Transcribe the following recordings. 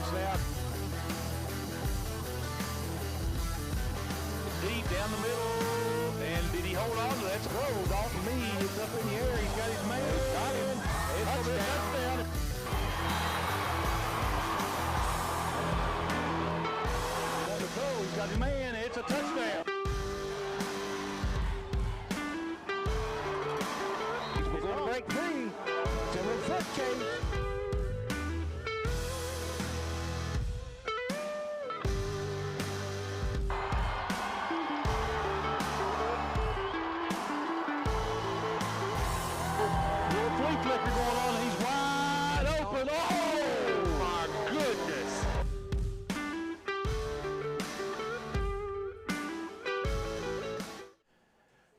snap. Deep down the middle, and did he hold on to that? That's throw. Dalton Meade is up in the air. He's got his man. Got him. It's a touchdown. On the throw, he's got his man. It's a touchdown. He's going to break free. It's a little foot chase. Flea flicker going on, he's wide open. Oh, my goodness.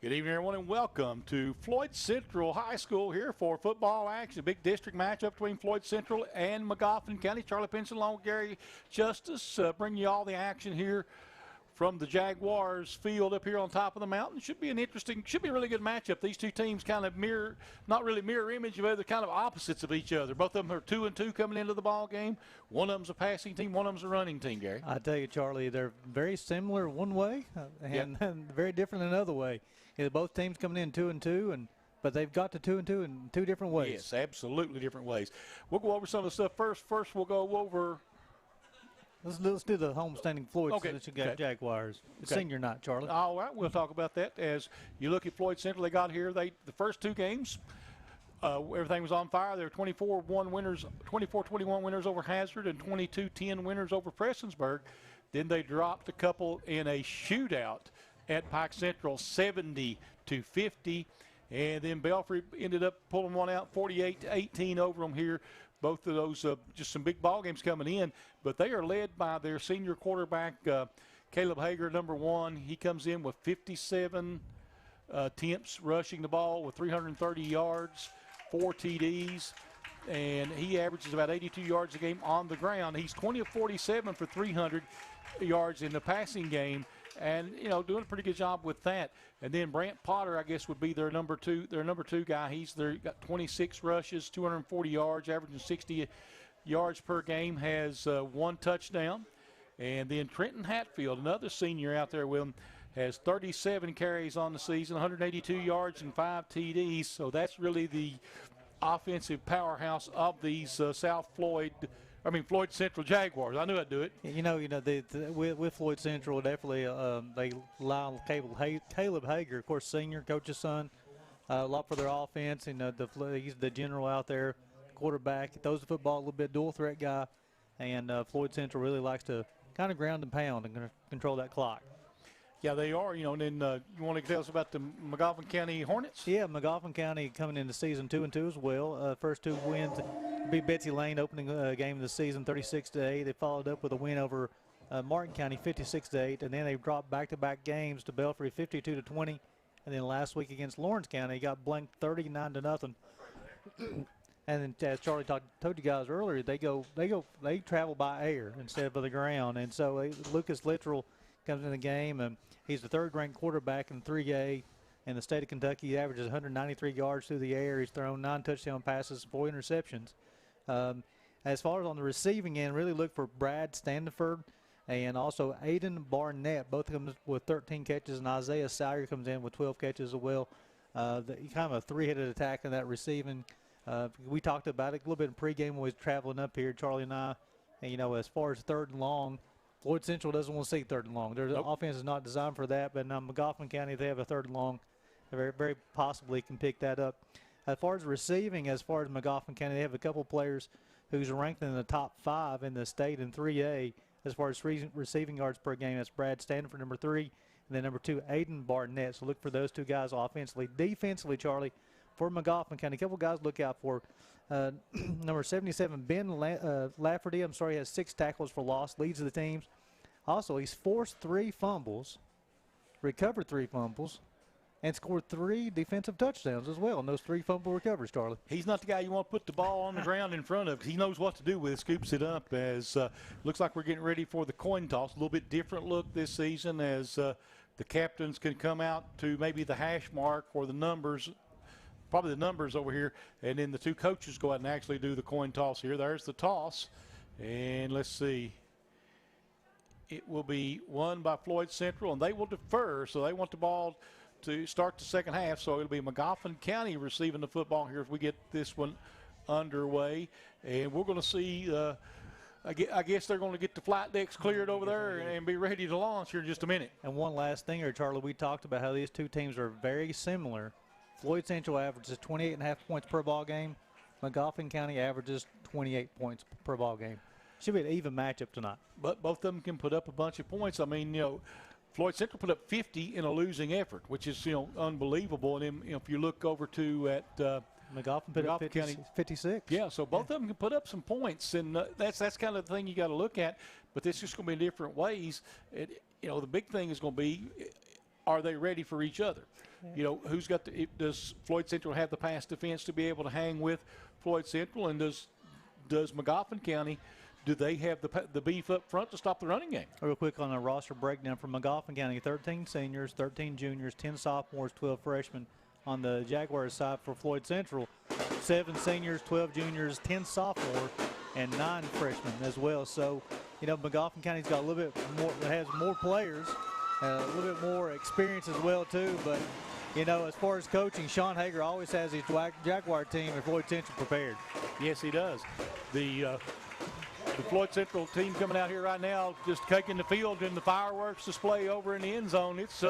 Good evening, everyone, and welcome to Floyd Central High School here for football action. A big district matchup between Floyd Central and Magoffin County. Charlie Pinson along with Gary Justice bring you all the action here from the Jaguars field up here on top of the mountain. Should be a really good matchup. These two teams kind of not really mirror image, but they're kind of opposites of each other. Both of them are 2-2 coming into the ball game. One of them's a passing team, one of them's a running team, Gary. I tell you, Charlie, they're very similar one way and very different another way. Both teams coming in 2-2, but they've got to 2-2 in two different ways. Yes, absolutely different ways. We'll go over some of the stuff first. First, we'll go over. Let's do the homestanding Floyd Jaguars. Okay. Senior night, Charlie. All right, we'll talk about that. As you look at Floyd Central, they got here. The first two games, everything was on fire. They were 24-21 winners over Hazard and 22-10 winners over Prestonsburg. Then they dropped a couple in a shootout at Pike Central, 70-50. And then Belfry ended up pulling one out, 48-18 over them here. Both of those just some big ball games coming in, but they are led by their senior quarterback, Caleb Hager, number one. He comes in with 57 attempts rushing the ball with 330 yards, 4 TDs, and he averages about 82 yards a game on the ground. He's 20 of 47 for 300 yards in the passing game, and doing a pretty good job with that. And then Brant Potter, I guess, would be their number two guy. He's got 26 rushes, 240 yards, averaging 60 yards per game, has 1 touchdown. And then Trenton Hatfield, another senior out there with him, has 37 carries on the season, 182 yards and 5 TDs. So that's really the offensive powerhouse of these Floyd Central Jaguars. I knew I'd do it. With Floyd Central, definitely they rely on Caleb Hager, of course, senior, coach's son, a lot for their offense. He's the general out there, quarterback, throws the football, a little bit dual threat guy, and Floyd Central really likes to kind of ground and pound and control that clock. Yeah, they are. And then you want to tell us about the Magoffin County Hornets? Yeah, Magoffin County coming into season 2-2 as well. First two wins beat Betsy Lane opening game of the season, 36-8. They followed up with a win over Martin County, 56-8, and then they dropped back-to-back games to Belfry, 52-20, and then last week against Lawrence County, got blanked 39-0. And then, as Charlie told you guys earlier, they travel by air instead of the ground, and so Lucas Littrell comes in the game, and he's the third-ranked quarterback in 3A in the state of Kentucky. He averages 193 yards through the air. He's thrown 9 touchdown passes, 4 interceptions. As far as on the receiving end, really look for Brad Standiford and also Aiden Barnett. Both of them with 13 catches, and Isaiah Sire comes in with 12 catches as well. Kind of a three-headed attack in that receiving. We talked about it a little bit in pregame when we was traveling up here, Charlie and I. And, as far as third and long, Floyd Central doesn't want to see third and long. Their offense is not designed for that, but Magoffin County, they have a third and long. They very, very possibly can pick that up. As far as receiving, as far as Magoffin County, they have a couple players who's ranked in the top 5 in the state in 3A as far as receiving yards per game. That's Brad Stanford, number 3, and then number 2, Aiden Barnett. So look for those two guys offensively. Defensively, Charlie, for Magoffin County, a couple guys to look out for. Number 77, Ben Laferty, has 6 tackles for loss, leads the teams. Also, he's forced 3 fumbles, recovered 3 fumbles, and scored 3 defensive touchdowns as well in those 3 fumble recoveries, Charlie. He's not the guy you want to put the ball on the ground in front of. He knows what to do with it, scoops it up. As looks like we're getting ready for the coin toss. A little bit different look this season as the captains can come out to maybe the hash mark or the numbers, probably the numbers over here, and then the 2 coaches go out and actually do the coin toss here. There's the toss. And let's see. It will be won by Floyd Central, and they will defer, so they want the ball to start the second half. So it'll be Magoffin County receiving the football here as we get this one underway. And we're going to see, I guess they're going to get the flight decks cleared over there and be ready to launch here in just a minute. And one last thing here, Charlie, we talked about how these two teams are very similar. Floyd Central averages 28.5 points per ball game. Magoffin County averages 28 points per ball game. Should be an even matchup tonight. But both of them can put up a bunch of points. I mean, Floyd Central put up 50 in a losing effort, which is, unbelievable. And then, if you look over to at Magoffin put up 56. Yeah, so both of them can put up some points, and that's kind of the thing you got to look at. But it's just going to be in different ways. The big thing is going to be, are they ready for each other? Yeah. Who's got does Floyd Central have the pass defense to be able to hang with Floyd Central, and does Magoffin County? Do they have the beef up front to stop the running game? Real quick on a roster breakdown from Magoffin County: 13 seniors, 13 juniors, 10 sophomores, 12 freshmen. On the Jaguars side for Floyd Central, 7 seniors, 12 juniors, 10 sophomores, and 9 freshmen as well. So, Magoffin County's got a little bit more, has more players, a little bit more experience as well too. But, as far as coaching, Sean Hager always has his Jaguar team and Floyd Central prepared. Yes, he does. The Floyd Central team coming out here right now, just taking the field in the fireworks display over in the end zone. It's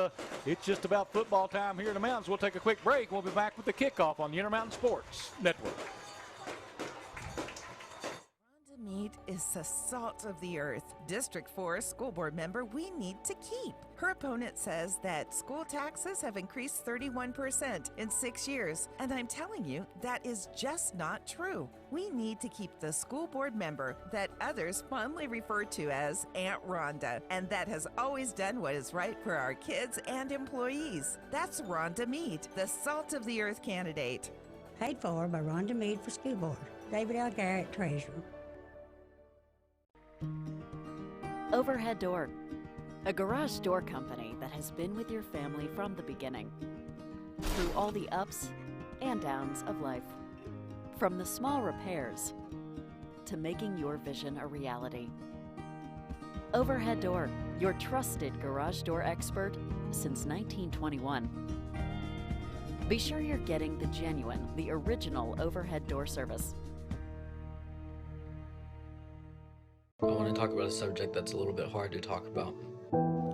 just about football time here in the mountains. We'll take a quick break. We'll be back with the kickoff on the Intermountain Sports Network. Meade is the salt of the earth. District 4 school board member we need to keep. Her opponent says that school taxes have increased 31% in 6 years. And I'm telling you, that is just not true. We need to keep the school board member that others fondly refer to as Aunt Rhonda, and that has always done what is right for our kids and employees. That's Rhonda Meade, the salt of the earth candidate. Paid for by Rhonda Meade for school board. David L. Garrett, treasurer. Overhead Door, a garage door company that has been with your family from the beginning, through all the ups and downs of life. From the small repairs to making your vision a reality. Overhead Door, your trusted garage door expert since 1921. Be sure you're getting the genuine, the original overhead door service. I want to talk about a subject that's a little bit hard to talk about.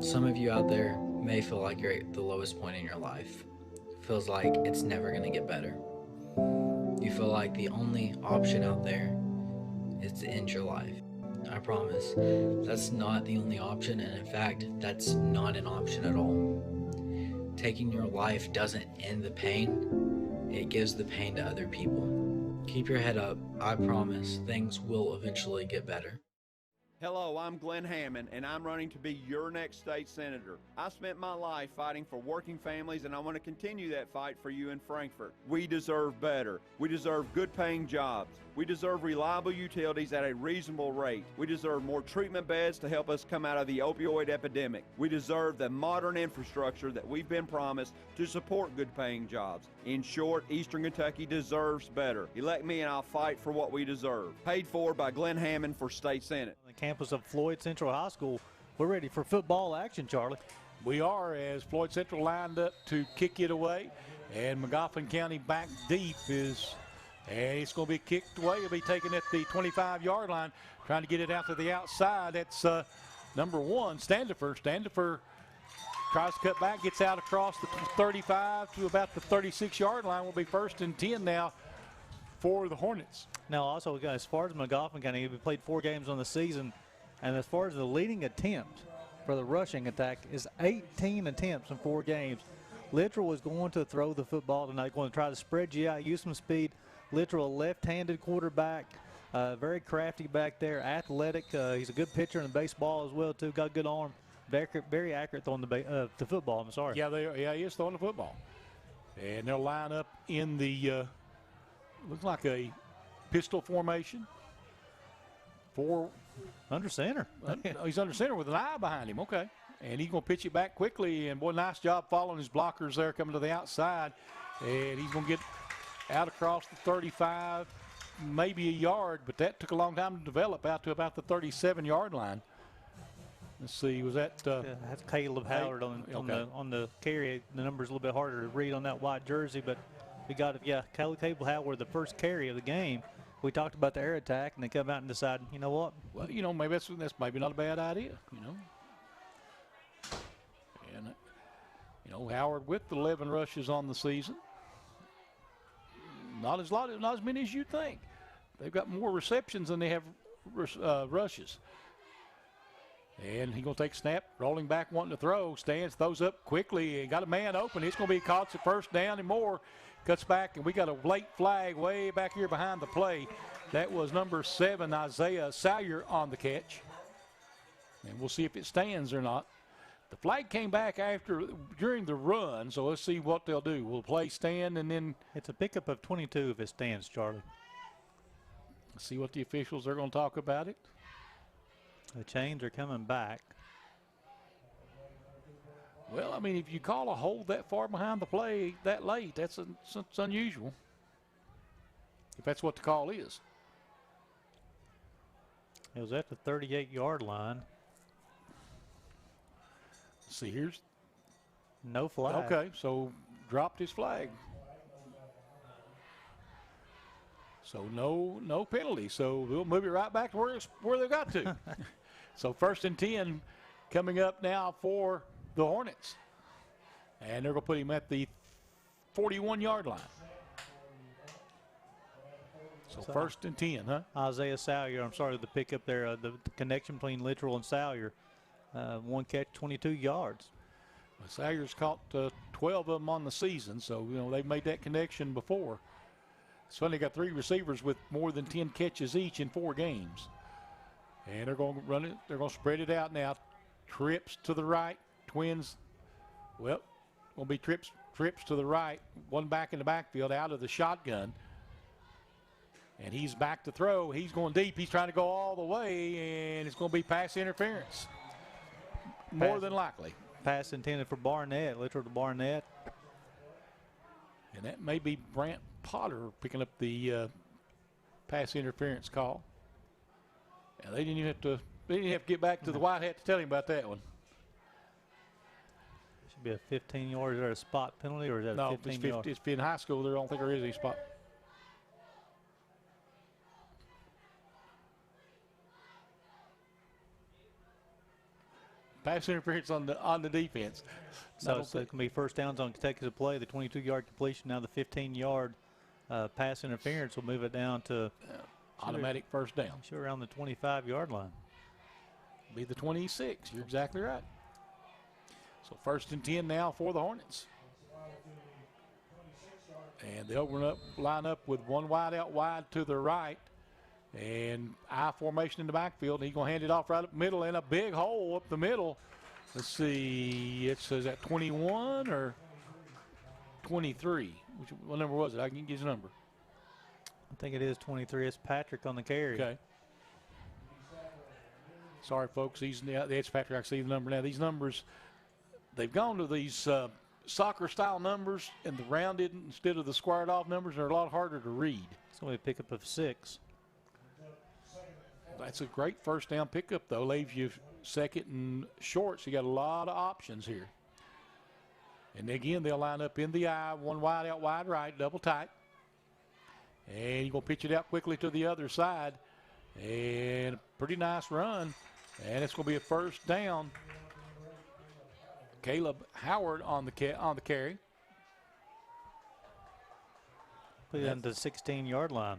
Some of you out there may feel like you're at the lowest point in your life. It feels like it's never going to get better. You feel like the only option out there is to end your life. I promise, that's not the only option, and in fact, that's not an option at all. Taking your life doesn't end the pain, it gives the pain to other people. Keep your head up, I promise, things will eventually get better. Hello, I'm Glenn Hammond, and I'm running to be your next state senator. I spent my life fighting for working families, and I want to continue that fight for you in Frankfort. We deserve better. We deserve good-paying jobs. We deserve reliable utilities at a reasonable rate. We deserve more treatment beds to help us come out of the opioid epidemic. We deserve the modern infrastructure that we've been promised to support good-paying jobs. In short, Eastern Kentucky deserves better. Elect me and I'll fight for what we deserve. Paid for by Glenn Hammond for State Senate. On the campus of Floyd Central High School, we're ready for football action, Charlie. We are, as Floyd Central lined up to kick it away, and Magoffin County back deep and it's going to be kicked away. It'll be taken at the 25-yard line, trying to get it out to the outside. That's number 1, Standifer. Standifer tries to cut back, gets out across the 35 to about the 36-yard line. Will be 1st and 10 now for the Hornets. Now, also, as far as Magoffin County, we played 4 games on the season, and as far as the leading attempt for the rushing attack is 18 attempts in 4 games. Littrell is going to throw the football tonight, going to try to spread you out, use some speed. Littrell, a left-handed quarterback, very crafty back there, athletic. He's a good pitcher in the baseball as well, too. Got a good arm. Very accurate throwing the football. I'm sorry. Yeah, he is throwing the football. And they'll line up in the looks like a pistol formation. 4 under center. He's under center with an eye behind him. Okay. And he's going to pitch it back quickly. And, boy, nice job following his blockers there coming to the outside. And he's going to get out across the 35 maybe a yard, but that took a long time to develop out to about the 37-yard line. Let's see, was that? That's Caleb Howard on the carry. The number's a little bit harder to read on that white jersey, but we got it. Yeah, Caleb Howard, the first carry of the game. We talked about the air attack, and they come out and decide, you know what? Well, you know, maybe that's maybe not a bad idea, you know. And, you know, Howard with 11 rushes on the season. Not as many as you'd think. They've got more receptions than they have rushes. And he's going to take a snap, rolling back, wanting to throw. Stands, throws up quickly, and got a man open. It's going to be caught at first down and more. Cuts back, and we got a late flag way back here behind the play. That was number 7, Isaiah Salyer, on the catch. And we'll see if it stands or not. The flag came back during the run, so let's see what they'll do. Will play stand, and then it's a pickup of 22 if it stands, Charlie. Let's see what the officials are going to talk about it. The chains are coming back. Well, I mean, if you call a hold that far behind the play that late, that's unusual. If that's what the call is. It was at the 38-yard line. See, here's no flag. Okay, so dropped his flag. So no penalty. So we'll move it right back to where they got to. So 1st and 10 coming up now for the Hornets. And they're going to put him at the 41-yard line. So 1st and 10, huh? Isaiah Salyer, I'm sorry, the pickup there, the connection between Littrell and Salyer. One catch, 22 yards. Well, Salyer's caught 12 of them on the season, so you know they've made that connection before. It's funny, they got 3 receivers with more than 10 catches each in 4 games. And they're going to run it. They're going to spread it out now. Trips to the right. Twins, well, going to be trips to the right. One back in the backfield out of the shotgun. And he's back to throw. He's going deep. He's trying to go all the way, and it's going to be pass interference. More than likely. Pass intended for Barnett. Littrell to Barnett. And that may be Brant Potter picking up the pass interference call. And they didn't have to get back to the white hat to tell him about that one. Should be a 15-yard. Is there a spot penalty, or is that a 15-yard? No, it's in high school. I don't think there is any spot. Pass interference on the defense. So it's going to be first downs on consecutive play. The 22-yard completion, now the 15-yard pass interference will move it down to automatic first down. Sure, around the 25-yard line. Be the 26. You're exactly right. So 1st and 10 now for the Hornets. And they'll line up with one wide out wide to the right. And I formation in the backfield. He's going to hand it off right up the middle, and a big hole up the middle. Let's see. It says that 21 or 23. What number was it? I can get his number. I think it is 23. It's Patrick on the carry. Okay. Sorry, folks. It's Patrick. I see the number now. These numbers, they've gone to these soccer-style numbers and the rounded instead of the squared-off numbers. They're a lot harder to read. It's going to be a pickup of 6. That's a great first down pickup, though. Leaves you 2nd and short, so you got a lot of options here. And again, they'll line up in the I, one wide out, wide right, double tight. And you're going to pitch it out quickly to the other side. And a pretty nice run. And it's going to be a first down. Caleb Howard on the carry. Put it on the 16-yard line.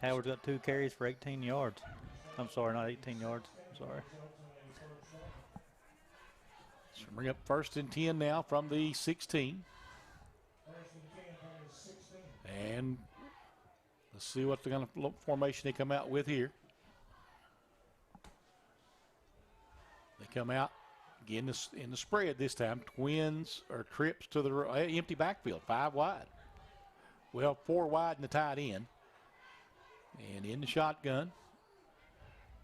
Howard's got 2 carries for 18 yards. I'm sorry, not 18 yards. I'm sorry. So bring up 1st and 10 now from the 16. And let's see what kind of formation they come out with here. They come out again in the spread this time. Twins or trips to the empty backfield, 5 wide. Well, 4 wide in the tight end. And in the shotgun.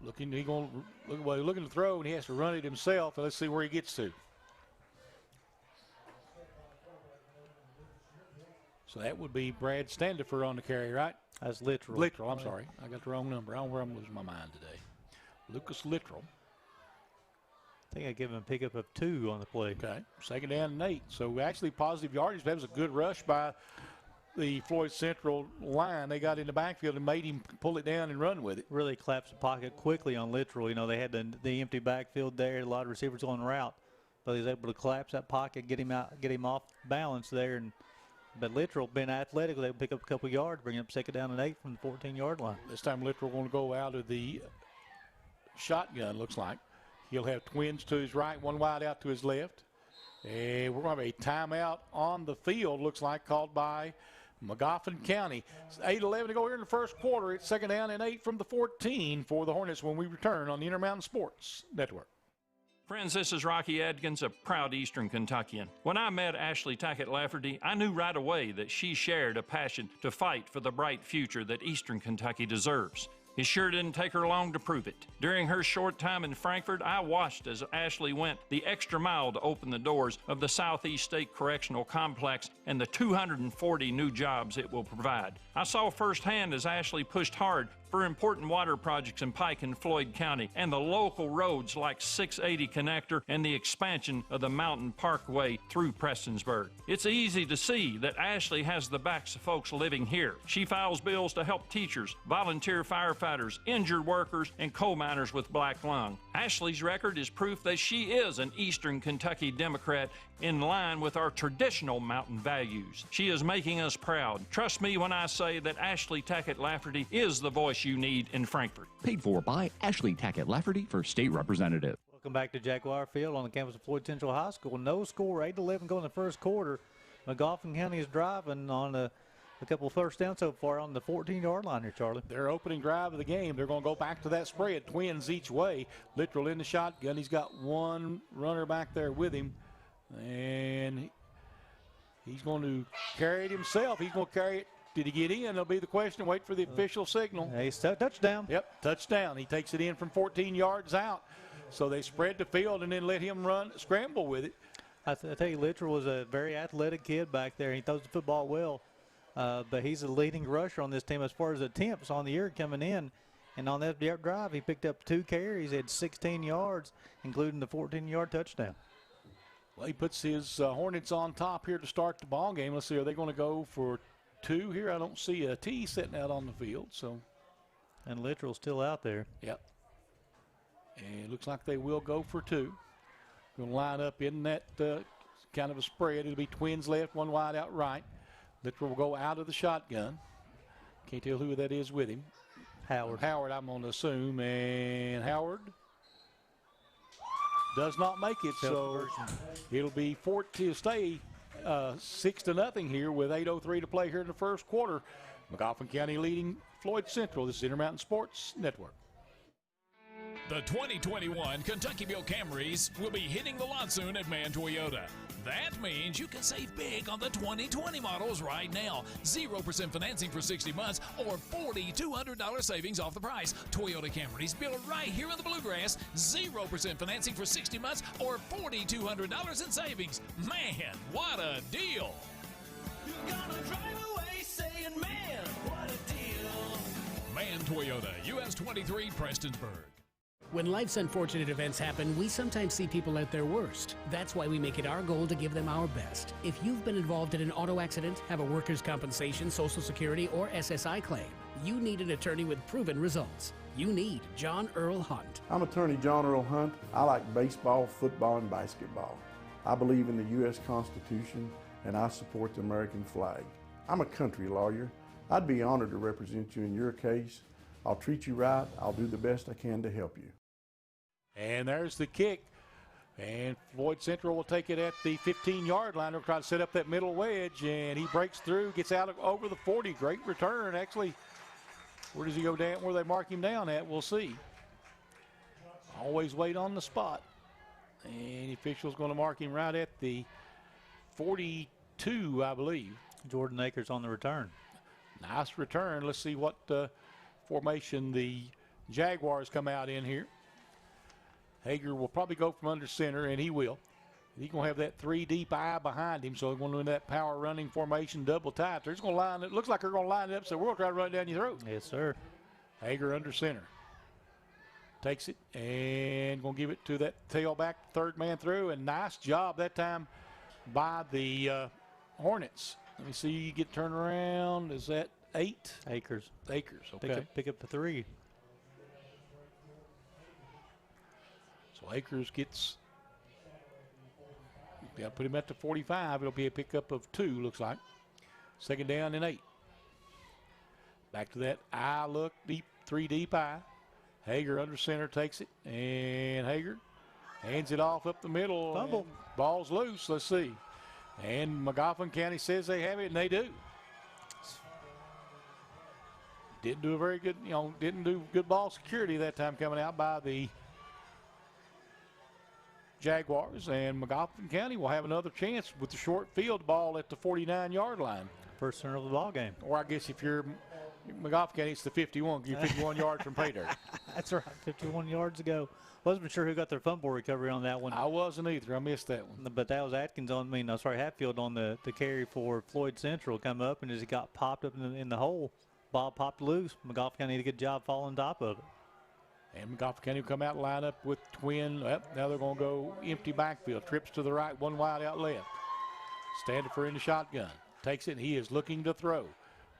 Looking to throw, and he has to run it himself. And let's see where he gets to. So that would be Brad Standifer on the carry, right? That's Littrell. Littrell, I'm sorry. I got the wrong number. I don't know where I'm losing my mind today. Lucas Littrell. I think I give him a pickup of 2 on the play. Okay, 2nd down and 8. So actually positive yardage. That was a good rush by the Floyd Central line. They got in the backfield and made him pull it down and run with it. Really collapsed the pocket quickly on Littrell. You know, they had the empty backfield there, a lot of receivers on route, but he was able to collapse that pocket, get him off balance there. But Littrell, being athletic, they pick up a couple yards, bring up 2nd down and 8 from the 14-yard line. This time Littrell going to go out of the shotgun, looks like. He'll have twins to his right, one wide out to his left. And we're going to have a timeout on the field, looks like, called by Magoffin County. It's 8:11 to go here in the first quarter. It's 2nd down and 8 from the 14 for the Hornets when we return on the Intermountain Sports Network. Friends, this is Rocky Adkins, a proud Eastern Kentuckian. When I met Ashley Tackett Laferty, I knew right away that she shared a passion to fight for the bright future that Eastern Kentucky deserves. It sure didn't take her long to prove it. During her short time in Frankfort, I watched as Ashley went the extra mile to open the doors of the Southeast State Correctional Complex and the 240 new jobs it will provide. I saw firsthand as Ashley pushed hard for important water projects in Pike and Floyd County and the local roads like 680 Connector and the expansion of the Mountain Parkway through Prestonsburg. It's easy to see that Ashley has the backs of folks living here. She files bills to help teachers, volunteer firefighters, injured workers, and coal miners with black lung. Ashley's record is proof that she is an Eastern Kentucky Democrat in line with our traditional mountain values. She is making us proud. Trust me when I say that Ashley Tackett Laferty is the voice you need in Frankfort. Paid for by Ashley Tackett Laferty for state representative. Welcome back to Jaguar Field on the campus of Floyd Central High School. No score, 8-11 going in the first quarter. Magoffin County is driving on a couple of first downs so far on the 14-yard line here, Charlie. Their opening drive of the game, they're going to go back to that spread, twins each way. Littrell in the shotgun. He's got one runner back there with him, and he's going to carry it himself. He's going to carry it. Did he get in? That'll be the question. Wait for the official signal. He's touchdown. Yep, touchdown. He takes it in from 14 yards out. So they spread the field and then let him scramble with it. I tell you, Littrell was a very athletic kid back there. He throws the football well, but he's the leading rusher on this team as far as attempts on the year coming in. And on that drive, he picked up 2 carries, had 16 yards, including the 14-yard touchdown. Well, he puts his Hornets on top here to start the ball game. Let's see, are they going to go for 2 here? I don't see a T sitting out on the field. So, and Littrell's still out there. Yep. And it looks like they will go for 2. Going to line up in that kind of a spread. It'll be twins left, one wide out right. Littrell will go out of the shotgun. Can't tell who that is with him. Howard. Howard, I'm going to assume. And Howard does not make it. So it'll be 14 to stay 6-0 here with 8:03 to play here in the first quarter. Magoffin County leading Floyd Central. This is Intermountain Sports Network. The 2021 Kentuckyville Camrys will be hitting the lot soon at Mann Toyota. That means you can save big on the 2020 models right now. 0% financing for 60 months or $4,200 savings off the price. Toyota Camrys built right here in the Bluegrass. 0% financing for 60 months or $4,200 in savings. Man, what a deal! You're gonna drive away saying, man, what a deal! Mann Toyota, US 23, Prestonsburg. When life's unfortunate events happen, we sometimes see people at their worst. That's why we make it our goal to give them our best. If you've been involved in an auto accident, have a workers' compensation, Social Security, or SSI claim, you need an attorney with proven results. You need John Earl Hunt. I'm attorney John Earl Hunt. I like baseball, football, and basketball. I believe in the U.S. Constitution, and I support the American flag. I'm a country lawyer. I'd be honored to represent you in your case. I'll treat you right. I'll do the best I can to help you. And there's the kick. And Floyd Central will take it at the 15-yard line. They'll try to set up that middle wedge, and he breaks through, gets out over the 40. Great return. Actually, where does he go down? Where they mark him down at, we'll see. Always wait on the spot. And the official's going to mark him right at the 42, I believe. Jordan Akers on the return. Nice return. Let's see what formation the Jaguars come out in here. Hager will probably go from under center, and he will. He's going to have that 3 deep eye behind him, so he's going to do that power running formation double tight. They're just going to line it. Looks like they're going to line it up, so we're going to try to run it down your throat. Yes, sir. Hager under center. Takes it and going to give it to that tailback, third man through, and nice job that time by the Hornets. Let me see, you get turned around. Is that 8? Akers. Akers, okay. Pick up the 3. So Akers gets, got to put him at the 45. It'll be a pickup of 2, looks like. Second down and 8. Back to that eye look, deep, 3 deep eye. Hager under center takes it, and Hager hands it off up the middle. Fumble. Ball's loose. Let's see. And Magoffin County says they have it, and they do. Didn't do a very good, didn't do good ball security that time coming out by the Jaguars, and Magoffin County will have another chance with the short field ball at the 49-yard line. First center of the ball game. Or I guess if you're Magoffin County, it's the 51. You're 51 yards from pay dirt. That's right, 51 yards ago. Wasn't sure who got their fumble recovery on that one. I wasn't either. I missed that one. But that was Hatfield on the carry for Floyd Central. Come up, and as he got popped up in the hole, ball popped loose. Magoffin County did a good job falling on top of it. And Magoffin County will come out and line up with twin. Now they're going to go empty backfield. Trips to the right, one wide out left. Standifer in the shotgun. Takes it, and he is looking to throw.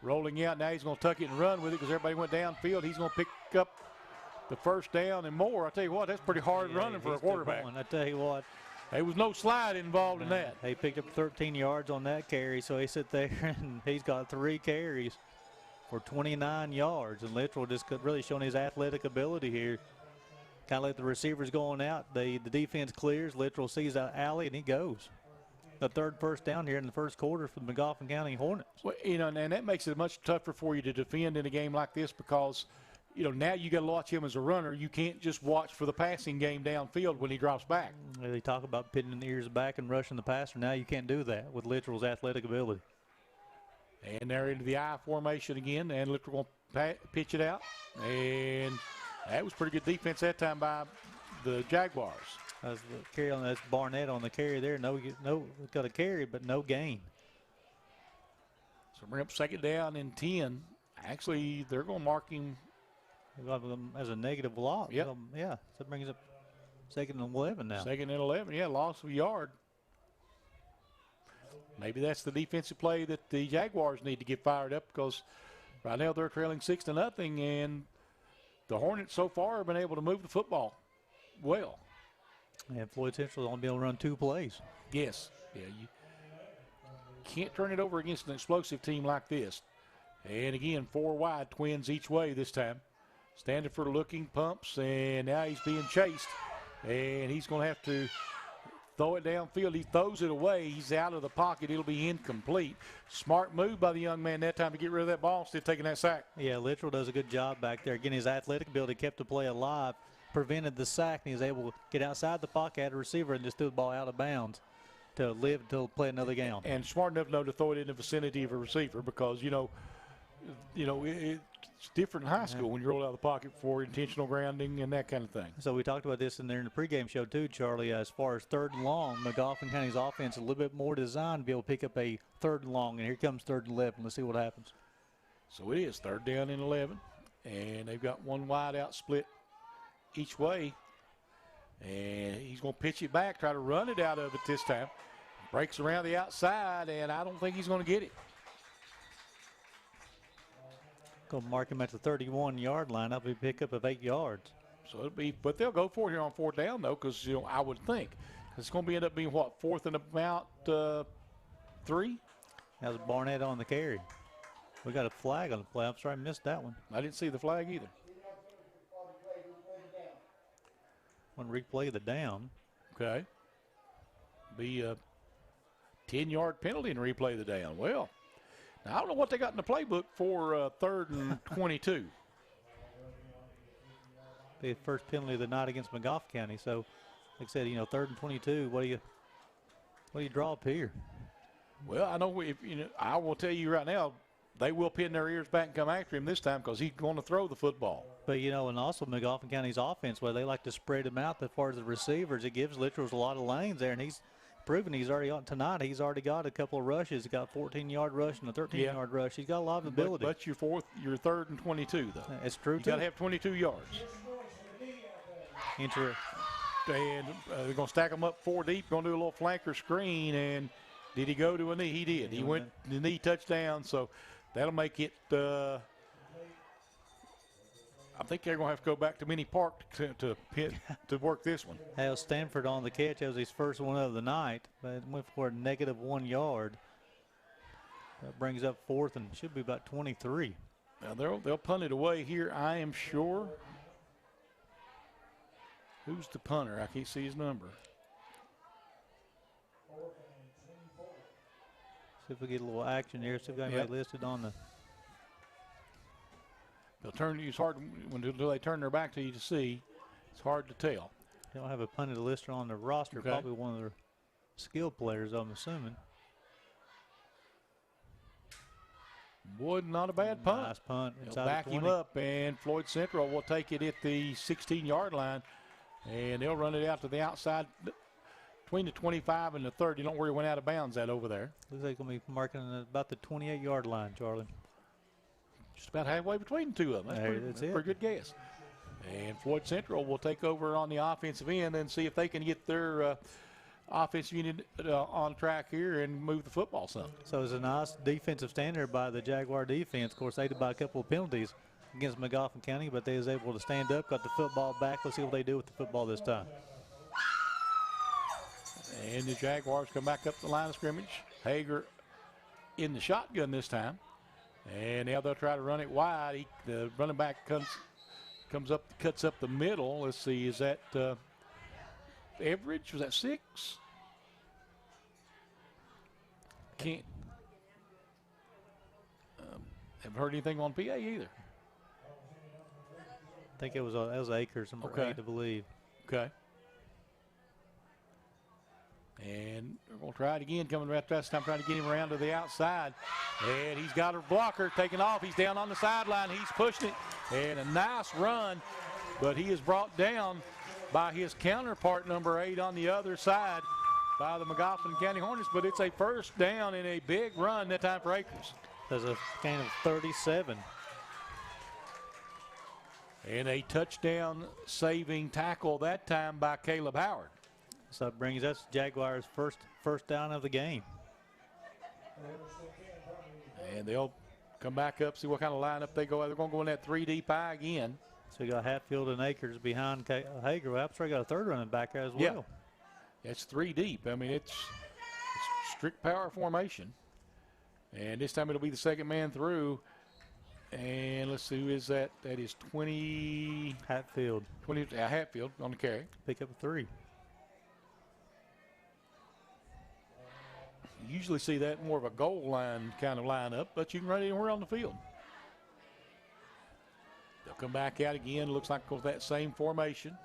Rolling out, now he's going to tuck it and run with it because everybody went downfield. He's going to pick up the first down and more. I tell you what, that's pretty hard running for a quarterback. I tell you what. There was no slide involved in that. He picked up 13 yards on that carry, so he sit there and he's got 3 carries for 29 yards. And Littrell just really showing his athletic ability here. Kind of let the receivers going out. The defense clears. Littrell sees that alley, and he goes. The third first down here in the first quarter for the Magoffin County Hornets. Well, and that makes it much tougher for you to defend in a game like this because, now you got to watch him as a runner. You can't just watch for the passing game downfield when he drops back. They talk about pitting in the ears back and rushing the passer. Now you can't do that with Littrell's athletic ability. And they're into the I formation again, and Littrell going to pitch it out. And that was pretty good defense that time by the Jaguars. That's the carry on. That's Barnett on the carry there. No, got a carry, but no gain. So bring up second down and 10. Actually, they're going to mark him as a negative loss. Yep. Yeah. So it brings up second and 11 now. Second and 11. Yeah, loss of a yard. Maybe that's the defensive play that the Jaguars need to get fired up because right now they're trailing 6-0, and the Hornets so far have been able to move the football well. And Floyd Central will only be able to run 2 plays. Yes. Yeah, you can't turn it over against an explosive team like this. And again, 4 wide, twins each way this time. Standifer looking, pumps, and now he's being chased. And he's going to have to throw it downfield. He throws it away. He's out of the pocket. It'll be incomplete. Smart move by the young man that time to get rid of that ball instead of taking that sack. Yeah, Littrell does a good job back there. Again, his athletic ability kept the play alive, prevented the sack, and he was able to get outside the pocket at a receiver and just threw the ball out of bounds to live to play another game. And smart enough to know to throw it in the vicinity of a receiver because, it's different in high school when you roll out of the pocket for intentional grounding and that kind of thing. So we talked about this in the pregame show too, Charlie. As far as third and long, Magoffin County's offense is a little bit more designed to be able to pick up a third and long, and here comes third and 11. Let's see what happens. So it is third down and 11, and they've got 1 wide out split each way, and he's going to pitch it back, try to run it out of it this time. Breaks around the outside, and I don't think he's going to get it. Going to mark him at the 31-yard line. That'll be a pickup of 8 yards. So it'll be, but they'll go for it here on 4th down though, because I would think it's going to end up being what, 4th and about 3. That was Barnett on the carry. We got a flag on the play. I'm sorry I missed that one. I didn't see the flag either. Want to replay the down. Okay. Be a 10-yard penalty and replay the down. Well, now I don't know what they got in the playbook for 3rd and 22. The first penalty of the night against Magoffin County. So, like I said, 3rd and 22. What do you draw up here? Well, I know I will tell you right now, they will pin their ears back and come after him this time because he's going to throw the football. But, and also Magoffin County's offense, where they like to spread him out as far as the receivers, it gives Littrell a lot of lanes there, and proven he's already on tonight. He's already got a couple of rushes. He got a 14-yard rush and a 13-yard rush. He's got a lot of ability. But your 3rd and 22, though. It's true, you got to have 22 yards. Interesting. And they're going to stack them up 4 deep, going to do a little flanker screen. And did he go to a knee? He did. He went the knee touchdown, so that'll make it I think they're going to have to go back to Mini Park to work this one. Hal Stanford on the catch. That was his first one of the night, but it went for a -1 yard. That brings up 4th and should be about 23. Now they'll punt it away here, I am sure. Who's the punter? I can't see his number. See if we get a little action here. See if we got anybody listed on the. They'll turn. It's hard until they turn their back to you to see. It's hard to tell. They don't have a punted lister on the roster. Okay. Probably one of their skilled players, I'm assuming. Boy, not a bad punt. Nice punt. They'll back him up, and Floyd Central will take it at the 16-yard line, and they'll run it out to the outside between the 25 and the 30. Don't worry, it went out of bounds that over there. Looks like going to be marking about the 28-yard line, Charlie. Just about halfway between the two of them. That's a pretty good guess. And Floyd Central will take over on the offensive end and see if they can get their offensive unit on track here and move the football some. So it's a nice defensive standard by the Jaguar defense. Of course, aided by a couple of penalties against Magoffin County, but they was able to stand up, got the football back. Let's see what they do with the football this time. And the Jaguars come back up the line of scrimmage. Hager in the shotgun this time. And now they'll try to run it wide. The running back comes up, cuts up the middle. Let's see, is that Everidge? Was that 6? Can't. Haven't heard anything on PA either. I think it was that was Akers, number 8, I believe. Okay. And we're going to try it again, coming right this time, trying to get him around to the outside. And he's got a blocker taking off. He's down on the sideline. He's pushing it. And a nice run, but he is brought down by his counterpart, number 8, on the other side by the Magoffin County Hornets. But it's a first down and a big run that time for Akers. There's a gain of 37. And a touchdown saving tackle that time by Caleb Howard. So it brings us Jaguars' first down of the game. And they'll come back up, see what kind of lineup they go. They're going to go in that 3 deep eye again. So you got Hatfield and Akers behind Hager. Well, I'm sure you got a third running back there as well. Yeah, it's 3 deep. I mean, it's strict power formation. And this time it'll be the second man through. And let's see, who is that? That is 20. Hatfield. 20. Hatfield on the carry. Pick up a 3. You usually see that more of a goal line kind of lineup, but you can run anywhere on the field. They'll come back out again. Looks like with that same formation.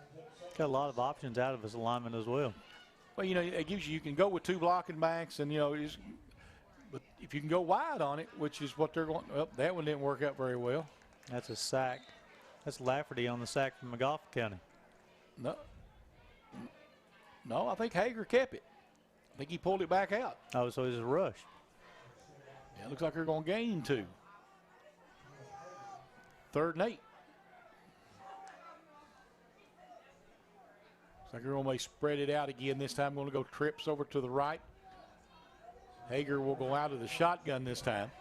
Got a lot of options out of his alignment as well. Well, you know, it gives you can go with 2 blocking backs, and, you know, but if you can go wide on it, which is what they're going, well, that one didn't work out very well. That's a sack. That's Laferty on the sack from Magoffin County. No, I think Hager kept it. I think he pulled it back out. Oh, so it's a rush. Yeah, it looks like they're going to gain 2. 3rd and 8. Looks like they're going to spread it out again. This time going to go trips over to the right. Hager will go out of the shotgun this time.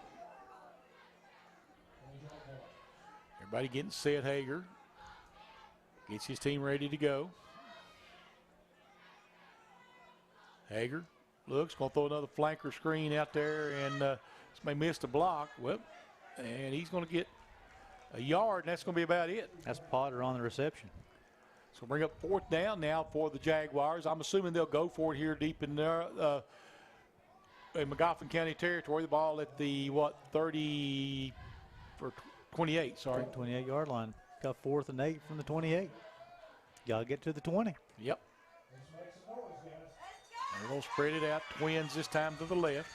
Everybody getting set. Hager gets his team ready to go. Hager looks, going to throw another flanker screen out there, and may missed a block. Well, and he's going to get a yard, and that's going to be about it. That's Potter on the reception. So bring up 4th down now for the Jaguars. I'm assuming they'll go for it here deep in there. In Magoffin County territory, the ball at the 30 or 28, sorry. 28-yard line. Got 4th and 8 from the 28. Got to get to the 20. Yep. They're going to spread it out. Twins this time to the left.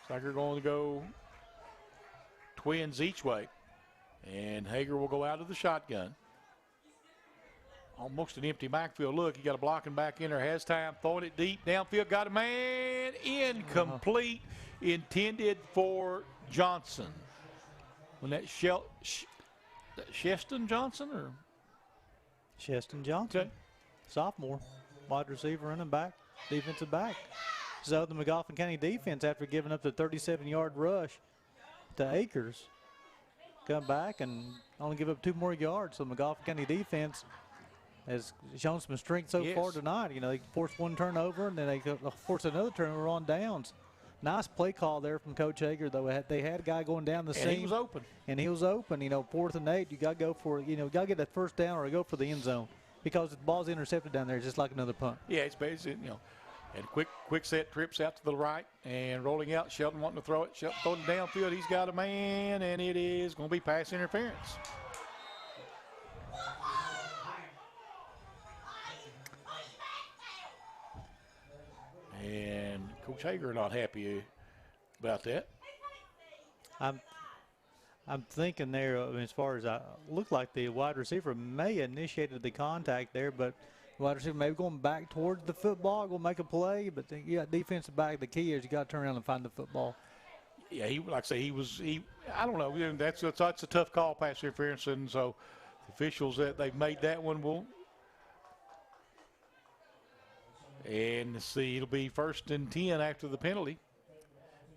Looks like they're going to go twins each way. And Hager will go out of the shotgun. almost an empty backfield look. He got a blocking back in there, has time, throwing it deep downfield, got a man, incomplete, intended for Johnson. When that Sheston Johnson or? Sheston Johnson, okay. Sophomore, wide receiver, running back, defensive back. So the Magoffin County defense, after giving up the 37-yard rush to Akers, come back and only give up 2 more yards. So the Magoffin County defense has shown some strength so far tonight. You know, they forced 1 turnover, and then they forced another turnover on downs. Nice play call there from Coach Hager, though. They had a guy going down the seam. And he was open. And he was open. You know, 4th and 8, you got to go for, you know, got to get that first down or go for the end zone, because the ball's intercepted down there, just like another punt. Yeah, it's basically, you know, and quick set trips out to the right and rolling out. Shelton wanting to throw it. Shelton throwing it downfield. He's got a man, and it is going to be pass interference. And Coach Hager not happy about that. I'm thinking there, as far as looked like the wide receiver may have initiated the contact there, but the wide receiver maybe going back towards the football, going to make a play, but you got defensive back. The key is you got to turn around and find the football. Yeah, like I say, I don't know. That's a tough call, pass interference, and so the officials that they've made that one will. And see, it'll be 1st and 10 after the penalty.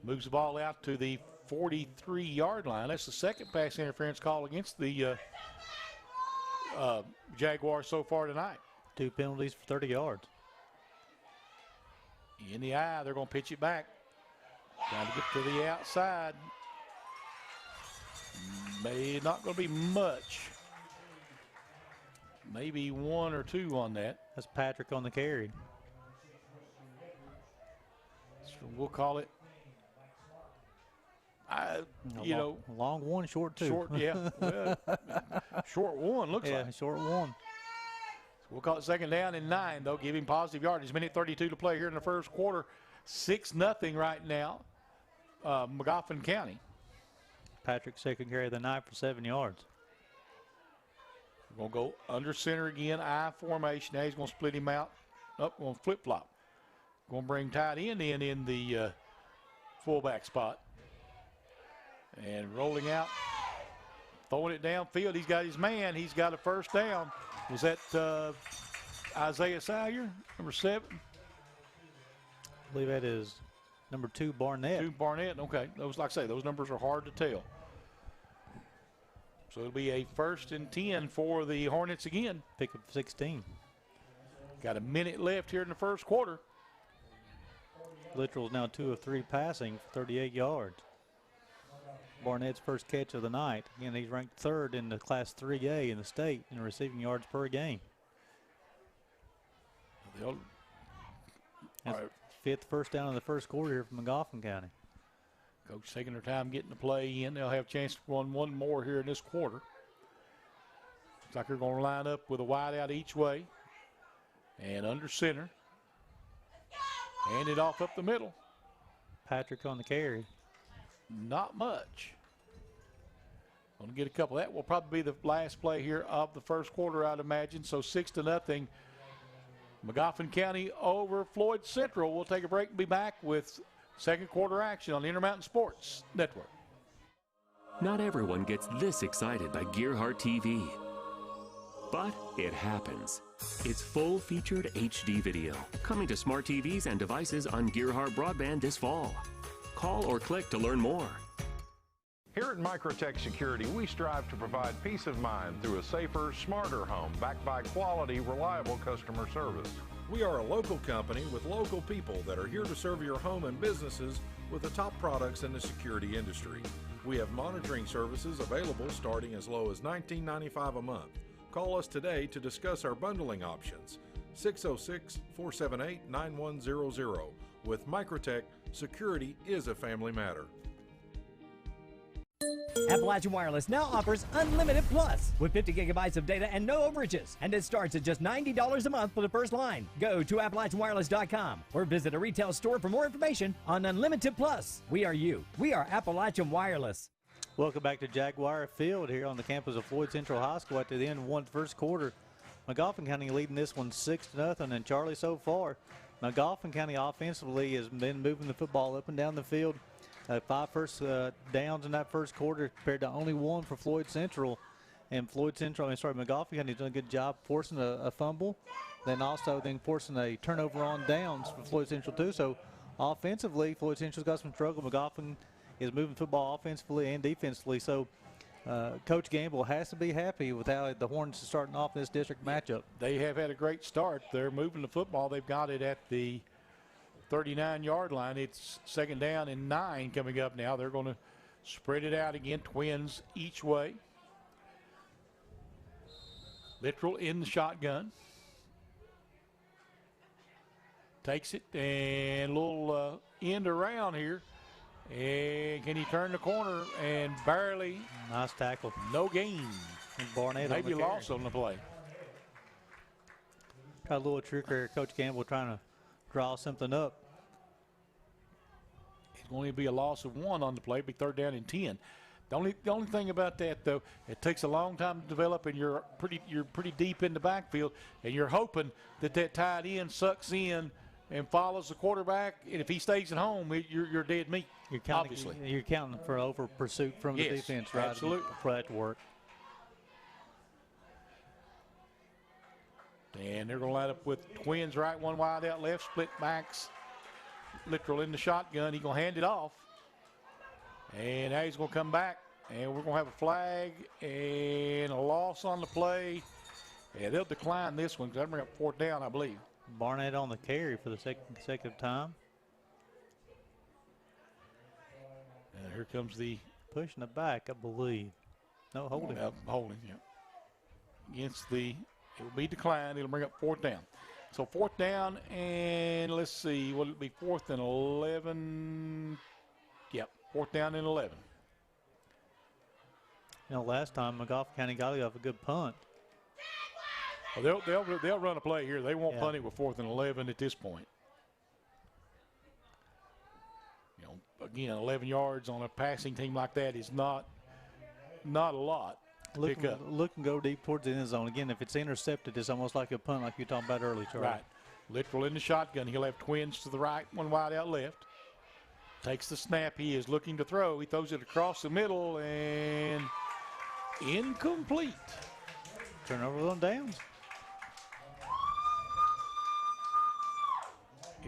Moves the ball out to the 43-yard line. That's the second pass interference call against the Jaguars so far tonight. 2 penalties for 30 yards. In the eye, they're going to pitch it back. Trying to get to the outside. Not going to be much. Maybe 1 or 2 on that. That's Patrick on the carry. So we'll call it. Long 1, short 2. Short, yeah. Well, short 1 looks like. Yeah, short 1. We'll call it 2nd down and 9, though. Give him positive yardage. Minute 32 to play here in the first quarter. 6-0 right now. Magoffin County. Patrick, second carry of the night for 7 yards. We're going to go under center again, I formation. Now he's going to split him out. Going to flip-flop. Going to bring tight end in the fullback spot. And rolling out, throwing it downfield. He's got his man. He's got a first down. Was that Isaiah Sawyer, number 7? I believe that is number 2, Barnett. 2 Barnett. Okay. Those, like I say, those numbers are hard to tell. So it'll be a 1st and 10 for the Hornets again. Pick up 16. Got a minute left here in the first quarter. Littrell's now 2 of 3 passing for 38 yards. Barnett's first catch of the night. Again, he's ranked 3rd in the Class 3A in the state in receiving yards per game. That's 5th first down in the first quarter here from Magoffin County. Coach taking their time getting the play in. They'll have a chance to run 1 more here in this quarter. Looks like they're going to line up with a wide out each way. And under center. Hand it off up the middle. Patrick on the carry. Not much. Going to get a couple. That will probably be the last play here of the first quarter, I'd imagine. So 6-0. Magoffin County over Floyd Central. We'll take a break and be back with second quarter action on the Intermountain Sports Network. Not everyone gets this excited by Gearhart TV. But it happens. It's full-featured HD video, coming to smart TVs and devices on Gearhart Broadband this fall. Call or click to learn more. Here at Mikrotec Security, we strive to provide peace of mind through a safer, smarter home backed by quality, reliable customer service. We are a local company with local people that are here to serve your home and businesses with the top products in the security industry. We have monitoring services available starting as low as $19.95 a month. Call us today to discuss our bundling options. 606-478-9100. With Mikrotec, security is a family matter. Appalachian Wireless now offers Unlimited Plus with 50 gigabytes of data and no overages. And it starts at just $90 a month for the first line. Go to AppalachianWireless.com or visit a retail store for more information on Unlimited Plus. We are you. We are Appalachian Wireless. Welcome back to Jaguar Field here on the campus of Floyd Central High School. At the end of the first quarter, Magoffin County leading this one 6-0, and Charlie so far. Magoffin County offensively has been moving the football up and down the field. 5 first downs in that first quarter compared to only 1 for Floyd Central. And Magoffin County's done a good job forcing a fumble, then forcing a turnover on downs for Floyd Central too. So offensively, Floyd Central's got some struggle. Magoffin is moving football offensively and defensively. So Coach Gamble has to be happy with how the Hornets are starting off this district matchup. They have had a great start. They're moving the football. They've got it at the 39-yard line. It's 2nd down and 9 coming up now. They're going to spread it out again, twins each way. Littrell in the shotgun. Takes it and a little end around here. And can he turn the corner and barely? Nice tackle. No gain. And Barnett maybe on the loss on the play. Got a little trickery. Coach Gamble trying to draw something up. It's going to be a loss of 1 on the play. Be 3rd down and 10. The only thing about that, though, it takes a long time to develop, and you're pretty deep in the backfield, and you're hoping that tight end sucks in and follows the quarterback, and if he stays at home, you're dead meat. Obviously, you're counting for over pursuit from the defense, right? Absolutely, for that to work. And they're going to line up with twins right, 1 wide out left, split backs. Littrell in the shotgun. He's going to hand it off. And now he's going to come back, and we're going to have a flag and a loss on the play. Yeah, they'll decline this one because that'll bring up 4th down, I believe. Barnett on the carry for the second consecutive time. And here comes the pushing it back, I believe. No, holding. Holding, yeah. Against it will be declined. It'll bring up 4th down. So 4th down, and let's see, will it be 4th and 11? Yep, 4th down and 11. Last time Magoffin County got off a good punt. Well, they'll run a play here. They won't punt it with 4th and 11 at this point. Again, 11 yards on a passing team like that is not a lot. Look and go deep towards the end zone. Again, if it's intercepted, it's almost like a punt like you were talking about earlier, Charlie. Right. Littrell in the shotgun. He'll have twins to the right, 1 wide out left. Takes the snap. He is looking to throw. He throws it across the middle and incomplete. Turnover on downs.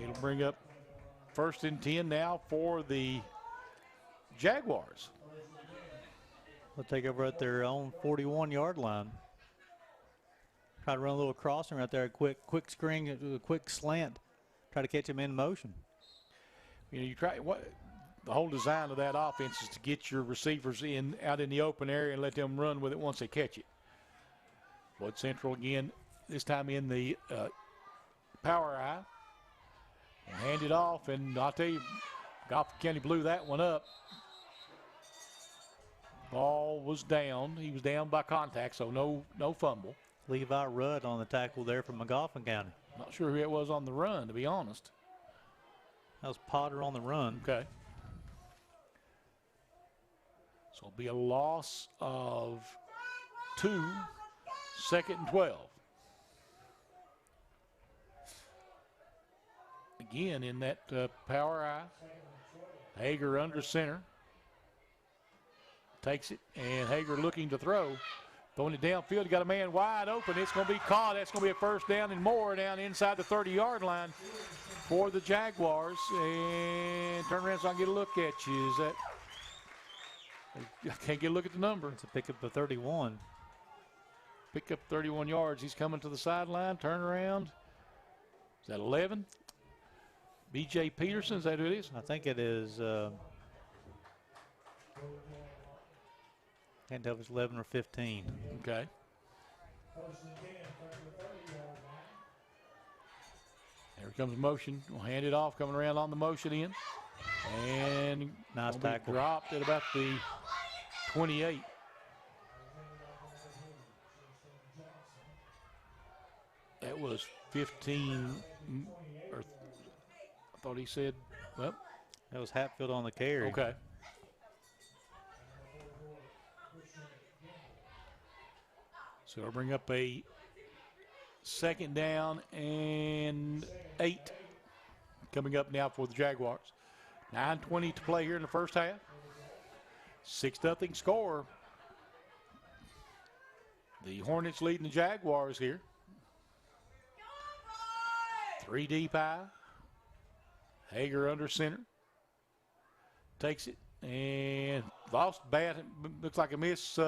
It'll bring up 1st and 10 now for the Jaguars. They'll take over at their own 41-yard line. Try to run a little crossing right there, a quick screen, a quick slant. Try to catch him in motion. You try the whole design of that offense is to get your receivers out in the open area and let them run with it once they catch it. Floyd Central again, this time in the power eye. Hand it off, and I'll tell you, Magoffin County blew that one up. Ball was down. He was down by contact, so no fumble. Levi Rudd on the tackle there from Magoffin County. Not sure who it was on the run, to be honest. That was Potter on the run. Okay. So it'll be a loss of 2, 2nd and 12. Again in that power eye. Hager under center. Takes it, and Hager looking to throw. Throwing it downfield, he got a man wide open. It's going to be caught. That's going to be a 1st down and more down inside the 30-yard line for the Jaguars. And turn around so I can get a look at you. Is that? I can't get a look at the number. It's a pickup of 31. Pick up 31 yards. He's coming to the sideline. Turn around. Is that 11? B.J. Peterson, is that who it is? I think it is. Can't tell if it's 11 or 15. Okay. There comes motion. We'll hand it off, coming around on the motion in. And nice tackle. Dropped at about the 28. That was 15, or I thought he said, well. That was Hatfield on the carry. Okay. So it'll bring up a Second down and 8 coming up now for the Jaguars. 9:20 to play here in the first half. 6-0 score. The Hornets leading the Jaguars here. 3 deep high. Hager under center. Takes it and lost bad. Looks like a miss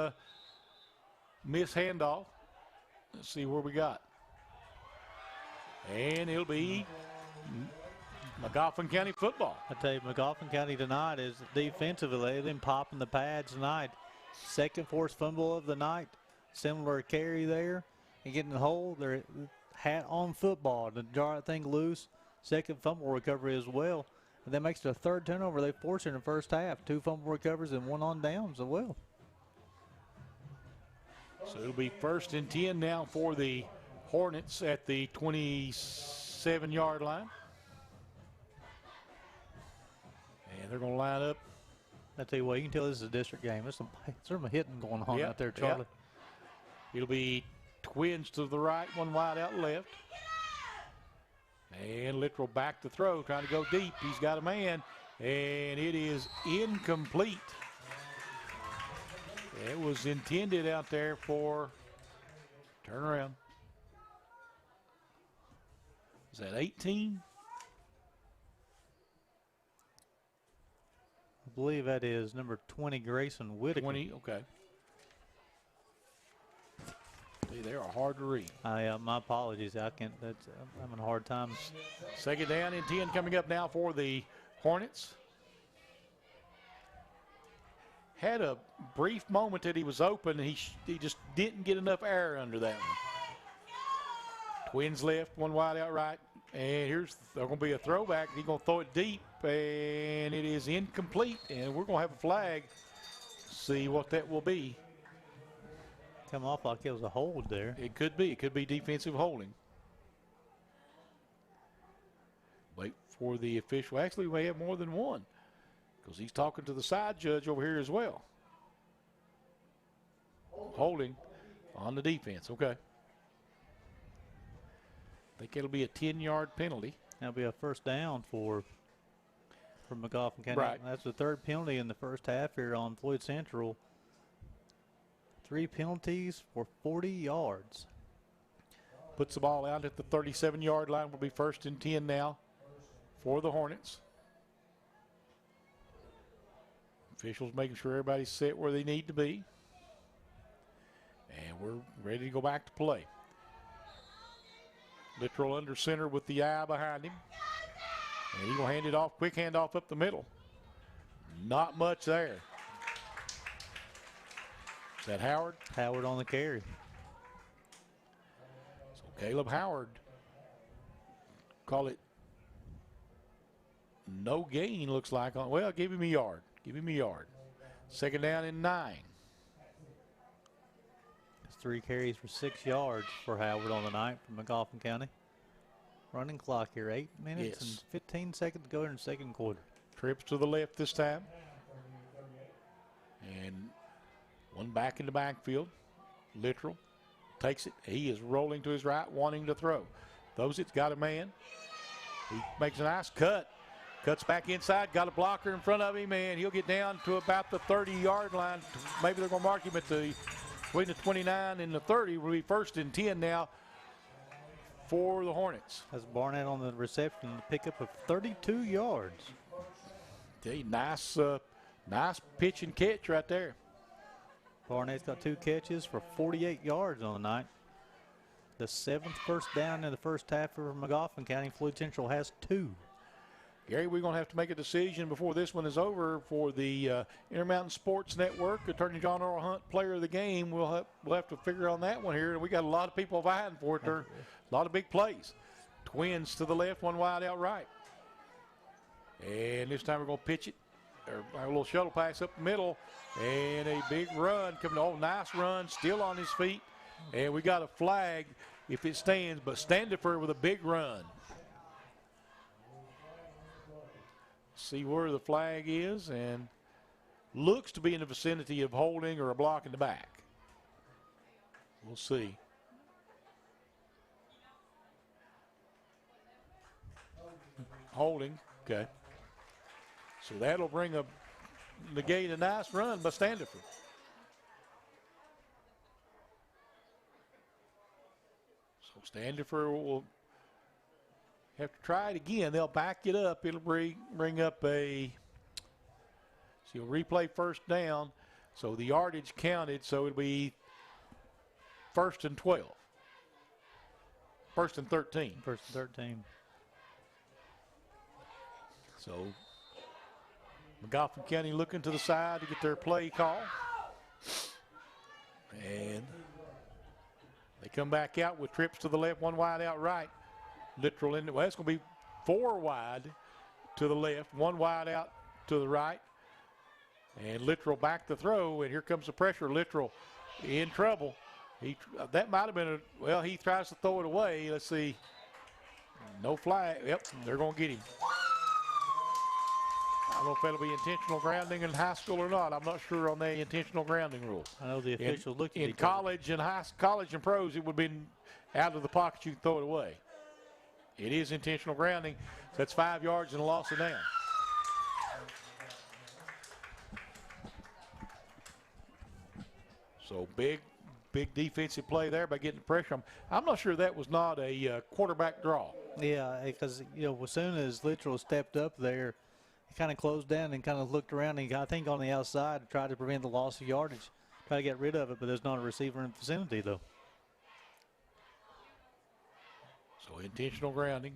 handoff. Let's see where we got. And it'll be Magoffin County football. I tell you, Magoffin County tonight is defensively. They've been popping the pads tonight. Second forced fumble of the night. Similar carry there. And getting the hole. They're hat on football to jar that thing loose. Second fumble recovery as well. And that makes it a third turnover they forced in the first half. 2 fumble recovers and 1 on downs as well. So it'll be 1st and 10 now for the Hornets at the 27-yard line. And they're going to line up. I tell you what, you can tell this is a district game. There's some hitting going on out there, Charlie. Yep. It'll be Twins to the right, 1 wide out left. And Littrell back to throw, trying to go deep. He's got a man, and it is incomplete. It was intended out there for turnaround. Is that 18? I believe that is number 20, Grayson Whitaker. 20, okay. They are hard to read. My apologies. I can't. I'm having a hard time. Second down and 10 coming up now for the Hornets. Had a brief moment that he was open, and he just didn't get enough air under that one. Twins left, 1 wide out right, and here's going to be a throwback. He's going to throw it deep, and it is incomplete, and we're going to have a flag. See what that will be. Come off like it was a hold there. It could be. It could be defensive holding. Wait for the official. Actually, we have more than one because he's talking to the side judge over here as well. Holding on the defense. Okay. I think it'll be a 10-yard penalty. That'll be a first down for Magoffin County. Right. That's the 3rd penalty in the first half here on Floyd Central. 3 penalties for 40 yards. Puts the ball out at the 37-yard line. Will be 1st and 10 now for the Hornets. Officials making sure everybody's set where they need to be. And we're ready to go back to play. Littrell under center with the eye behind him. And he's going to hand it off, quick handoff up the middle. Not much there. Is that Howard? Howard on the carry. So Caleb Howard, call it no gain, looks like. Well, give him a yard. Give him a yard. Second down and 9. It's 3 carries for 6 yards for Howard on the night from Magoffin County. Running clock here, 8 minutes and 15 seconds to go in the second quarter. Trips to the left this time. And one back in the backfield. Littrell takes it. He is rolling to his right, wanting to throw. Throws it, got a man. He makes a nice cut. Cuts back inside, got a blocker in front of him, and he'll get down to about the 30-yard line. Maybe they're going to mark him at between the 29 and the 30. Will be 1st and 10 now for the Hornets. That's Barnett on the reception, the pickup of 32 yards. Nice pitch and catch right there. Barnett's got 2 catches for 48 yards on the night. The 7th first down in the first half for Magoffin County. Floyd Central has 2. Gary, we're going to have to make a decision before this one is over for the Intermountain Sports Network. Attorney John Earl Hunt, player of the game. We'll have to figure on that one here. We got a lot of people vying for it. There are a lot of big plays. Twins to the left, 1 wide out right. And this time we're going to pitch it. A little shuttle pass up the middle. And a big run coming. Oh, nice run. Still on his feet. And we got a flag if it stands. But Standifer with a big run. See where the flag is, and looks to be in the vicinity of holding or a block in the back. We'll see. Holding. Okay. So that'll negate a nice run by Standiford. So Standiford will have to try it again. They'll back it up. It'll bring up a, so you'll replay first down. So the yardage counted, so it'll be 1st and 12. 1st and 13. 1st and 13. So Magoffin County looking to the side to get their play call. And they come back out with trips to the left, one wide out right. Literal in, well, it's going to be 4 wide to the left, 1 wide out to the right. And Literal back to throw, and here comes the pressure. Literal in trouble. That might have been well, he tries to throw it away. Let's see. No flag. Yep, they're going to get him. I don't know if that'll be intentional grounding in high school or not. I'm not sure on the intentional grounding rule. I know the officials looked at in college and college and pros, it would have been out of the pocket. You can throw it away. It is intentional grounding. So that's 5 yards and a loss of down. So big defensive play there by getting the pressure on. I'm not sure that was not a quarterback draw. Yeah, because, as soon as Literal stepped up there, he kind of closed down and kind of looked around. And I think on the outside tried to prevent the loss of yardage, try to get rid of it, but there's not a receiver in the vicinity, though. So intentional grounding,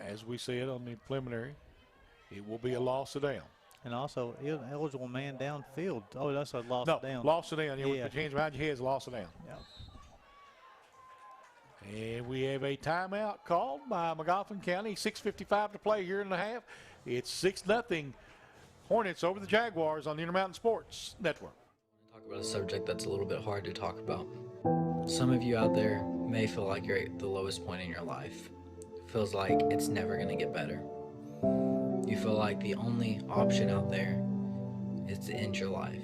as we said on the preliminary, it will be a loss of down. And also, eligible man downfield. Oh, that's a loss of down. Loss of down. Put your hands behind your head, loss of down. Yeah. And we have a timeout called by Magoffin County. 6:55 to play here in the half. It's 6-0 Hornets over the Jaguars on the Intermountain Sports Network. Talk about a subject that's a little bit hard to talk about. Some of you out there may feel like you're at the lowest point in your life. It feels like it's never going to get better. You feel like the only option out there is to end your life.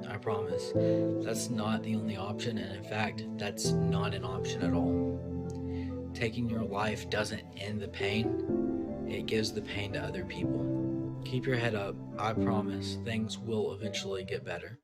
I promise, that's not the only option, and in fact, that's not an option at all. Taking your life doesn't end the pain, it gives the pain to other people. Keep your head up, I promise, things will eventually get better.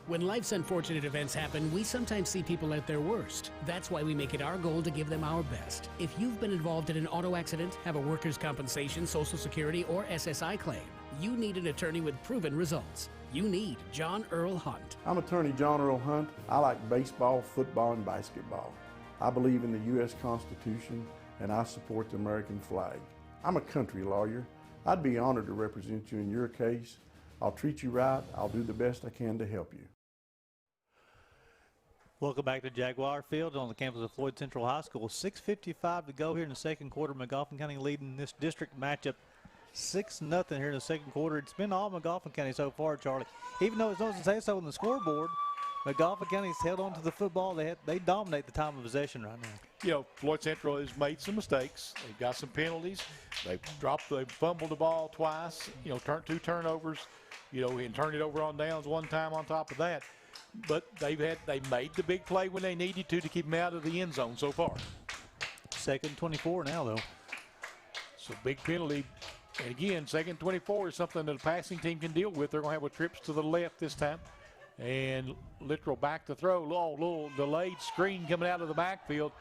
When life's unfortunate events happen, we sometimes see people at their worst. That's why we make it our goal to give them our best. If you've been involved in an auto accident, have a workers' compensation, Social Security, or SSI claim, you need an attorney with proven results. You need John Earl Hunt. I'm attorney John Earl Hunt. I like baseball, football, and basketball. I believe in the U.S. Constitution, and I support the American flag. I'm a country lawyer. I'd be honored to represent you in your case. I'll treat you right. I'll do the best I can to help you. Welcome back to Jaguar Field on the campus of Floyd Central High School. 6:55 to go here in the second quarter. Magoffin County leading this district matchup 6-0 here in the second quarter. It's been all Magoffin County so far, Charlie. Even though it doesn't say so on the scoreboard, Magoffin County's held on to the football. They dominate the time of possession right now. Floyd Central has made some mistakes. They've got some penalties. They've fumbled the ball twice. Turned 2 turnovers. And turned it over on downs one time on top of that. But they made the big play when they needed to keep them out of the end zone so far. 2nd and 24 now, though. So big penalty. And again, 2nd and 24 is something that a passing team can deal with. They're going to have trips to the left this time. And Literal back to throw. Little delayed screen coming out of the backfield.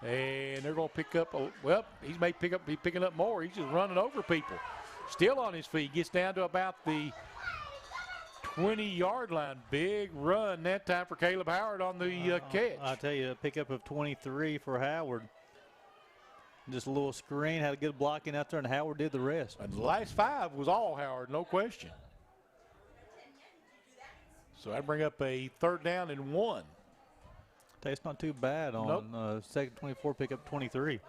And they're going to pick up, he's picking up more. He's just running over people. Still on his feet. Gets down to about the 20-yard line. Big run that time for Caleb Howard on the catch. I'll tell you, a pickup of 23 for Howard. Just a little screen, had a good blocking out there, and Howard did the rest. And the last 5 was all Howard, no question. So I bring up a 3rd down and 1. It's not too bad on 2nd 24, pickup 23.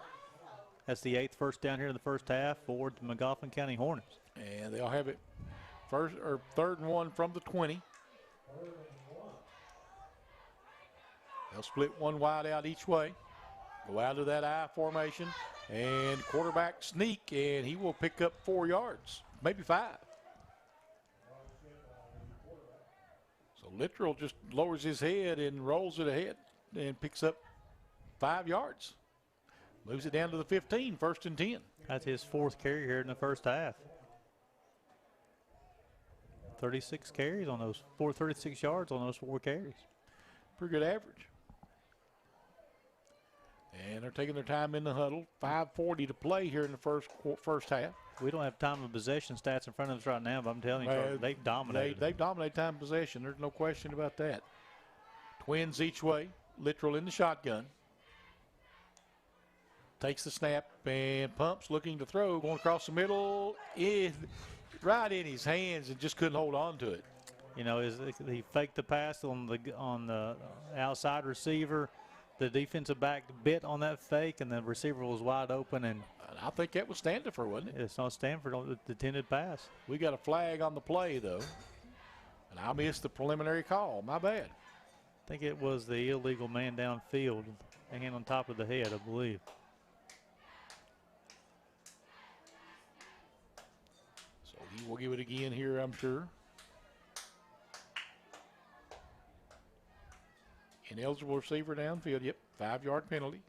That's the 8th first down here in the first half for the Magoffin County Hornets. And they'll have it 3rd and 1 from the 20. They'll split 1 wide out each way. Go out of that I formation and quarterback sneak, and he will pick up 4 yards, maybe 5. So Literal just lowers his head and rolls it ahead and picks up 5 yards. Moves it down to the 15, 1st and 10. That's his 4th carry here in the first half. 36 carries on those 36 yards on those 4 carries. Pretty good average. And they're taking their time in the huddle. 5:40 to play here in the first half. We don't have time of possession stats in front of us right now, but I'm telling you, they've dominated. They've dominated time of possession. There's no question about that. Twins each way. Littrell in the shotgun. Takes the snap and pumps, looking to throw. Going across the middle. Right in his hands and just couldn't hold on to it. You know, he faked the pass on the outside receiver. The defensive back bit on that fake, and the receiver was wide open. And I think that was Stanford, wasn't it? It's not Stanford on the intended pass. We got a flag on the play, though. And I missed the preliminary call. My bad. I think it was the illegal man downfield, hand on top of the head, I believe. So he will give it again here, I'm sure. Ineligible receiver downfield. Yep, 5-yard penalty.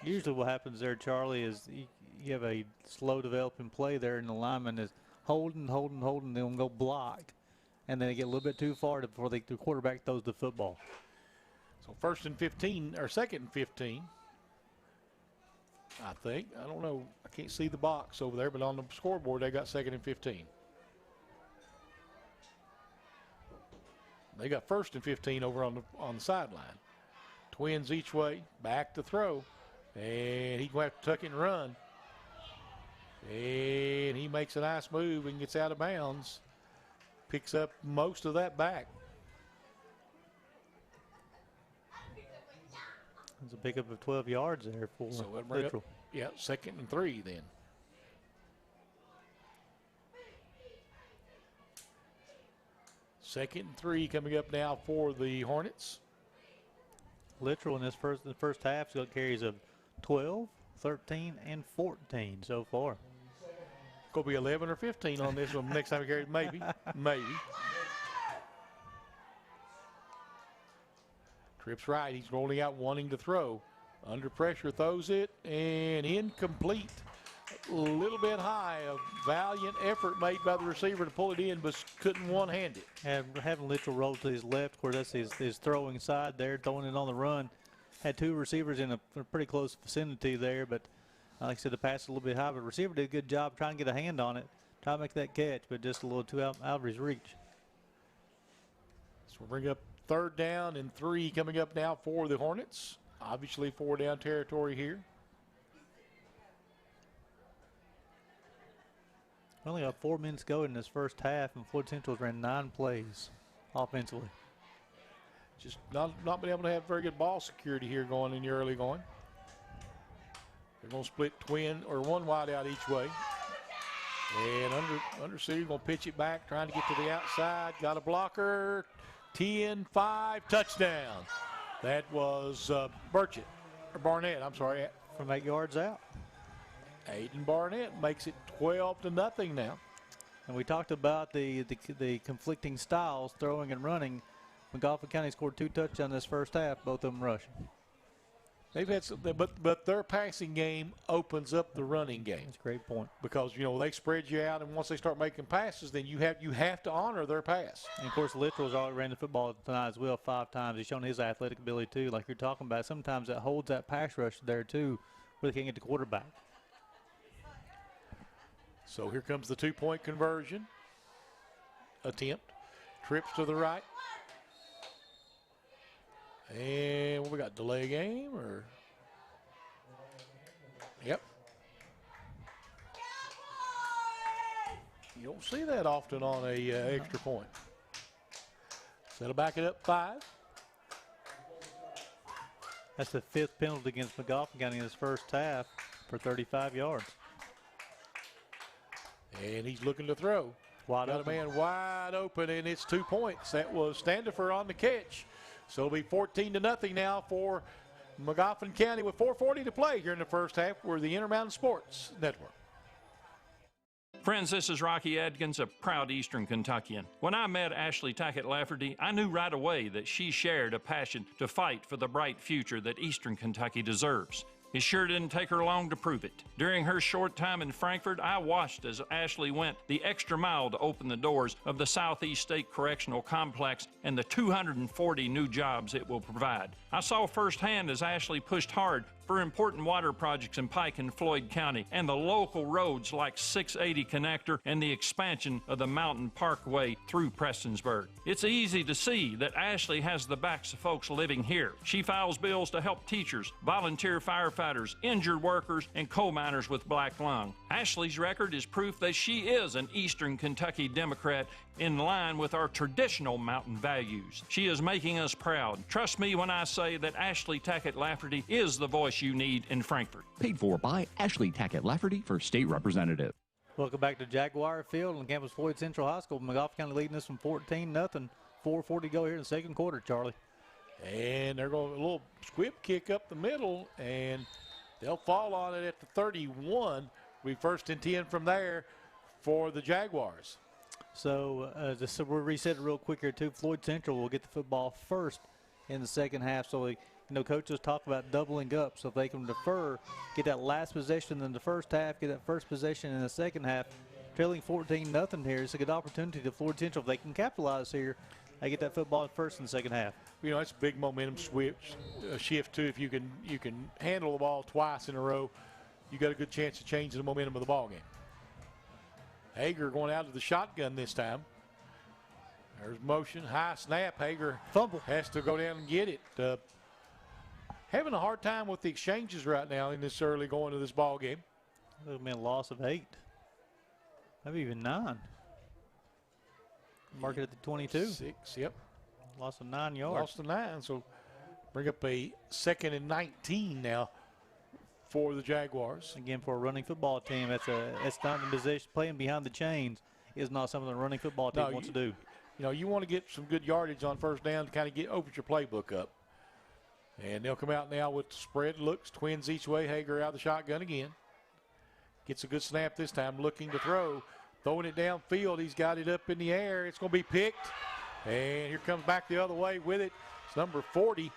Usually what happens there, Charlie, is you have a slow developing play there, and the lineman is holding, then go block. And then they get a little bit too far before the quarterback throws the football. So 1st and 15, or 2nd and 15, I think. I don't know. I can't see the box over there, but on the scoreboard they got 2nd and 15. They got 1st and 15 over on the sideline. Twins each way, back to throw. And he's going to have to tuck it and run. And he makes a nice move and gets out of bounds. Picks up most of that back. It's a pickup of 12 yards there for Littrell. Yeah, 2nd and 3 then. Second and 3 coming up now for the Hornets. Littrell in the first half got carries of 12, 13, and 14 so far. Could be 11 or 15 on this one next time he carries. Maybe. Trips right. He's rolling out, wanting to throw. Under pressure, throws it, and incomplete. A little bit high. A valiant effort made by the receiver to pull it in, but couldn't one-hand it. Having Littrell roll to his left, where that's his throwing side there, throwing it on the run. Had 2 receivers in a pretty close vicinity there, but like I said, the pass is a little bit high. But the receiver did a good job trying to get a hand on it, trying to make that catch, but just a little too out of his reach. So we'll bring up 3rd down and 3 coming up now for the Hornets. Obviously 4 down territory here. We only got 4 minutes go in this first half, and Floyd Central's ran 9 plays offensively. Just not been able to have very good ball security here going in the early going. They're going to split one wide out each way. And under center, going to pitch it back, trying to get to the outside. Got a blocker. 10-5, touchdown. That was Barnett, I'm sorry. From 8 yards out. Aiden Barnett makes it 12-0 now. And we talked about the conflicting styles, throwing and running. Magoffin County scored 2 touchdowns this first half, both of them rushing. They've had some, but their passing game opens up the running game. That's a great point. Because they spread you out, and once they start making passes, then you have to honor their pass. And of course, Littrell's already ran the football tonight as well 5 times. He's shown his athletic ability too, like you're talking about. Sometimes that holds that pass rush there too, where they can't get the quarterback. So here comes the 2-point conversion attempt. Trips to the right. And what we got, delay game or? Yep. You don't see that often on a extra point. So that'll back it up 5. That's the 5th penalty against Magoffin County in his first half for 35 yards. And he's looking to throw. Got a man wide open, and it's 2 points. That was Standifer on the catch. So it'll be 14-0 now for Magoffin County with 4:40 to play here in the first half. We're the Intermountain Sports Network. Friends, this is Rocky Adkins, a proud Eastern Kentuckian. When I met Ashley Tackett Laferty, I knew right away that she shared a passion to fight for the bright future that Eastern Kentucky deserves. It sure didn't take her long to prove it. During her short time in Frankfort, I watched as Ashley went the extra mile to open the doors of the Southeast State Correctional Complex and the 240 new jobs it will provide. I saw firsthand as Ashley pushed hard for important water projects in Pike and Floyd County and the local roads like 680 Connector and the expansion of the Mountain Parkway through Prestonsburg. It's easy to see that Ashley has the backs of folks living here. She files bills to help teachers, volunteer firefighters, injured workers, and coal miners with black lung. Ashley's record is proof that she is an Eastern Kentucky Democrat in line with our traditional mountain values. She is making us proud. Trust me when I say that Ashley Tackett Laferty is the voice you need in Frankfort. Paid for by Ashley Tackett Laferty for state representative. Welcome back to Jaguar Field on campus Floyd Central High School. Magoffin County leading this from 14-0. 4:40 to go here in the second quarter, Charlie. And they're going a little squib kick up the middle, and they'll fall on it at the 31. We 1st and 10 from there for the Jaguars. So we'll reset it real quick here too. Floyd Central will get the football first in the second half. So, coaches talk about doubling up. So if they can defer, get that last possession in the first half, get that first possession in the second half, trailing 14-0 here. It's a good opportunity to Floyd Central. If they can capitalize here, they get that football first in the second half. It's a big momentum shift too. If you can handle the ball twice in a row, you got a good chance of changing the momentum of the ball game. Hager going out of the shotgun this time. There's motion, high snap. Hager fumble has to go down and get it. Having a hard time with the exchanges right now in this early going to this ball game. It'll be a loss of 8, maybe even 9. Mark it at the 22. 6, yep. Loss of 9 yards. Lost of 9, so bring up a 2nd and 19 now for the Jaguars. Again, for a running football team, that's not in position. Playing behind the chains is not something a running football team wants to do. You want to get some good yardage on first down to kind of open your playbook up. And they'll come out now with spread looks, twins each way. Hager out of the shotgun again. Gets a good snap this time, looking to throw. Throwing it downfield, he's got it up in the air. It's going to be picked. And here comes back the other way with it. It's number 40.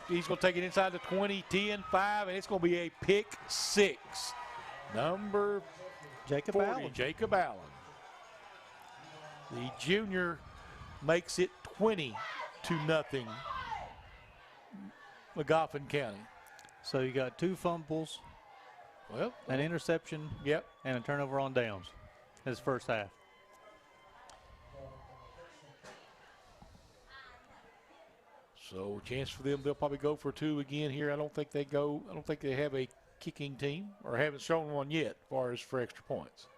He's going to take it inside the 20, 10, 5, and it's going to be a pick 6. Number Jacob 40, Allen. Jacob Allen. The junior makes it 20-0. Magoffin County. So you got 2 fumbles, an interception, and a turnover on downs. His first half. So chance for them, they'll probably go for 2 again here. I don't think they have a kicking team or haven't shown one yet as far as for extra points.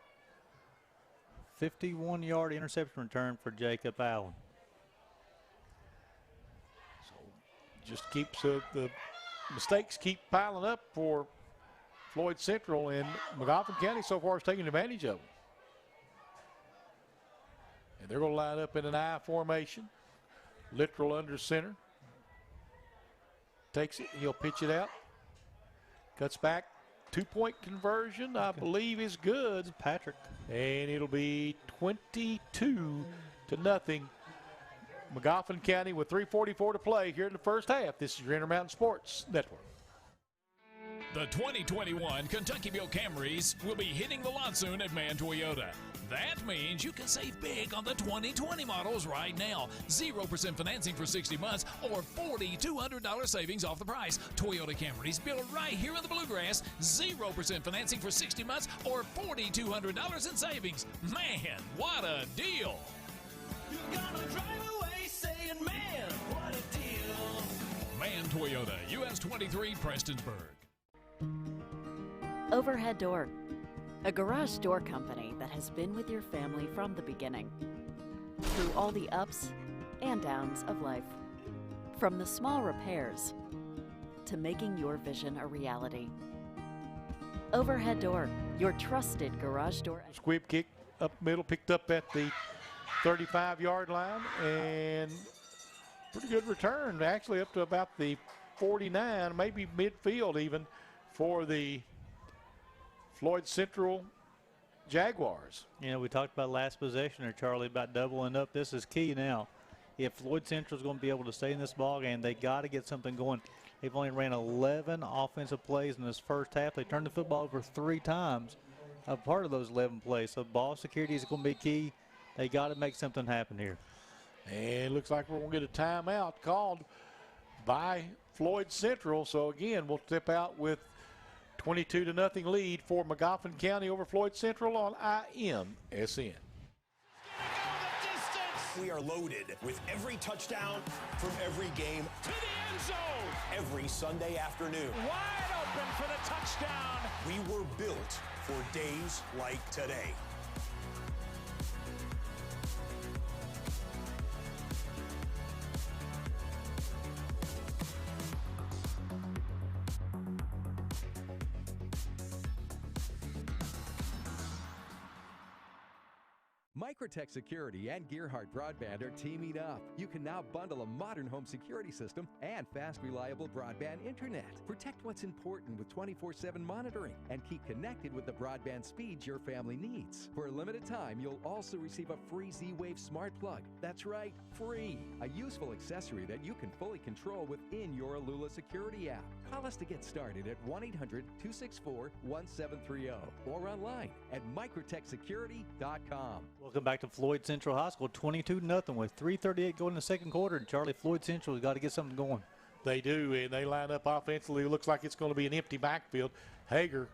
51-yard interception return for Jacob Allen. So just keeps the mistakes keep piling up for Floyd Central, and Magoffin County so far is taking advantage of them. And they're going to line up in an I formation. Littrell under center. Takes it, he'll pitch it out. Cuts back. 2-point conversion, I believe, is good. Patrick. And it'll be 22-0. Magoffin County with 3:44 to play here in the first half. This is your Intermountain Sports Network. The 2021 Kentuckyville Camrys will be hitting the lot soon at Mann Toyota. That means you can save big on the 2020 models right now. 0% financing for 60 months or $4,200 savings off the price. Toyota Camrys built right here in the Bluegrass. 0% financing for 60 months or $4,200 in savings. Man, what a deal! You're gonna drive away saying, man, what a deal! Mann Toyota, US 23, Prestonsburg. Overhead Door, a garage door company that has been with your family from the beginning, through all the ups and downs of life. From the small repairs to making your vision a reality. Overhead Door, your trusted garage door. Squib kick up middle, picked up at the 35-yard line, and pretty good return, actually up to about the 49, maybe midfield even, for the Floyd Central Jaguars. We talked about last possession there, Charlie, about doubling up. This is key now. If Floyd Central is going to be able to stay in this ball game, they got to get something going. They've only ran 11 offensive plays in this first half. They turned the football over 3 times, a part of those 11 plays. So ball security is going to be key. They got to make something happen here. And it looks like we're going to get a timeout called by Floyd Central. So again, we'll step out with 22-0 lead for Magoffin County over Floyd Central on IMSN. We are loaded with every touchdown from every game To the end zone. every Sunday afternoon. Wide open for the touchdown. We were built for days like today. Mikrotec Security and Gearhart Broadband are teaming up. You can now bundle a modern home security system and fast, reliable broadband internet. Protect what's important with 24/7 monitoring and keep connected with the broadband speeds your family needs. For a limited time, you'll also receive a free Z-Wave smart plug. That's right, free. A useful accessory that you can fully control within your Alula security app. Call us to get started at 1-800-264-1730 or online at mikrotechsecurity.com. Welcome back to Floyd Central High School, 22-0 with 3:38 going in the second quarter. And Charlie, Floyd Central has got to get something going. They do, and they line up offensively. It looks like it's going to be an empty backfield. Hager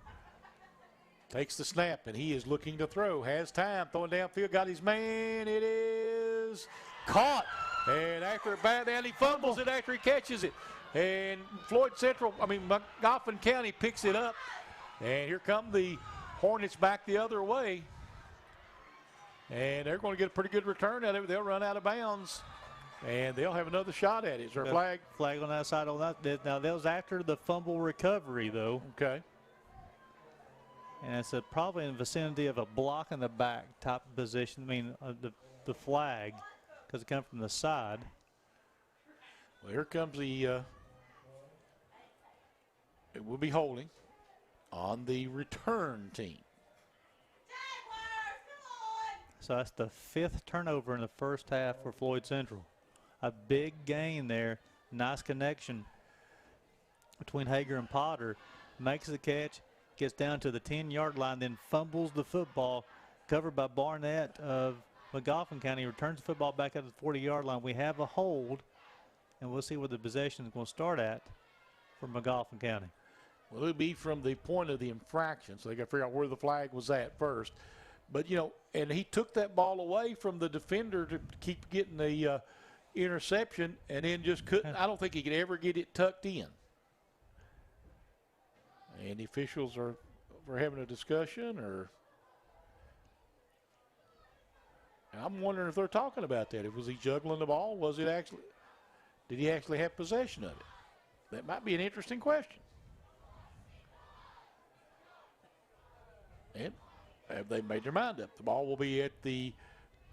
takes the snap, and he is looking to throw. Has time, throwing downfield, got his man. It is caught. And after a bat down, he fumbles it after he catches it. And Magoffin County picks it up. And here come the Hornets back the other way. And they're going to get a pretty good return out of it. They'll run out of bounds, and they'll have another shot at it. Is there a flag? Flag on that side. On that. Now, that was after the fumble recovery, though. Okay. And it's probably in the vicinity of a block in the back type of position. I mean, the flag, because it comes from the side. Well, here comes the it will be holding on the return team. So that's the 5th turnover in the first half for Floyd Central. A big gain there. Nice connection between Hager and Potter. Makes the catch, gets down to the 10-yard line, then fumbles the football. Covered by Barnett of Magoffin County. Returns the football back at the 40-yard line. We have a hold, and we'll see where the possession is going to start at for Magoffin County. Well, it'll be from the point of the infraction, so they got to figure out where the flag was at first. But, and he took that ball away from the defender to keep getting the interception, and then just couldn't. I don't think he could ever get it tucked in. And the officials are having a discussion, or I'm wondering if they're talking about that. Was he juggling the ball? Did he actually have possession of it? That might be an interesting question. And have they made their mind up? The ball will be at the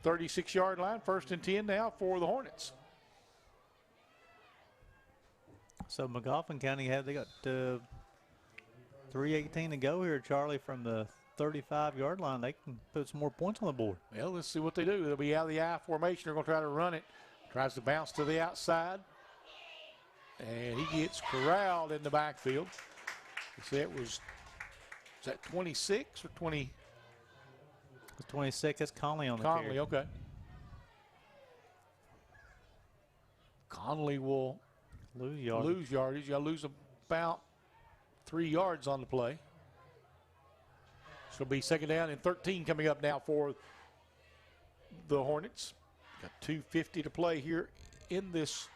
36-yard line, 1st and 10 now for the Hornets. So Magoffin County they got 3:18 to go here, Charlie, from the 35-yard line. They can put some more points on the board. Well, let's see what they do. They'll be out of the I formation. They're going to try to run it. Tries to bounce to the outside. And he gets corralled in the backfield. Let's see, is that 26 or 20? It's 26. That's Conley on the Conley, carry. okay. Conley will lose yardage. You'll lose about 3 yards on the play. So it'll be 2nd down and 13 coming up now for the Hornets. Got 2:50 to play here in this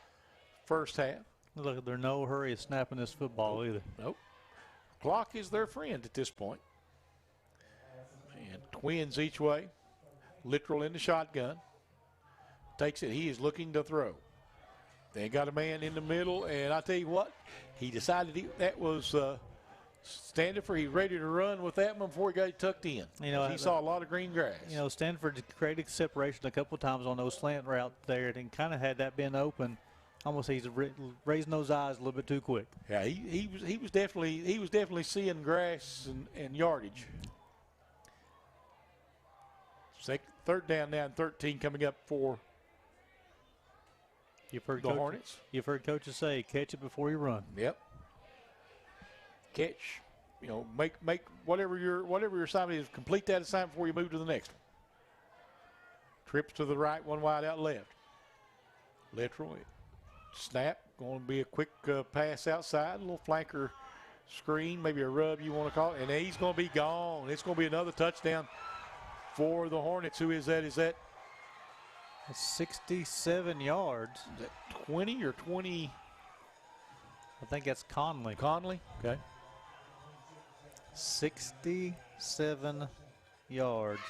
first half. Look, there's no hurry of snapping this football either. Nope. Clock is their friend at this point. And twins each way. Literal in the shotgun. Takes it. He is looking to throw. They got a man in the middle, and I tell you what, he decided that was Stanford. He ready to run with that one before he got it tucked in. He saw a lot of green grass. Stanford created separation a couple times on those slant routes there, and kind of had that been open. Almost he's raising those eyes a little bit too quick. Yeah, he was definitely seeing grass and yardage. 3rd down now and 13 coming up for You've heard the Hornets. You've heard coaches say, catch it before you run. Yep. Catch, make whatever your assignment is, complete that assignment before you move to the next one. Trips to the right, one wide out left. Lateral, snap, going to be a quick pass outside, a little flanker screen, maybe a rub you want to call it, and he's going to be gone. It's going to be another touchdown for the Hornets. Who is that? Is that 67 yards? Is that 20 or 20? I think that's Conley. Conley, okay. 67 yards.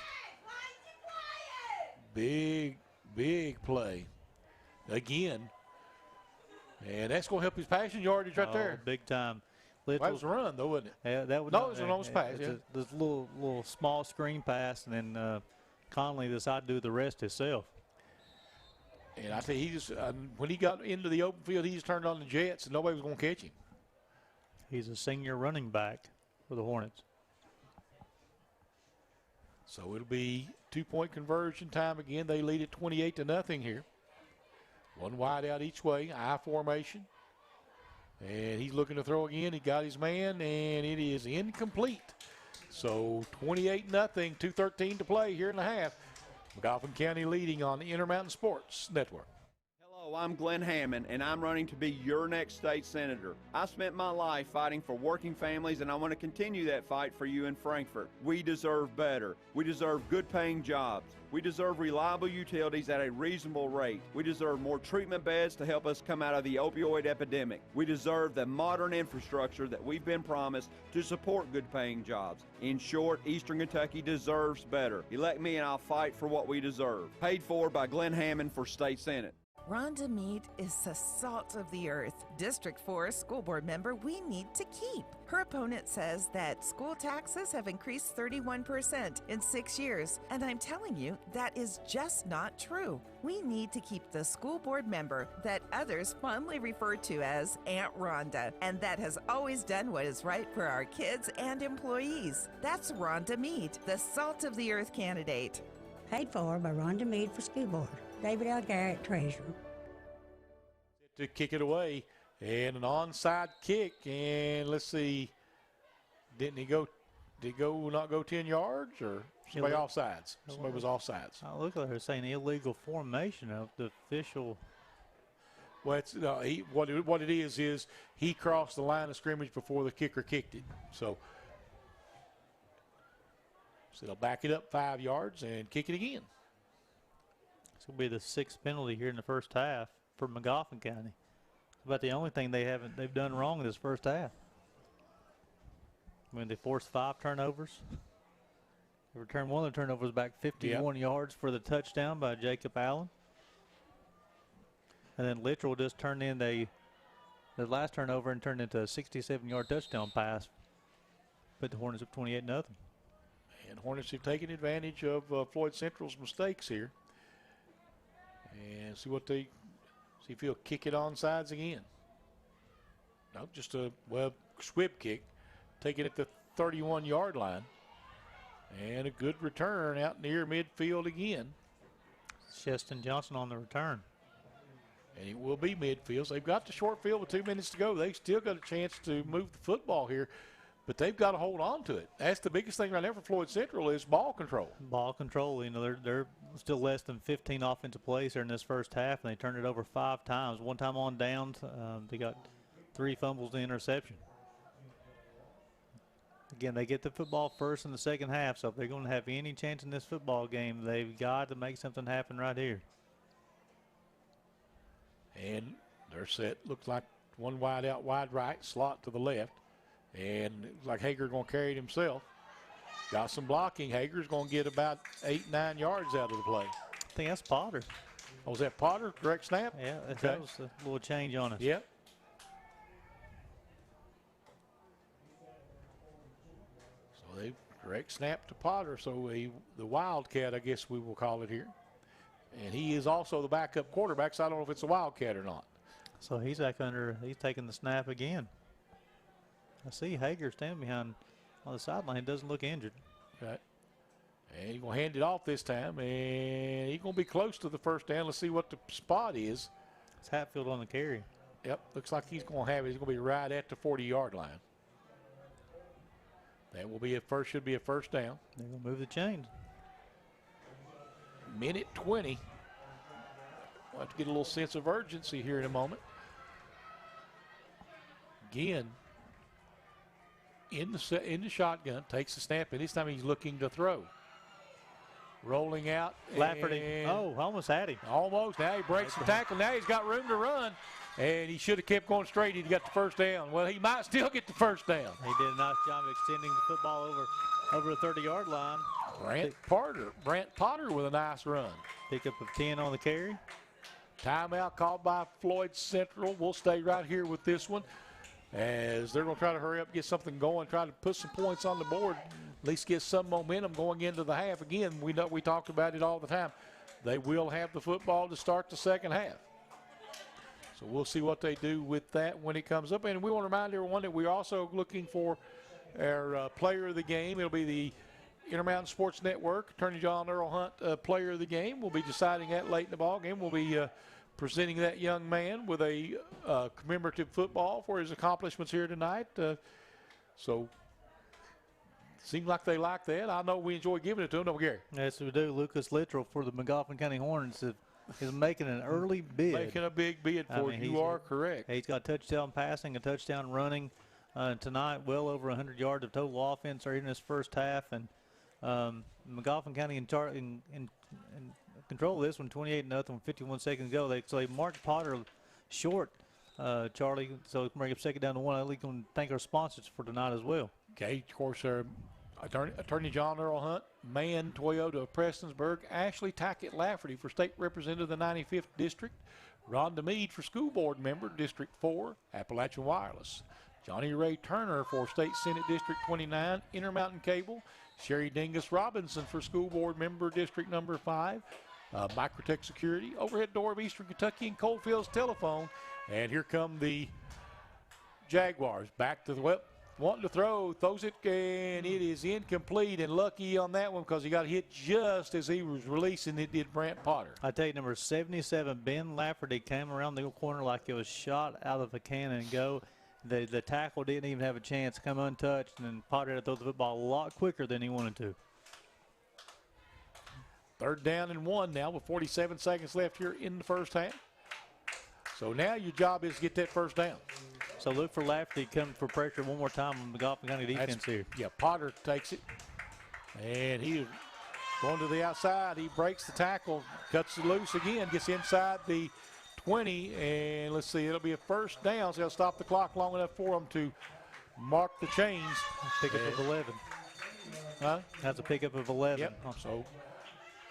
Big play again, and that's going to help his passing yardage right there. Big time. That was a run, though, wasn't it? Yeah, that was. No, it was an almost pass. It's this little small screen pass, and then Conley decided to do the rest himself. And I tell you, he just when he got into the open field, he just turned on the jets, and nobody was going to catch him. He's a senior running back for the Hornets. So it'll be 2-point conversion time again. They lead it 28-0 here. One wide out each way, I formation. And he's looking to throw again. He got his man, and it is incomplete. So 28-0, 2:13 to play here in the half. Magoffin County leading on the Intermountain Sports Network. Hello, I'm Glenn Hammond, and I'm running to be your next state senator. I spent my life fighting for working families, and I want to continue that fight for you in Frankfort. We deserve better. We deserve good-paying jobs. We deserve reliable utilities at a reasonable rate. We deserve more treatment beds to help us come out of the opioid epidemic. We deserve the modern infrastructure that we've been promised to support good-paying jobs. In short, Eastern Kentucky deserves better. Elect me and I'll fight for what we deserve. Paid for by Glenn Hammond for State Senate. Rhonda Meade is the salt of the earth. District 4 school board member we need to keep. Her opponent says that school taxes have increased 31% in 6 years. And I'm telling you, that is just not true. We need to keep the school board member that others fondly refer to as Aunt Rhonda, and that has always done what is right for our kids and employees. That's Rhonda Meade, the salt of the earth candidate. Paid for by Rhonda Meade for school board. David L. Garrett, treasurer. To kick it away, and an onside kick, and let's see, did he not go 10 yards, or somebody offsides? Somebody was offsides. Oh, look at her saying illegal formation of the official. Well, it's, what it is he crossed the line of scrimmage before the kicker kicked it. So they'll back it up 5 yards and kick it again. This will be the 6th penalty here in the first half for Magoffin County. It's about the only thing they've done wrong in this first half. I mean, they forced 5 turnovers. They returned one of the turnovers back 51 yards for the touchdown by Jacob Allen. And then Littrell just turned in the last turnover and turned into a 67-yard touchdown pass. Put the Hornets up 28-0. And Hornets have taken advantage of Floyd Central's mistakes here. And see if he'll kick it on sides again. No, just a squib kick, taking it to the 31-yard line. And a good return out near midfield again. Cheston Johnson on the return. And it will be midfield. So they've got the short field with 2 minutes to go. They've still got a chance to move the football here, but they've got to hold on to it. That's the biggest thing right now for Floyd Central is ball control. Ball control. You know, they're still less than 15 offensive plays here in this first half, and they turned it over 5 times. One time on downs, they got 3 fumbles and interception. Again, they get the football first in the second half, so if they're going to have any chance in this football game, they've got to make something happen right here. And they're set. Looks like one wide out, wide right, slot to the left. And it looks like Hager going to carry it himself. Got some blocking. Hager's going to get about 8-9 yards out of the play. I think that's Potter. Oh, was that Potter? Direct snap? Yeah, that was a little change on us. Yep. So they direct snap to Potter. So the Wildcat, I guess we will call it here. And he is also the backup quarterback, so I don't know if it's a Wildcat or not. So he's taking the snap again. I see Hager standing behind on the sideline. He doesn't look injured. Right. And he's going to hand it off this time, and he's going to be close to the first down. Let's see what the spot is. It's Hatfield on the carry. Yep, looks like he's going to be right at the 40-yard line. That will be should be a first down. They're going to move the chains. Minute 20. We'll have to get a little sense of urgency here in a moment. Again, in the shotgun, takes the snap, and this time he's looking to throw. Rolling out. Laferty. Oh, almost had him. Almost. Now he breaks the tackle. Now he's got room to run, and he should have kept going straight. He got the first down. Well, he might still get the first down. He did a nice job of extending the football over the 30-yard line. Brant Potter with a nice run. Pickup of 10 on the carry. Timeout called by Floyd Central. We'll stay right here with this one as they're going to try to hurry up, get something going, try to put some points on the board, at least get some momentum going into the half. Again, we talked about it all the time. They will have the football to start the second half. So we'll see what they do with that when it comes up. And we want to remind everyone that we're also looking for our player of the game. It'll be the Intermountain Sports Network, Attorney John Earl Hunt, player of the game. We'll be deciding that late in the ball game. We'll be presenting that young man with a commemorative football for his accomplishments here tonight. So seems like they like that. I know we enjoy giving it to them, don't we, Gary? Yes, we do. Lucas Littrell for the Magoffin County Hornets is making an early bid. Making a big bid for you. You are correct. He's got a touchdown passing, a touchdown running tonight. Well over 100 yards of total offense in his first half. And Magoffin County in control of this one, 28-0 with 51 seconds to go. So they marked Potter short, Charlie. So bring up second down to one. We're going to thank our sponsors for tonight as well. Okay, of course, Attorney John Earl Hunt, Mann Toyota of Prestonsburg, Ashley Tackett Laferty for State Representative of the 95th District, Rhonda Meade for School Board Member, District 4, Appalachian Wireless, Johnny Ray Turner for State Senate District 29, Intermountain Cable, Sherry Dingus Robinson for School Board Member, District number 5, Mikrotec Security, Overhead Door of Eastern Kentucky, and Coalfields Telephone. And here come the Jaguars back to the wanting to throws it, and it is incomplete, and lucky on that one because he got hit just as he was releasing it, did Brant Potter. I tell you, number 77, Ben Laferty, came around the corner like it was shot out of a cannon and go. The tackle didn't even have a chance to come untouched, and then Potter had to throw the football a lot quicker than he wanted to. Third down and 1 now with 47 seconds left here in the first half. So now your job is to get that first down. So look for Laferty coming for pressure one more time on the Magoffin County defense here. Yeah, Potter takes it, and he's going to the outside. He breaks the tackle, cuts it loose again, gets inside the 20, and let's see, it'll be a first down, so they'll stop the clock long enough for them to mark the chains. Pickup of 11. Huh? That's a pickup of 11. Yep, so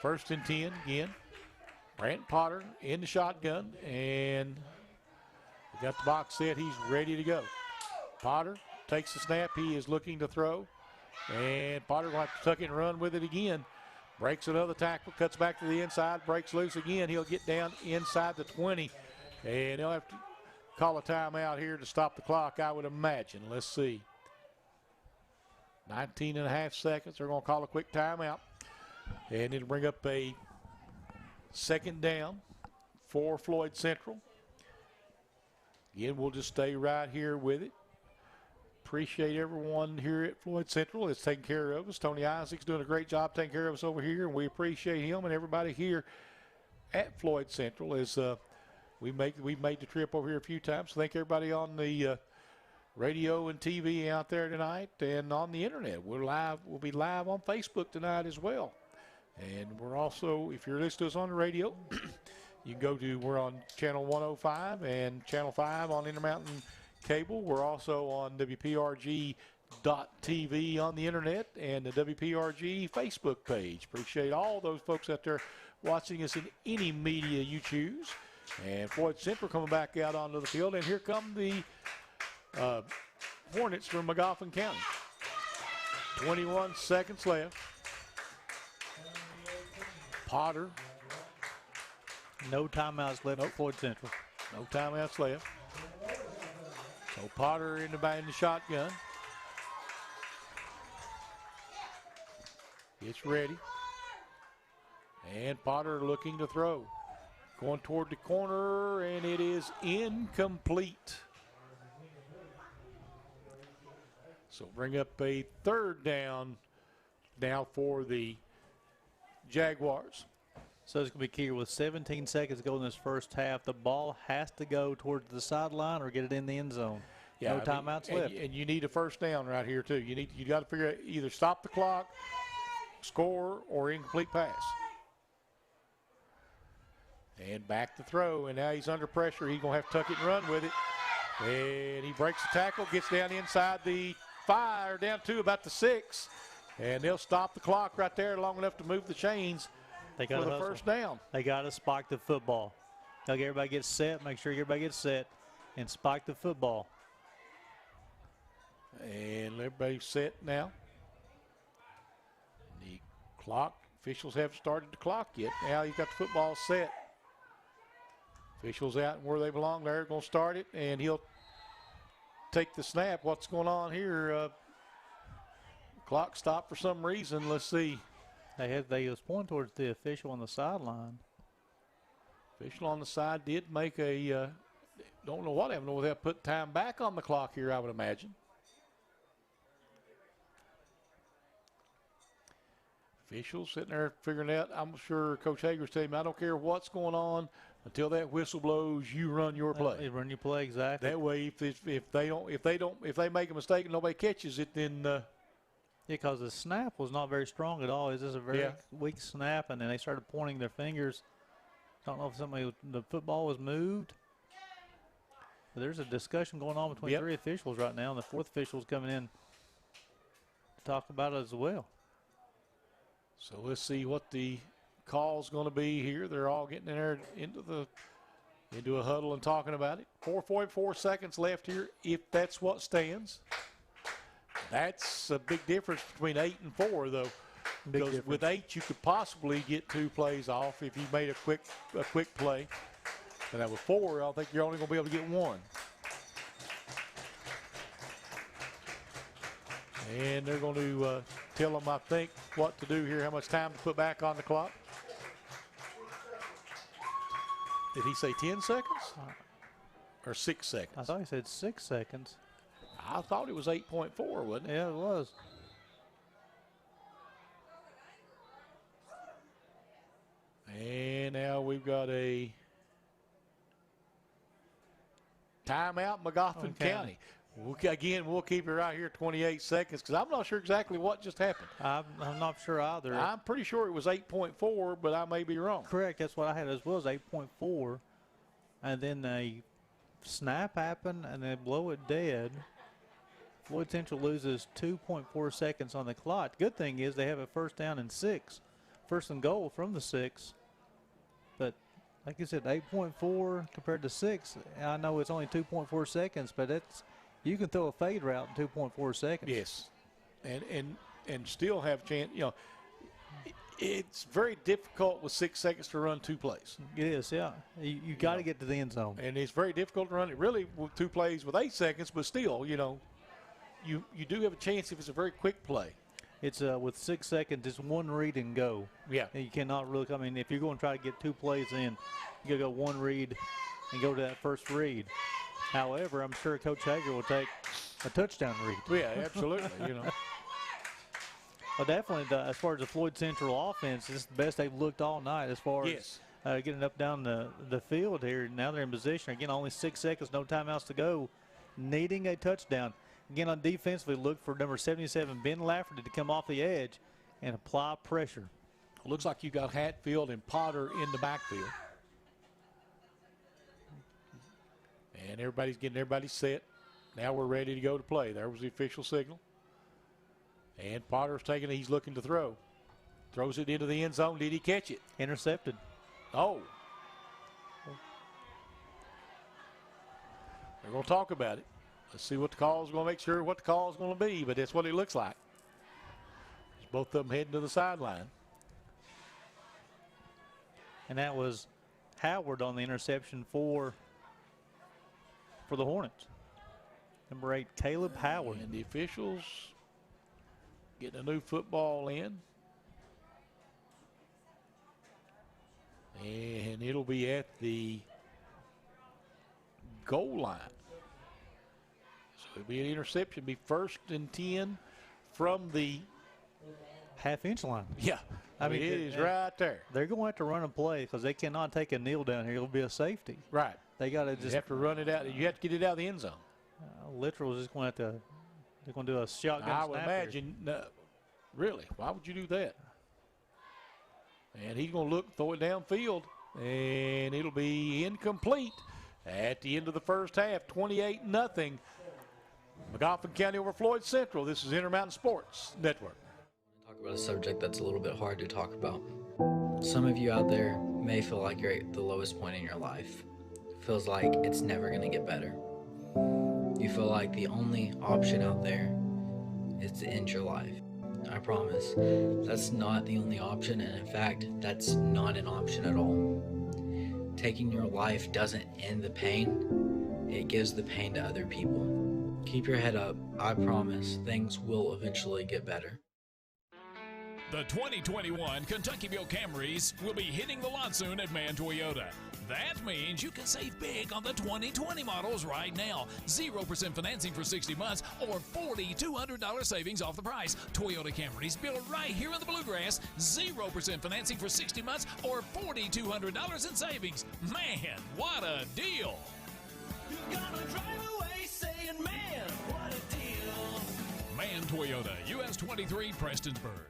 first and 10 again. Brant Potter in the shotgun, and got the box set. He's ready to go. Potter takes the snap. He is looking to throw, and Potter will have to tuck it and run with it again. Breaks another tackle, cuts back to the inside, breaks loose again. He'll get down inside the 20, and they'll have to call a timeout here to stop the clock, I would imagine. Let's see. 19 and a half seconds. They're going to call a quick timeout, and it'll bring up a second down for Floyd Central. Again, we'll just stay right here with it. Appreciate everyone here at Floyd Central that's taking care of us. Tony Isaac's doing a great job taking care of us over here, and we appreciate him and everybody here at Floyd Central as we've made the trip over here a few times. So thank everybody on the radio and TV out there tonight and on the internet. We'll be live on Facebook tonight as well. And we're also, if you're listening to us on the radio, you can we're on channel 105 and channel 5 on Intermountain Cable. We're also on WPRG.TV on the internet and the WPRG Facebook page. Appreciate all those folks out there watching us in any media you choose. And Floyd Central coming back out onto the field. And here come the Hornets from Magoffin County. 21 seconds left. Potter. No timeouts left for Floyd Central. No timeouts left. So Potter in the shotgun. It's ready. And Potter looking to throw. Going toward the corner, and it is incomplete. So bring up a third down now for the Jaguars. So it's going to be key with 17 seconds to go in this first half. The ball has to go towards the sideline or get it in the end zone. Yeah, no timeouts left. And you need a first down right here too. You got to figure out either stop the clock, score, or incomplete pass. And back to throw, and now he's under pressure. He's going to have to tuck it and run with it. And he breaks the tackle, gets down inside the 5, or down to about the 6. And they'll stop the clock right there long enough to move the chains for the first down. They got to spike the football. They'll get everybody gets set, make sure everybody gets set, and spike the football. And everybody's set now. The clock, officials haven't started the clock yet. Now he's got the football set. Officials out and where they belong. They're going to start it, and he'll take the snap. What's going on here? Clock stopped for some reason. Let's see. They was pointing towards the official on the sideline. Official on the side did make a, don't know what happened. They'll put time back on the clock here, I would imagine. Officials sitting there figuring out. I'm sure Coach Hager's telling me, I don't care what's going on. Until that whistle blows, you run your play. You run your play, exactly. That way, if they make a mistake and nobody catches it, then yeah, because the snap was not very strong at all. It's just a very weak snap, and then they started pointing their fingers. Don't know if the football was moved. But there's a discussion going on between three officials right now, and the fourth official's coming in to talk about it as well. So let's see what the call's going to be here. They're all getting in there into a huddle and talking about it. 4.4 seconds left here, if that's what stands. That's a big difference between 8 and 4, though. Because with 8, you could possibly get 2 plays off if you made a quick play. And with 4, I think you're only going to be able to get 1. And they're going to tell them, I think, what to do here, how much time to put back on the clock. Did he say 10 seconds? Or 6 seconds? I thought he said 6 seconds. I thought it was 8.4, wasn't it? Yeah, it was. And now we've got a timeout, Magoffin County. We'll keep it right here 28 seconds because I'm not sure exactly what just happened. I'm not sure either. I'm pretty sure it was 8.4, but I may be wrong. Correct. That's what I had as well as 8.4. And then a snap happened, and they blow it dead. Floyd Central loses 2.4 seconds on the clock. Good thing is they have a first down and 6. First and goal from the 6. But like you said, 8.4 compared to 6. I know it's only 2.4 seconds, but you can throw a fade route in 2.4 seconds. Yes, and still have a chance. You know, it's very difficult with 6 seconds to run 2 plays. It is, yeah. You got to get to the end zone. And it's very difficult to run it really with 2 plays with 8 seconds, but still, you know, you do have a chance if it's a very quick play. It's with 6 seconds, it's 1 read and go. Yeah. And you cannot really, I mean, if you're going to try to get 2 plays in, you got to go 1 read and go to that first read. However, I'm sure Coach Hager will take a touchdown read. Yeah, absolutely, you know. Well, definitely, as far as the Floyd Central offense, this is the best they've looked all night as far as getting up down the field here. Now they're in position. Again, only 6 seconds, no timeouts to go, needing a touchdown. Again, on defense, we look for number 77, Ben Laferty, to come off the edge and apply pressure. Looks like you got Hatfield and Potter in the backfield. And everybody's getting everybody set. Now we're ready to go to play. There was the official signal. And Potter's taking it. He's looking to throw. Throws it into the end zone. Did he catch it? Intercepted. Oh. They're going to talk about it. Let's see what the call is going to make sure what the call is going to be, but that's what it looks like. Both of them heading to the sideline. And that was Howard on the interception for the Hornets. Number 8, Caleb Howard. And the officials getting a new football in. And and it'll be at the goal line. So it'll be an interception, be 1st and 10 from the half-inch line. Yeah. I mean, it is right there. They're going to have to run a play because they cannot take a kneel down here. It'll be a safety. Right. They got to just have to run it out. You have to get it out of the end zone. Literal is just going to have to. They're going to do a shotgun I snap would imagine. Really, why would you do that? And he's going to look, throw it downfield, and it'll be incomplete at the end of the first half. 28-0. Magoffin County over Floyd Central. This is Intermountain Sports Network. Talk about a subject that's a little bit hard to talk about. Some of you out there may feel like you're at the lowest point in your life. It feels like it's never going to get better. You feel like the only option out there is to end your life. I promise, that's not the only option, and in fact, that's not an option at all. Taking your life doesn't end the pain, it gives the pain to other people. Keep your head up, I promise, things will eventually get better. The 2021 Kentuckyville Camrys will be hitting the lot soon at Mann Toyota. That means you can save big on the 2020 models right now. 0% financing for 60 months or $4,200 savings off the price. Toyota Camrys built right here in the Bluegrass. 0% financing for 60 months or $4,200 in savings. Man, what a deal! You're gonna drive away saying, man, what a deal. Mann Toyota, US 23, Prestonsburg.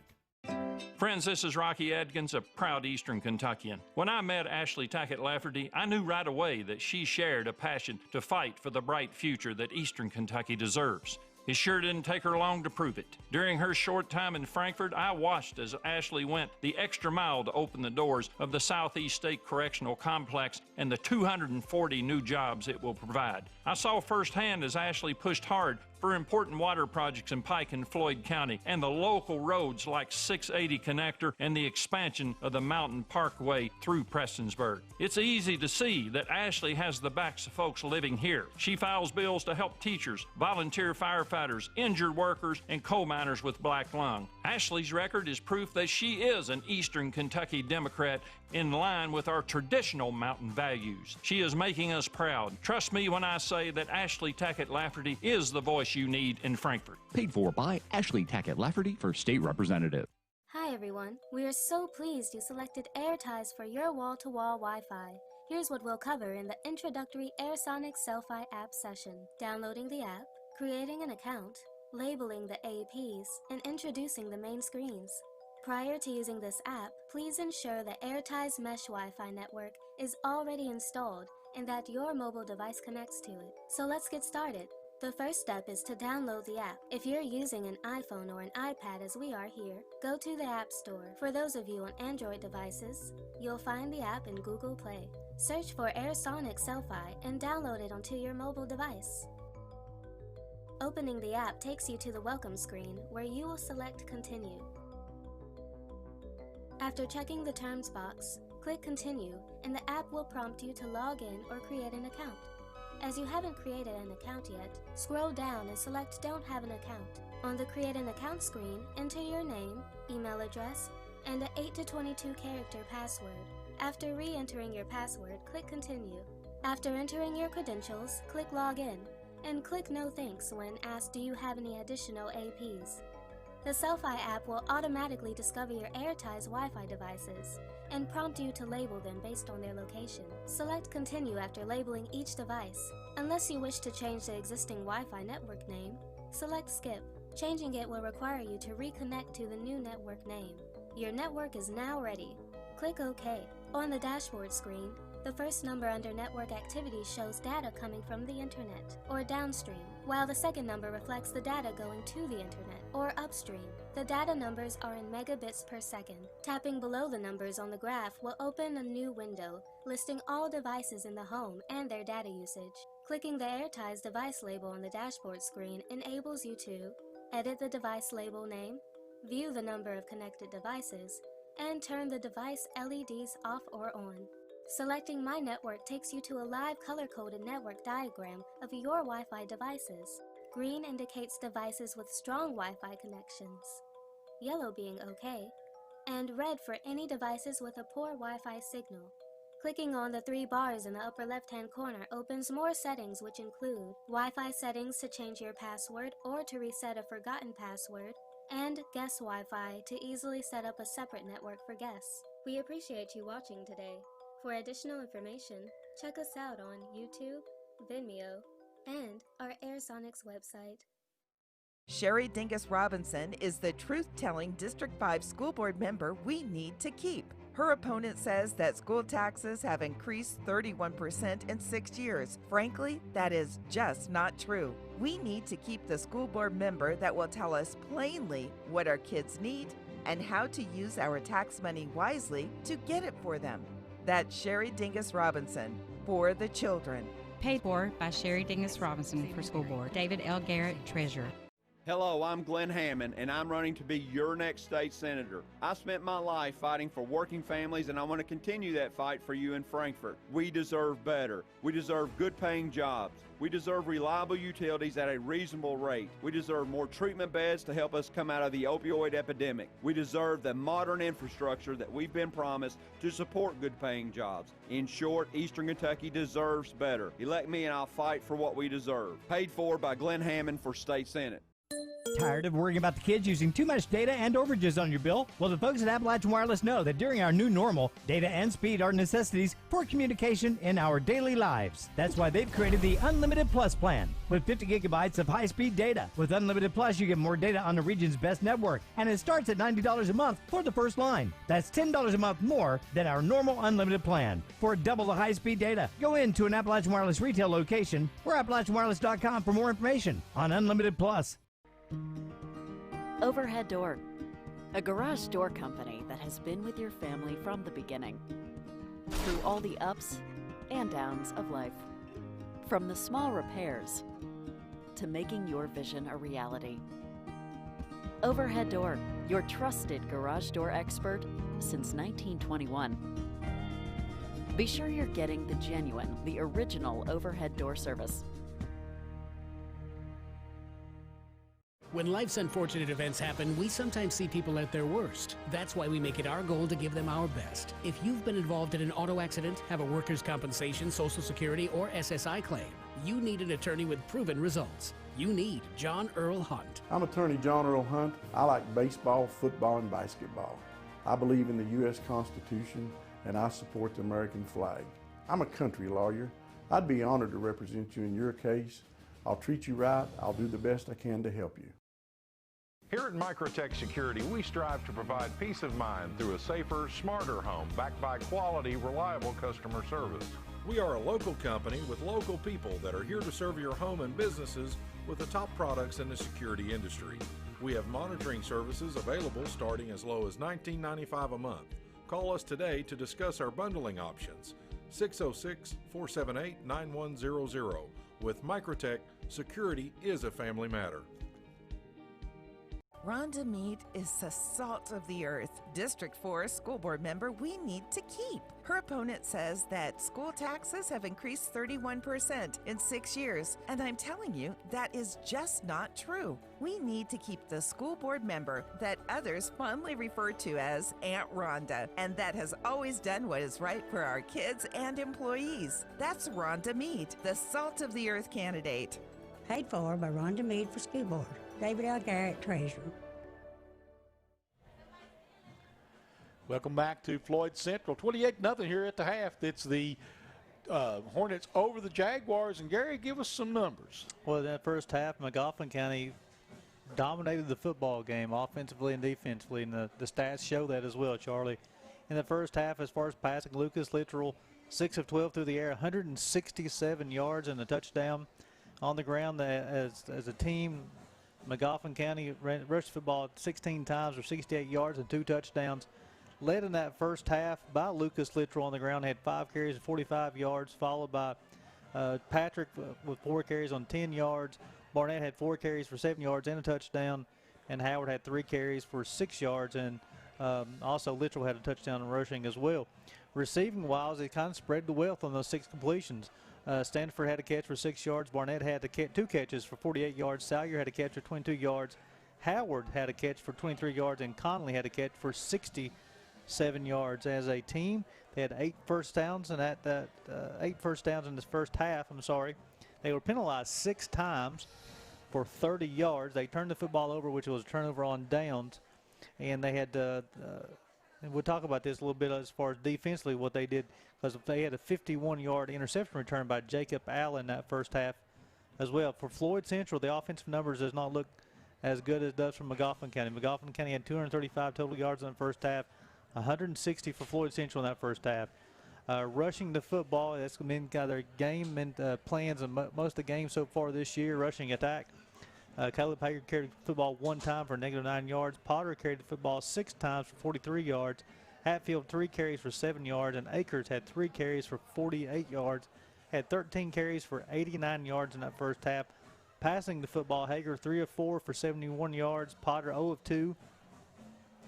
Friends, this is Rocky Adkins, a proud Eastern Kentuckian. When I met Ashley Tackett Laferty, I knew right away that she shared a passion to fight for the bright future that Eastern Kentucky deserves. It sure didn't take her long to prove it. During her short time in Frankfort, I watched as Ashley went the extra mile to open the doors of the Southeast State Correctional Complex and the 240 new jobs it will provide. I saw firsthand as Ashley pushed hard for important water projects in Pike and Floyd County and the local roads like 680 Connector and the expansion of the Mountain Parkway through Prestonsburg. It's easy to see that Ashley has the backs of folks living here. She files bills to help teachers, volunteer firefighters, injured workers, and coal miners with black lung. Ashley's record is proof that she is an Eastern Kentucky Democrat in line with our traditional mountain values. She is making us proud. Trust me when I say that Ashley Tackett Laferty is the voice you need in Frankfort. Paid for by Ashley Tackett Laferty for state representative. Hi everyone. We are so pleased you selected AirTies for your wall-to-wall Wi-Fi. Here's what we'll cover in the introductory AirSonic Selfie app session. Downloading the app, creating an account, labeling the APs, and introducing the main screens. Prior to using this app, please ensure the AirTies Mesh Wi-Fi network is already installed and that your mobile device connects to it. So let's get started. The first step is to download the app. If you're using an iPhone or an iPad as we are here, go to the App Store. For those of you on Android devices, you'll find the app in Google Play. Search for AirSonic Selfie and download it onto your mobile device. Opening the app takes you to the welcome screen where you will select Continue. After checking the terms box, click Continue and the app will prompt you to log in or create an account. As you haven't created an account yet, scroll down and select Don't Have an Account. On the Create an Account screen, enter your name, email address, and an 8 to 22 character password. After re-entering your password, click Continue. After entering your credentials, click Login, and click No Thanks when asked do you have any additional APs. The Selfie app will automatically discover your AirTies Wi-Fi devices and prompt you to label them based on their location. Select Continue after labeling each device. Unless you wish to change the existing Wi-Fi network name, select Skip. Changing it will require you to reconnect to the new network name. Your network is now ready. Click OK. On the dashboard screen, the first number under network activity shows data coming from the internet, or downstream, while the second number reflects the data going to the internet, or upstream. The data numbers are in megabits per second. Tapping below the numbers on the graph will open a new window, listing all devices in the home and their data usage. Clicking the AirTies device label on the dashboard screen enables you to edit the device label name, view the number of connected devices, and turn the device LEDs off or on. Selecting My Network takes you to a live color-coded network diagram of your Wi-Fi devices. Green indicates devices with strong Wi-Fi connections, yellow being OK, and red for any devices with a poor Wi-Fi signal. Clicking on the 3 bars in the upper left-hand corner opens more settings, which include Wi-Fi settings to change your password or to reset a forgotten password, and guest Wi-Fi to easily set up a separate network for guests. We appreciate you watching today. For additional information, check us out on YouTube, Vimeo, and our AirSonics website. Sherry Dingus Robinson is the truth-telling District 5 school board member we need to keep. Her opponent says that school taxes have increased 31% in 6 years. Frankly, that is just not true. We need to keep the school board member that will tell us plainly what our kids need and how to use our tax money wisely to get it for them. That's Sherry Dingus Robinson, for the children. Paid for by Sherry Dingus Robinson for School Board. David L. Garrett, Treasurer. Hello, I'm Glenn Hammond, and I'm running to be your next state senator. I spent my life fighting for working families, and I want to continue that fight for you in Frankfort. We deserve better. We deserve good-paying jobs. We deserve reliable utilities at a reasonable rate. We deserve more treatment beds to help us come out of the opioid epidemic. We deserve the modern infrastructure that we've been promised to support good-paying jobs. In short, Eastern Kentucky deserves better. Elect me and I'll fight for what we deserve. Paid for by Glenn Hammond for State Senate. Tired of worrying about the kids using too much data and overages on your bill? Well, the folks at Appalachian Wireless know that during our new normal, data and speed are necessities for communication in our daily lives. That's why they've created the Unlimited Plus plan with 50 gigabytes of high-speed data. With Unlimited Plus, you get more data on the region's best network, and it starts at $90 a month for the first line. That's $10 a month more than our normal unlimited plan. For double the high-speed data, go into an Appalachian Wireless retail location or AppalachianWireless.com for more information on Unlimited Plus. Overhead Door, a garage door company that has been with your family from the beginning, through all the ups and downs of life. From the small repairs to making your vision a reality. Overhead Door, your trusted garage door expert since 1921. Be sure you're getting the genuine, the original overhead door service. When life's unfortunate events happen, we sometimes see people at their worst. That's why we make it our goal to give them our best. If you've been involved in an auto accident, have a workers' compensation, Social Security, or SSI claim, you need an attorney with proven results. You need John Earl Hunt. I'm attorney John Earl Hunt. I like baseball, football, and basketball. I believe in the U.S. Constitution, and I support the American flag. I'm a country lawyer. I'd be honored to represent you in your case. I'll treat you right. I'll do the best I can to help you. Here at Mikrotec Security, we strive to provide peace of mind through a safer, smarter home backed by quality, reliable customer service. We are a local company with local people that are here to serve your home and businesses with the top products in the security industry. We have monitoring services available starting as low as $19.95 a month. Call us today to discuss our bundling options. 606-478-9100. With Mikrotec, security is a family matter. Rhonda Meade is the salt of the earth. District 4 school board member we need to keep. Her opponent says that school taxes have increased 31% in 6 years, and I'm telling you, that is just not true. We need to keep the school board member that others fondly refer to as Aunt Rhonda, and that has always done what is right for our kids and employees. That's Rhonda Meade, the salt of the earth candidate. Paid for by Rhonda Meade for School Board. David L. Garrett, Treasurer. Welcome back to Floyd Central. 28-0 here at the half. It's the Hornets over the Jaguars. And Gary, give us some numbers. Well, in that first half, Magoffin County dominated the football game offensively and defensively, and the stats show that as well, Charlie. In the first half, as far as passing, Lucas Littrell, 6 of 12 through the air, 167 yards and a touchdown. On the ground as a team, Magoffin County rushed the football 16 times for 68 yards and 2 touchdowns. Led in that first half by Lucas Littrell on the ground, had 5 carries and 45 yards, followed by Patrick with 4 carries on 10 yards. Barnett had 4 carries for 7 yards and a touchdown, and Howard had 3 carries for 6 yards, and also Littrell had a touchdown rushing as well. Receiving wise, it kind of spread the wealth on those 6 completions. Stanford had a catch for 6 yards. Barnett had 2 catches for 48 yards. Salyer had a catch for 22 yards. Howard had a catch for 23 yards, and Connolly had a catch for 60 7 yards. As a team, they had 8 first downs, and 8 first downs in this first half. I'm sorry. They were penalized 6 times for 30 yards. They turned the football over, which was a turnover on downs, and they had and we'll talk about this a little bit as far as defensively what they did, because they had a 51-yard interception return by Jacob Allen that first half as well. For Floyd Central, the offensive numbers does not look as good as it does from Magoffin County. Magoffin County had 235 total yards in the first half, 160 for Floyd Central in that first half. Rushing the football, that's been kind of their game and plans in most of the games so far this year. Rushing attack. Caleb Hager carried the football 1 time for -9 yards. Potter carried the football 6 times for 43 yards. Hatfield 3 carries for 7 yards, and Akers had 3 carries for 48 yards. Had 13 carries for 89 yards in that first half. Passing the football, Hager 3 of 4 for 71 yards. Potter 0 of 2.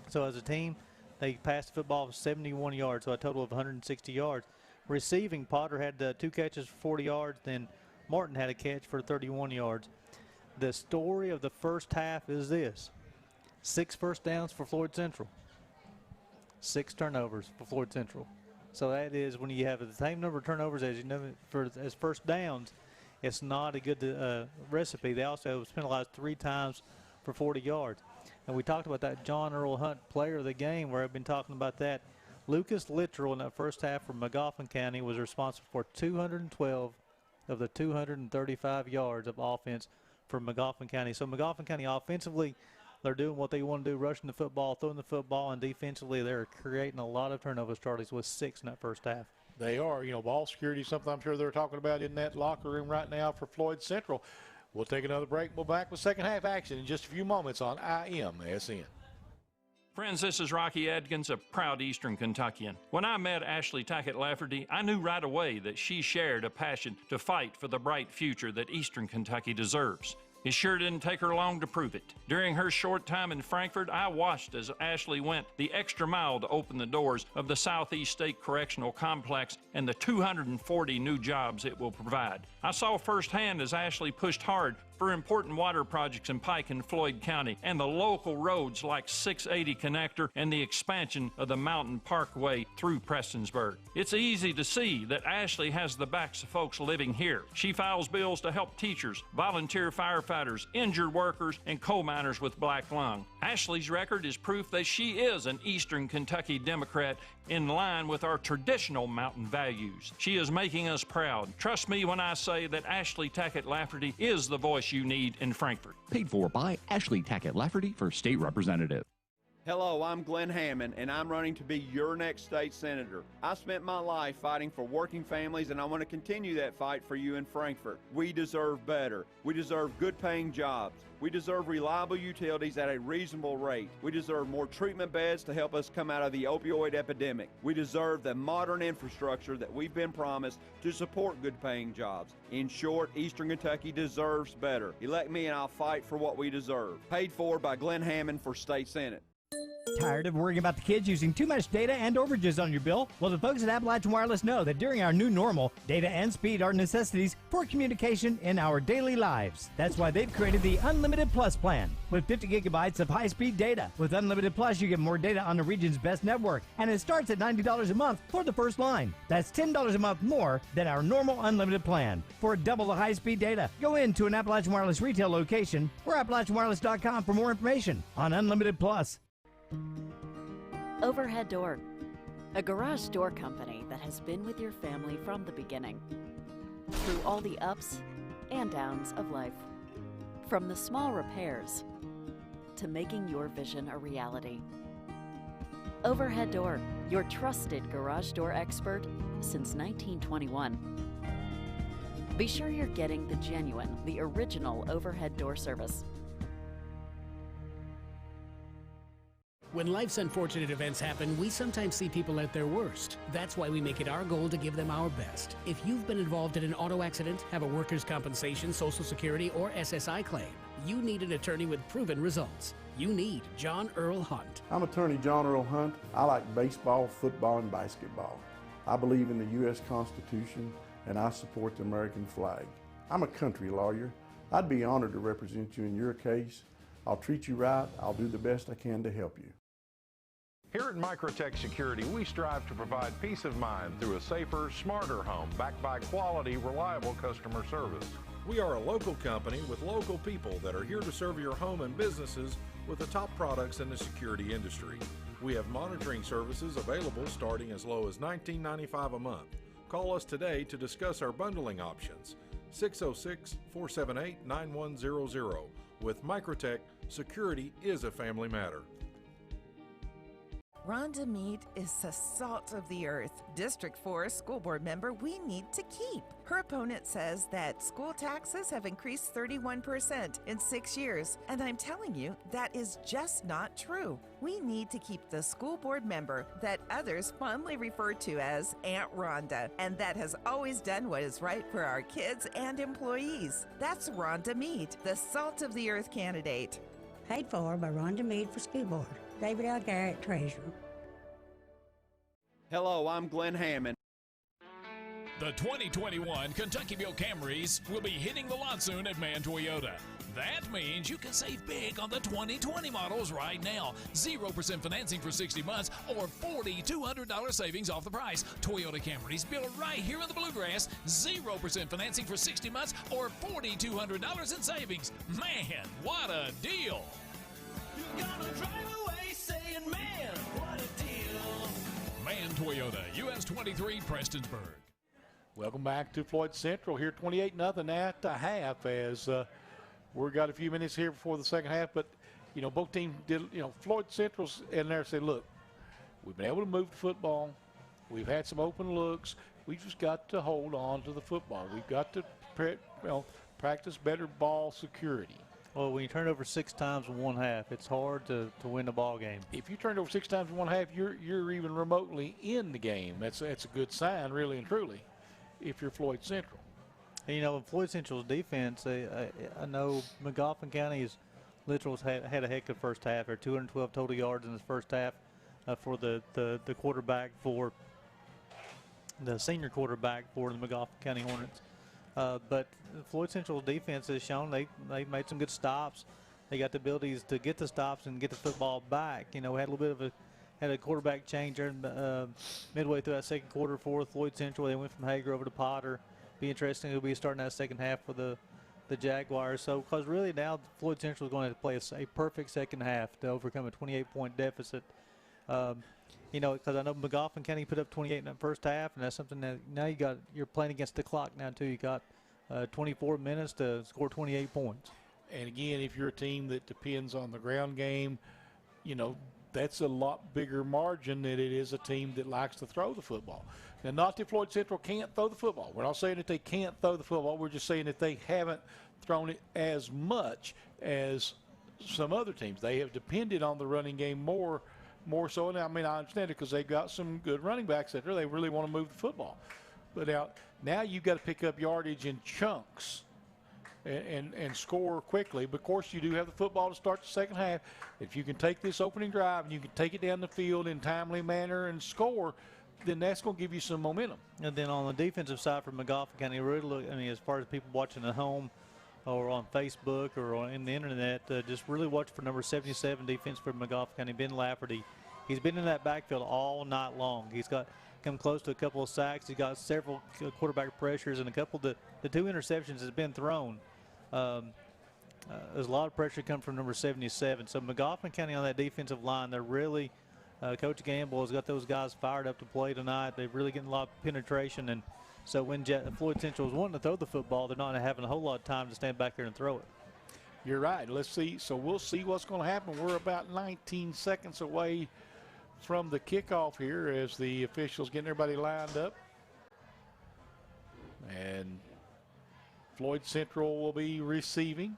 So as a team, they passed the football for 71 yards, so a total of 160 yards. Receiving, Potter had 2 catches for 40 yards. Then Martin had a catch for 31 yards. The story of the first half is this: 6 first downs for Floyd Central, 6 turnovers for Floyd Central. So that is, when you have the same number of turnovers as as first downs, it's not a good recipe. They also was penalized 3 times for 40 yards. And we talked about that John Earl Hunt player of the game, where I've been talking about that. Lucas Littrell in that first half for Magoffin County was responsible for 212 of the 235 yards of offense for Magoffin County. So Magoffin County offensively, they're doing what they want to do, rushing the football, throwing the football, and defensively they're creating a lot of turnovers, Charlies, with 6 in that first half. They are. Ball security, something I'm sure they're talking about in that locker room right now for Floyd Central. We'll take another break. We'll be back with second half action in just a few moments on IMSN. Friends, this is Rocky Adkins, a proud Eastern Kentuckian. When I met Ashley Tackett Laferty, I knew right away that she shared a passion to fight for the bright future that Eastern Kentucky deserves. It sure didn't take her long to prove it. During her short time in Frankfort, I watched as Ashley went the extra mile to open the doors of the Southeast State Correctional Complex and the 240 new jobs it will provide. I saw firsthand as Ashley pushed hard for important water projects in Pike and Floyd County and the local roads like 680 Connector and the expansion of the Mountain Parkway through Prestonsburg. It's easy to see that Ashley has the backs of folks living here. She files bills to help teachers, volunteer firefighters, injured workers, and coal miners with black lung. Ashley's record is proof that she is an Eastern Kentucky Democrat in line with our traditional mountain values. She is making us proud. Trust me when I say that Ashley Tackett Laferty is the voice you need in Frankfort. Paid for by Ashley Tackett Laferty for state representative. Hello, I'm Glenn Hammond, and I'm running to be your next state senator. I spent my life fighting for working families, and I want to continue that fight for you in Frankfort. We deserve better. We deserve good-paying jobs. We deserve reliable utilities at a reasonable rate. We deserve more treatment beds to help us come out of the opioid epidemic. We deserve the modern infrastructure that we've been promised to support good-paying jobs. In short, Eastern Kentucky deserves better. Elect me and I'll fight for what we deserve. Paid for by Glenn Hammond for State Senate. Tired of worrying about the kids using too much data and overages on your bill? Well, the folks at Appalachian Wireless know that during our new normal, data and speed are necessities for communication in our daily lives. That's why they've created the Unlimited Plus plan with 50 gigabytes of high-speed data. With Unlimited Plus, you get more data on the region's best network, and it starts at $90 a month for the first line. That's $10 a month more than our normal unlimited plan. For double the high-speed data, go into an Appalachian Wireless retail location or AppalachianWireless.com for more information on Unlimited Plus. Overhead Door, a garage door company that has been with your family from the beginning, through all the ups and downs of life. From the small repairs to making your vision a reality. Overhead Door, your trusted garage door expert since 1921. Be sure you're getting the genuine, the original overhead door service. When life's unfortunate events happen, we sometimes see people at their worst. That's why we make it our goal to give them our best. If you've been involved in an auto accident, have a workers' compensation, Social Security, or SSI claim, you need an attorney with proven results. You need John Earl Hunt. I'm attorney John Earl Hunt. I like baseball, football, and basketball. I believe in the U.S. Constitution, and I support the American flag. I'm a country lawyer. I'd be honored to represent you in your case. I'll treat you right. I'll do the best I can to help you. Here at Mikrotec Security, we strive to provide peace of mind through a safer, smarter home backed by quality, reliable customer service. We are a local company with local people that are here to serve your home and businesses with the top products in the security industry. We have monitoring services available starting as low as $19.95 a month. Call us today to discuss our bundling options. 606-478-9100. With Mikrotec, security is a family matter. Rhonda Meade is the salt of the earth. District 4 school board member we need to keep. Her opponent says that school taxes have increased 31% in 6 years. And I'm telling you, that is just not true. We need to keep the school board member that others fondly refer to as Aunt Rhonda, and that has always done what is right for our kids and employees. That's Rhonda Meade, the salt of the earth candidate. Paid for by Rhonda Meade for school board. David L. Garrett, treasurer. Hello, I'm Glenn Hammond. The 2021 Kentuckyville Camrys will be hitting the lot soon at Mann Toyota. That means you can save big on the 2020 models right now. 0% financing for 60 months or $4,200 savings off the price. Toyota Camrys built right here in the Bluegrass. 0% financing for 60 months or $4,200 in savings. Man, what a deal! You're gonna drive away saying, man, what a deal. Mann Toyota, US 23, Prestonsburg. Welcome back to Floyd Central here, 28-0 at the half, as we've got a few minutes here before the second half. But, you know, both teams did, you know, Floyd Central's in there said, look, we've been able to move the football. We've had some open looks. We just got to hold on to the football. We've got to, practice better ball security. Well, when you turn it over 6 times in one half, it's hard to win the ball game. If you turn it over 6 times in one half, you're even remotely in the game. That's a good sign, really and truly, if you're Floyd Central. And, you know, in Floyd Central's defense, I know Magoffin County's Littrell's had a heck of first half. There are 212 total yards in the first half for the quarterback for the senior quarterback for the Magoffin County Hornets. But Floyd Central's defense has shown they made some good stops. They got the abilities to get the stops and get the football back. You know, we had a little bit of a quarterback change there midway through that second quarter for Floyd Central. They went from Hager over to Potter. Be interesting who'll be starting that second half for the Jaguars. So, because really now Floyd Central is going to play a perfect second half to overcome a 28-point deficit. You know, because I know Magoffin County put up 28 in that first half, and that's something that now you're playing against the clock now too. You got 24 minutes to score 28 points. And again, if you're a team that depends on the ground game, you know, that's a lot bigger margin than it is a team that likes to throw the football. Now, not that Floyd Central can't throw the football. We're not saying that they can't throw the football. We're just saying that they haven't thrown it as much as some other teams. They have depended on the running game more so. And I mean, I understand it because they've got some good running backs that they really want to move the football. But now you've got to pick up yardage in chunks and score quickly. But of course, you do have the football to start the second half. If you can take this opening drive and you can take it down the field in timely manner and score, then that's going to give you some momentum. And then on the defensive side for Magoffin County, really look, I mean, as far as people watching at home or on Facebook or in the internet, just really watch for number 77 defense for Magoffin County, Ben Laferty. He's been in that backfield all night long. He's come close to a couple of sacks. He's got several quarterback pressures, and a couple of the 2 interceptions has been thrown. There's a lot of pressure coming from number 77. So Magoffin County on that defensive line, they're really Coach Gamble has got those guys fired up to play tonight. They're really getting a lot of penetration, and so when Floyd Central is wanting to throw the football, they're not having a whole lot of time to stand back there and throw it. You're right. Let's see. So we'll see what's going to happen. We're about 19 seconds away from the kickoff here as the officials getting everybody lined up. And Floyd Central will be receiving.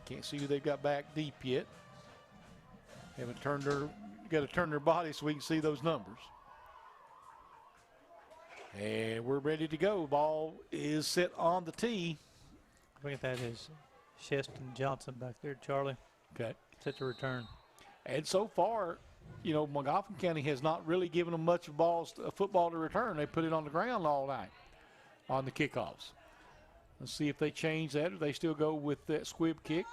Can't see who they've got back deep yet. Haven't turned got to turn their body so we can see those numbers. And we're ready to go. Ball is set on the tee. Look at that is Cheston Johnson back there, Charlie. Okay. Set to return. And so far, you know, Magoffin County has not really given them much football to return. They put it on the ground all night on the kickoffs. Let's see if they change that or they still go with that squib kick.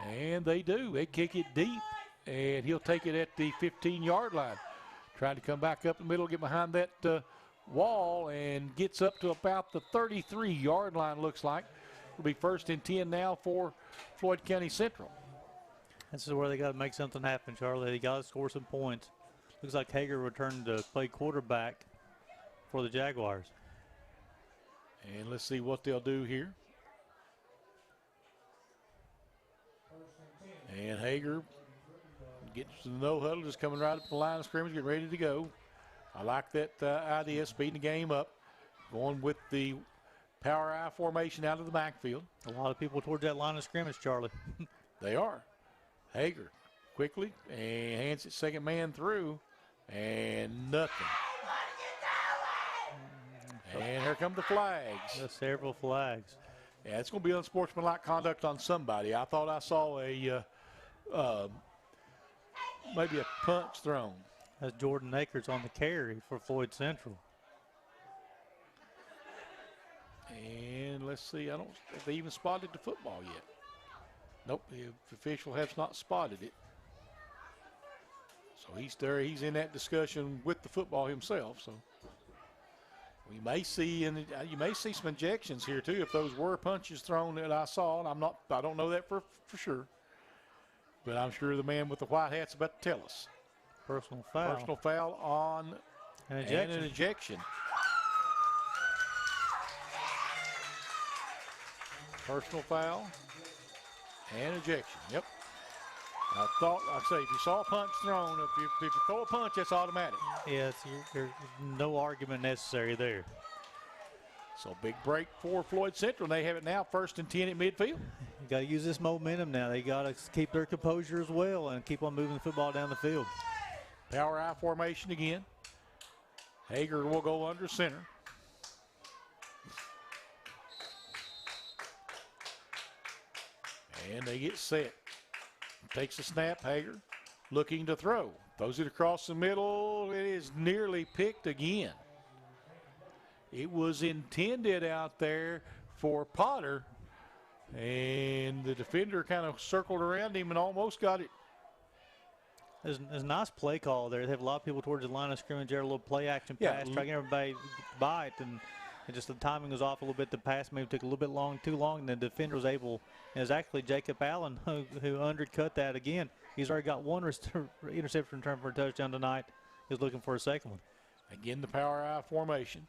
And they do. They kick it deep, and he'll take it at the 15-yard line. Trying to come back up the middle, get behind that wall, and gets up to about the 33-yard line, looks like. It'll be 1st and 10 now for Floyd County Central. This is where they got to make something happen, Charlie. They got to score some points. Looks like Hager returned to play quarterback for the Jaguars. And let's see what they'll do here. And Hager gets to the no huddle, just coming right up the line of scrimmage, getting ready to go. I like that idea, speeding the game up, going with the power I formation out of the backfield. A lot of people towards that line of scrimmage, Charlie. They are. Hager quickly and hands it second man through, and nothing. And here come the flags. Several flags. Yeah, it's going to be unsportsmanlike conduct on somebody. I thought I saw a maybe a punch thrown. That's Jordan Akers on the carry for Floyd Central. And let's see, I don't know if they even spotted the football yet. Nope, the official has not spotted it. So he's there, he's in that discussion with the football himself. So we may see, and you may see some ejections here too if those were punches thrown that I saw. And I don't know that for sure. But I'm sure the man with the white hat's about to tell us. Personal foul. Personal foul on an ejection. And an ejection. Personal foul and ejection. Yep. I thought, I'd say, if you saw a punch thrown, if you throw a punch, that's automatic. Yes, there's no argument necessary there. So big break for Floyd Central. They have it now 1st and 10 at midfield. You got to use this momentum now. They got to keep their composure as well and keep on moving the football down the field. Power I formation again. Hager will go under center. And they get set. Takes a snap, Hager looking to throw. Throws it across the middle. It is nearly picked again. It was intended out there for Potter, and the defender kind of circled around him and almost got it. There's a nice play call there. They have a lot of people towards the line of scrimmage there, a little play action pass, trying to get everybody by it, and just the timing was off a little bit. The pass maybe took a little bit too long, and the defender was able, and it was actually Jacob Allen who undercut that again. He's already got one interception return for a touchdown tonight. He's looking for a second one. Again, the power I formation.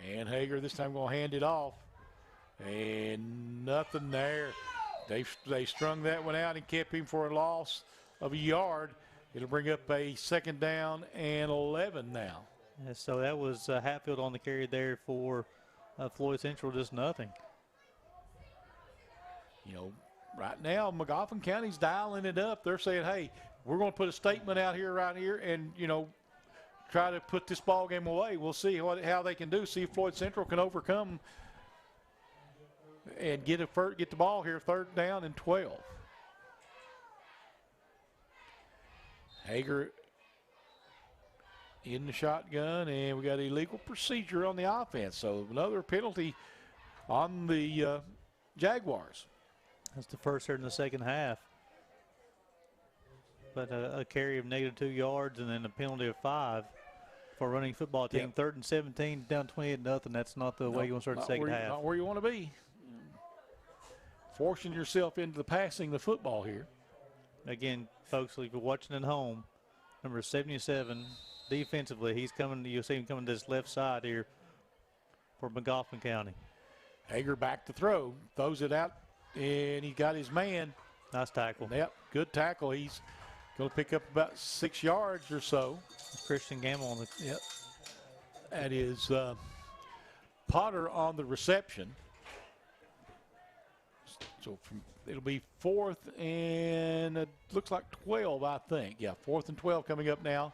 And Hager this time going to hand it off. And nothing there. They strung that one out and kept him for a loss of a yard. It'll bring up a 2nd down and 11 now. Yeah, so that was Hatfield on the carry there for Floyd Central, just nothing. You know, right now, Magoffin County's dialing it up. They're saying, hey, we're going to put a statement out here right here and, you know, try to put this ball game away. We'll see how they can do, see if Floyd Central can overcome and get the ball here, 3rd down and 12. Hager in the shotgun, and we got illegal procedure on the offense. So another penalty on the Jaguars. That's the first here in the second half. But a carry of -2 yards and then a penalty of 5 for running football team. Yep. 3rd and 17, down 28-0. That's not the way you want to start the second half. Not where you want to be. Forcing yourself into the passing the football here. Again, folks, if you're watching at home, number 77, defensively, he's coming. You'll see him coming to this left side here for Magoffin County. Hager back to throw, throws it out, and he got his man. Nice tackle. Yep, good tackle. He's going to pick up about 6 yards or so. Christian Gamble on the. Yep. That is Potter on the reception. So it'll be 4th and it looks like 12, I think. Yeah, 4th and 12 coming up now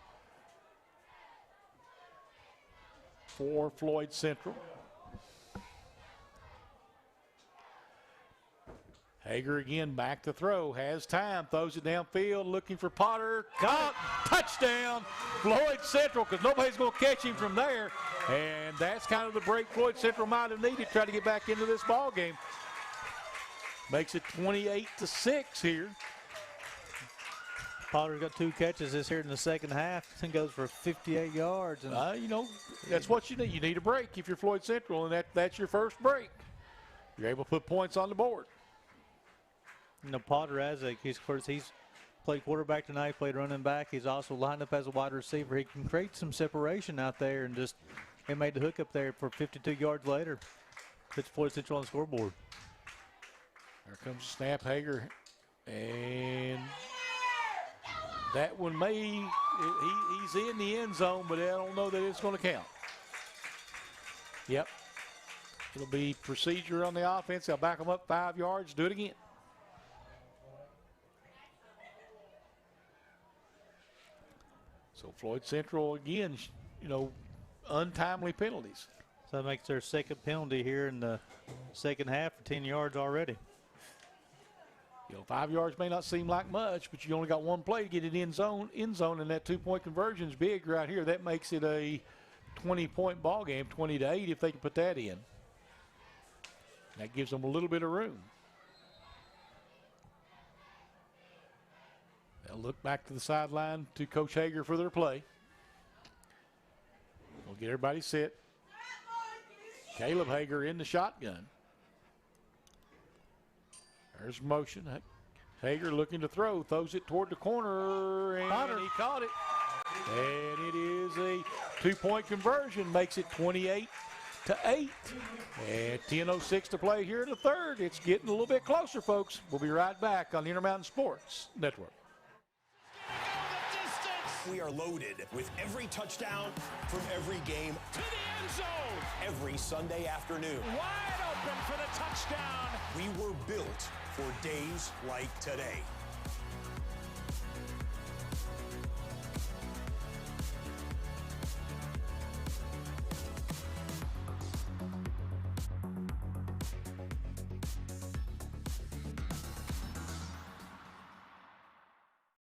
for Floyd Central. Hager again back to throw, has time, throws it downfield, looking for Potter. Caught, touchdown, Floyd Central, because nobody's going to catch him from there. And that's kind of the break Floyd Central might have needed to try to get back into this ball game. makes it 28-6 here. Potter's got 2 catches this here in the second half and goes for 58 yards. And you know, that's what you need. You need a break if you're Floyd Central, and that's your first break. You're able to put points on the board. You know, Potter, he's played quarterback tonight, played running back. He's also lined up as a wide receiver. He can create some separation out there, and he made the hook up there for 52 yards later. Puts Floyd Central on the scoreboard. Here comes the snap, Hager, and that one he's in the end zone, but I don't know that it's going to count. Yep. It'll be procedure on the offense. They'll back them up 5 yards, do it again. So Floyd Central, again, you know, untimely penalties. So that makes their second penalty here in the second half for 10 yards already. You know, 5 yards may not seem like much, but you only got one play to get it in zone, and that 2-point conversion is big right here. That makes it a 20-point ball game, 20-8, if they can put that in. That gives them a little bit of room. They'll look back to the sideline to Coach Hager for their play. We'll get everybody set. Caleb Hager in the shotgun. There's motion. Hager looking to throw, throws it toward the corner, and he caught it. And it is a 2-point conversion, makes it 28-8. And 10:06 to play here in the third. It's getting a little bit closer, folks. We'll be right back on the Intermountain Sports Network. We are loaded with every touchdown from every game To the end zone. every Sunday afternoon. Wide open for the touchdown. We were built for days like today.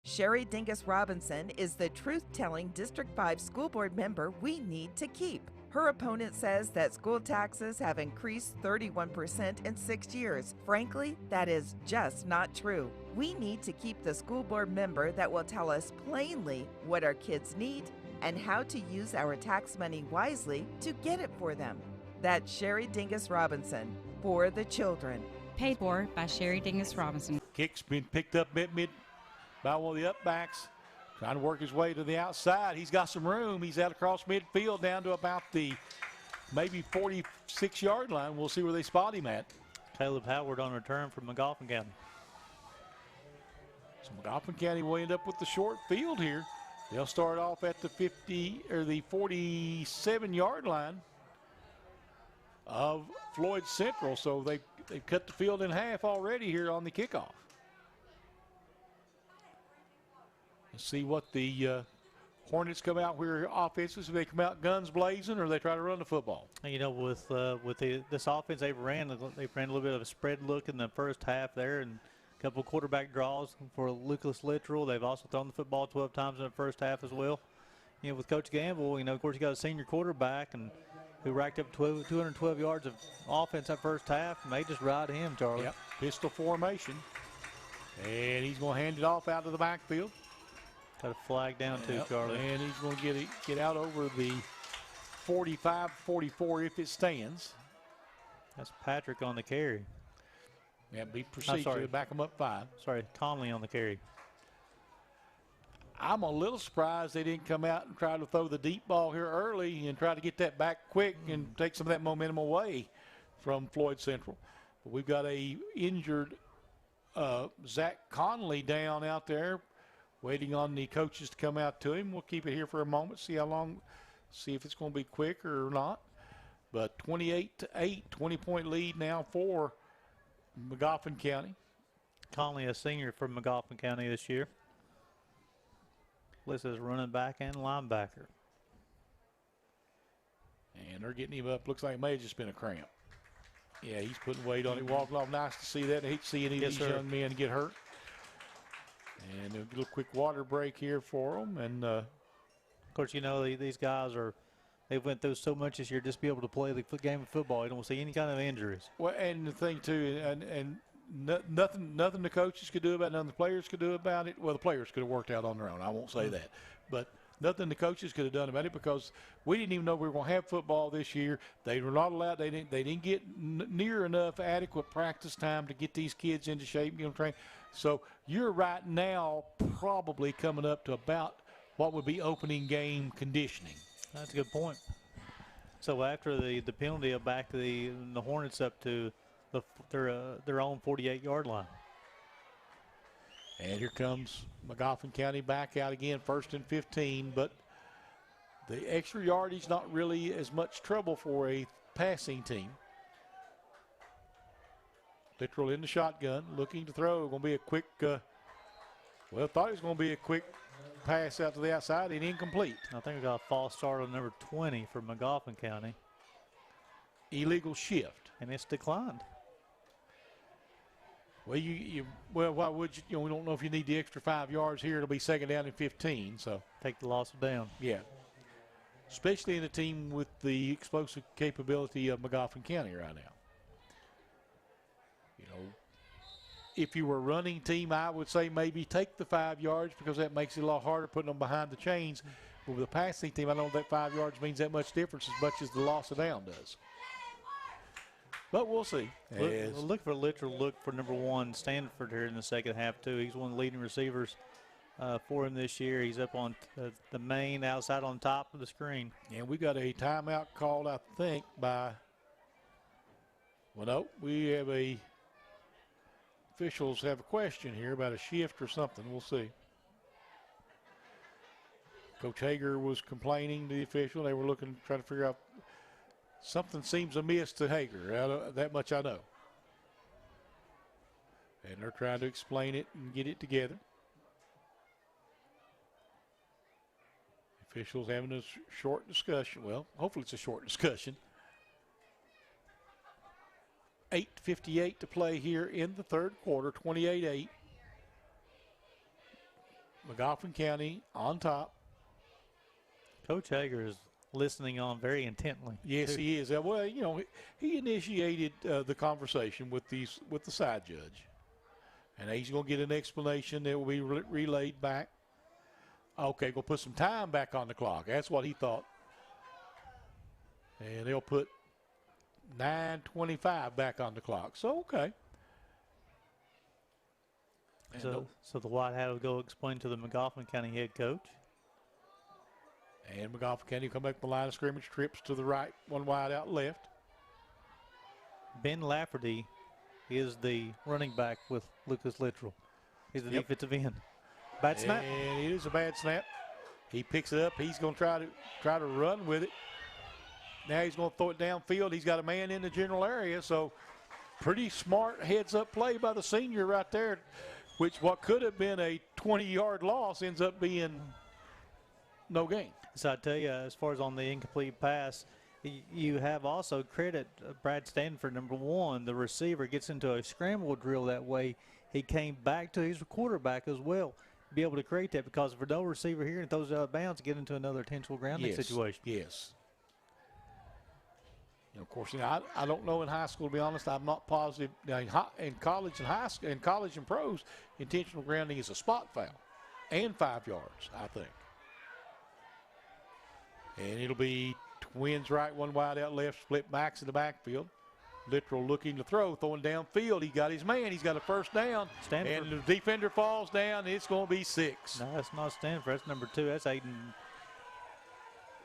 Sherry Dingus Robinson is the truth-telling District 5 school board member we need to keep. Her opponent says that school taxes have increased 31% in 6 years. Frankly, that is just not true. We need to keep the school board member that will tell us plainly what our kids need and how to use our tax money wisely to get it for them. That's Sherry Dingus Robinson, for the children. Paid for by Sherry Dingus Robinson. Kick's been picked up mid by one of the upbacks, trying to work his way to the outside. He's got some room. He's out across midfield down to about the maybe 46-yard line. We'll see where they spot him at. Caleb Howard on return from Magoffin County. So Magoffin County will end up with the short field here. They'll start off at the 50 or the 47-yard line of Floyd Central. So they've cut the field in half already here on the kickoff. See what the Hornets come out where offenses, if they come out guns blazing or they try to run the football. And you know, with this offense they ran a little bit of a spread look in the first half there, and a couple of quarterback draws for Lucas Littrell. They've also thrown the football 12 times in the first half as well. You know, with Coach Gamble, you know, of course you got a senior quarterback and who racked up 212 yards of offense that first half, and they just ride him, Charlie. Yep, pistol formation, and he's going to hand it off out of the backfield. Got a flag down too, Charlie. And he's going to get out over the 45-44 if it stands. That's Patrick on the carry. Yeah, be procedure to back him up 5. Sorry, Conley on the carry. I'm a little surprised they didn't come out and try to throw the deep ball here early and try to get that back quick and take some of that momentum away from Floyd Central. But we've got a injured Zach Conley down out there, waiting on the coaches to come out to him. We'll keep it here for a moment, see how long, see if it's going to be quick or not. But 28-8, 20-point lead now for Magoffin County. Conley, a senior from Magoffin County this year. Listed as running back and linebacker. And they're getting him up. Looks like it may have just been a cramp. Yeah, he's putting weight on it. Walking off. Nice to see that. I hate to see any of these young men get hurt. And a little quick water break here for them. And of course, you know, these guys they've went through so much this year just to be able to play the game of football. You don't see any kind of injuries. Well, and the thing too, and nothing the coaches could do about it, nothing the players could do about it. Well, the players could have worked out on their own. I won't say that. But nothing the coaches could have done about it because we didn't even know we were going to have football this year. They were not allowed. They didn't get near enough adequate practice time to get these kids into shape and get them trained. So you're right now probably coming up to about what would be opening game conditioning. That's a good point. So after the penalty, will back the Hornets up to their own 48-yard line. And here comes Magoffin County back out again, 1st and 15. But the extra yardage not really as much trouble for a passing team. Littrell in the shotgun, looking to throw. Going to be a quick, thought it was going to be a quick pass out to the outside and incomplete. I think we got a false start on number 20 for Magoffin County. Illegal shift. And it's declined. Well, why would you? We don't know if you need the extra 5 yards here. It'll be 2nd down and 15. So take the loss down. Yeah. Especially in a team with the explosive capability of Magoffin County right now. If you were a running team, I would say maybe take the 5 yards because that makes it a lot harder putting them behind the chains. But with a passing team, I don't know if that 5 yards means that much difference as much as the loss of down does. But we'll see. Look for Littrell. Look for number 1, Stanford, here in the second half, too. He's one of the leading receivers for him this year. He's up on the main outside on top of the screen. And we got a timeout called, I think, by – well, no, we have officials have a question here about a shift or something. We'll see. Coach Hager was complaining to the official. They were trying to figure out something seems amiss to Hager. That much I know. And they're trying to explain it and get it together. Officials having a short discussion. Well, hopefully it's a short discussion. 8:58 to play here in the third quarter, 28-8. Magoffin County on top. Coach Hager is listening on very intently. Yes, he is. Well, he initiated the conversation with the side judge. And he's going to get an explanation that will be relayed back. Okay, going to put some time back on the clock. That's what he thought. And they'll put 9:25 back on the clock. So, okay. So the White Hat will go explain to the Magoffin County head coach. And Magoffin County come back to the line of scrimmage, trips to the right, one wide out left. Ben Laferty is the running back with Lucas Littrell. He's the defensive end. Bad snap. And it is a bad snap. He picks it up. He's going to try to run with it. Now he's going to throw it downfield. He's got a man in the general area, so pretty smart heads-up play by the senior right there, which what could have been a 20-yard loss ends up being no gain. So I tell you, as far as on the incomplete pass, you have also credit Brad Stanford, number 1. The receiver gets into a scramble drill that way. He came back to his quarterback as well, be able to create that, because for no receiver here and throws it out of bounds, get into another intentional grounding situation. Yes. Of course, I don't know in high school, to be honest. I'm not positive. Now, in college and high school, in college and pros, intentional grounding is a spot foul and 5 yards, I think. And it'll be twins right, one wide out left, split backs in the backfield. Littrell looking to throw, throwing downfield. He got his man. He's got a first down. Stanford. And the defender falls down. It's going to be 6. No, that's not Stanford. That's number 2. That's Aiden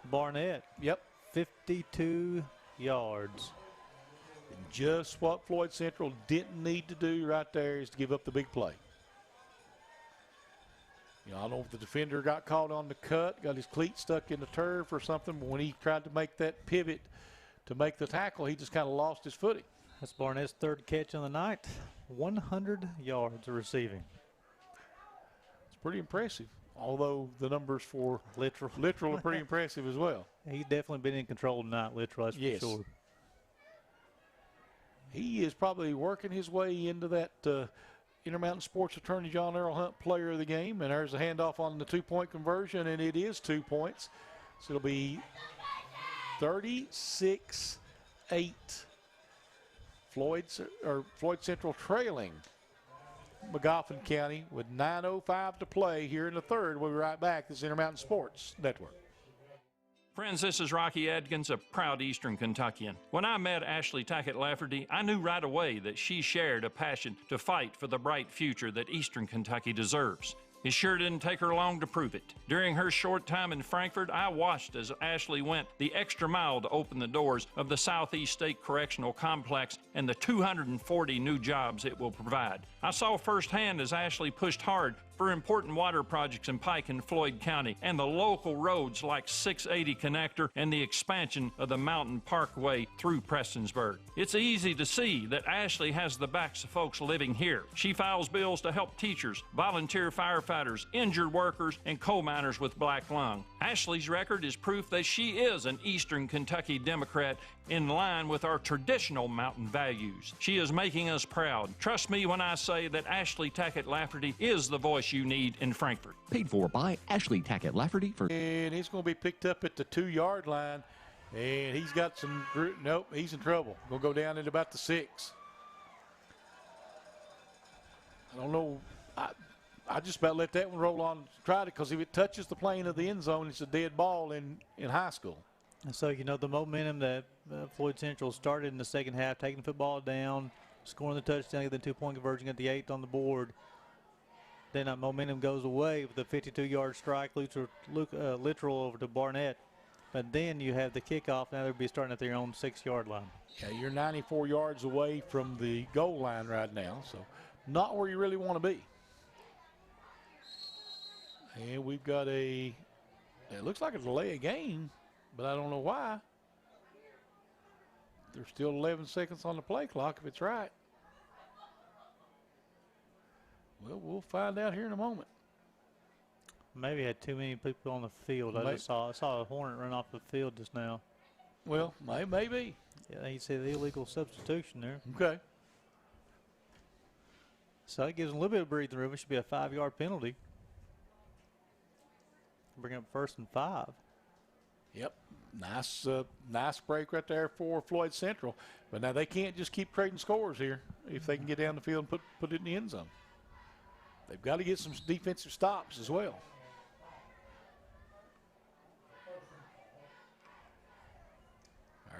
Barnett. Yep. 52 yards. And just what Floyd Central didn't need to do right there is to give up the big play. I don't know if the defender got caught on the cut, got his cleat stuck in the turf or something, but when he tried to make that pivot to make the tackle, he just kind of lost his footing. That's Barnett's 3rd catch on the night, 100 yards receiving. It's pretty impressive, although the numbers for Littrell are pretty impressive as well. He's definitely been in control tonight, Littrell, that's for sure. He is probably working his way into that Intermountain Sports Attorney John Earl Hunt player of the game. And there's a handoff on the 2-point conversion, and it is 2 points. So it'll be 36-8. Floyd Central trailing Magoffin County with 9:05 to play here in the third. We'll be right back. This is Intermountain Sports Network. Friends, this is Rocky Adkins, a proud Eastern Kentuckian. When I met Ashley Tackett Laferty, I knew right away that she shared a passion to fight for the bright future that Eastern Kentucky deserves. It sure didn't take her long to prove it. During her short time in Frankfort, I watched as Ashley went the extra mile to open the doors of the Southeast State Correctional Complex and the 240 new jobs it will provide. I saw firsthand as Ashley pushed hard for important water projects in Pike and Floyd County and the local roads like 680 Connector and the expansion of the Mountain Parkway through Prestonsburg. It's easy to see that Ashley has the backs of folks living here. She files bills to help teachers, volunteer firefighters, injured workers, and coal miners with black lung. Ashley's record is proof that she is an Eastern Kentucky Democrat in line with our traditional mountain values. She is making us proud. Trust me when I say that Ashley Tackett Laferty is the voice you need in Frankfort. Paid for by Ashley Tackett Laferty. And he's going to be picked up at the 2-yard line. And he's got some, nope, he's in trouble. Going to go down at about the 6. I don't know. I just about let that one roll on and tried it because if it touches the plane of the end zone, it's a dead ball in high school. And so, you know, the momentum that Floyd Central started in the second half, taking the football down, scoring the touchdown, the 2-point conversion at the 8th on the board. Then that momentum goes away with the 52-yard strike, literal over to Barnett. But then you have the kickoff. Now they'll be starting at their own 6-yard line. Yeah, you're 94 yards away from the goal line right now, so not where you really want to be. And we've got it looks like a delay of game, but I don't know why. There's still 11 seconds on the play clock if it's right. Well, we'll find out here in a moment. Maybe had too many people on the field. I saw a Hornet run off the field just now. Well, maybe. Yeah, you see the illegal substitution there. Okay. So it gives them a little bit of breathing room. It should be a 5-yard penalty. Bring up 1st and 5. Yep. Nice break right there for Floyd Central. But now they can't just keep trading scores here if they can get down the field and put it in the end zone. They've got to get some defensive stops as well.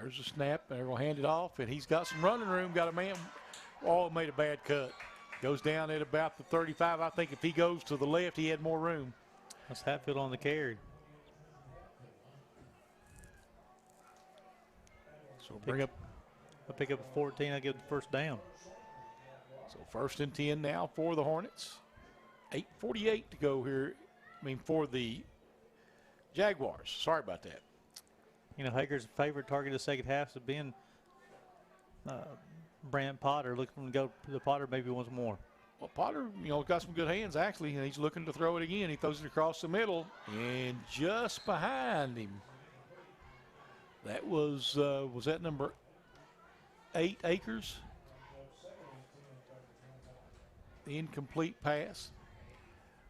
There's a snap. They're going to hand it off, and he's got some running room. Got a man. Oh, made a bad cut. Goes down at about the 35. I think if he goes to the left, he had more room. That's Hatfield on the carry. So I'll pick up a 14. I'll give the first down. So 1st and 10 now for the Hornets. 8:48 to go here. For the Jaguars. Sorry about that. You know, Hager's favorite target of the second half has been Brant Potter. Looking to go to the Potter maybe once more. Well, Potter, got some good hands, actually, and he's looking to throw it again. He throws it across the middle, and just behind him, that was that number 8, Akers? The incomplete pass.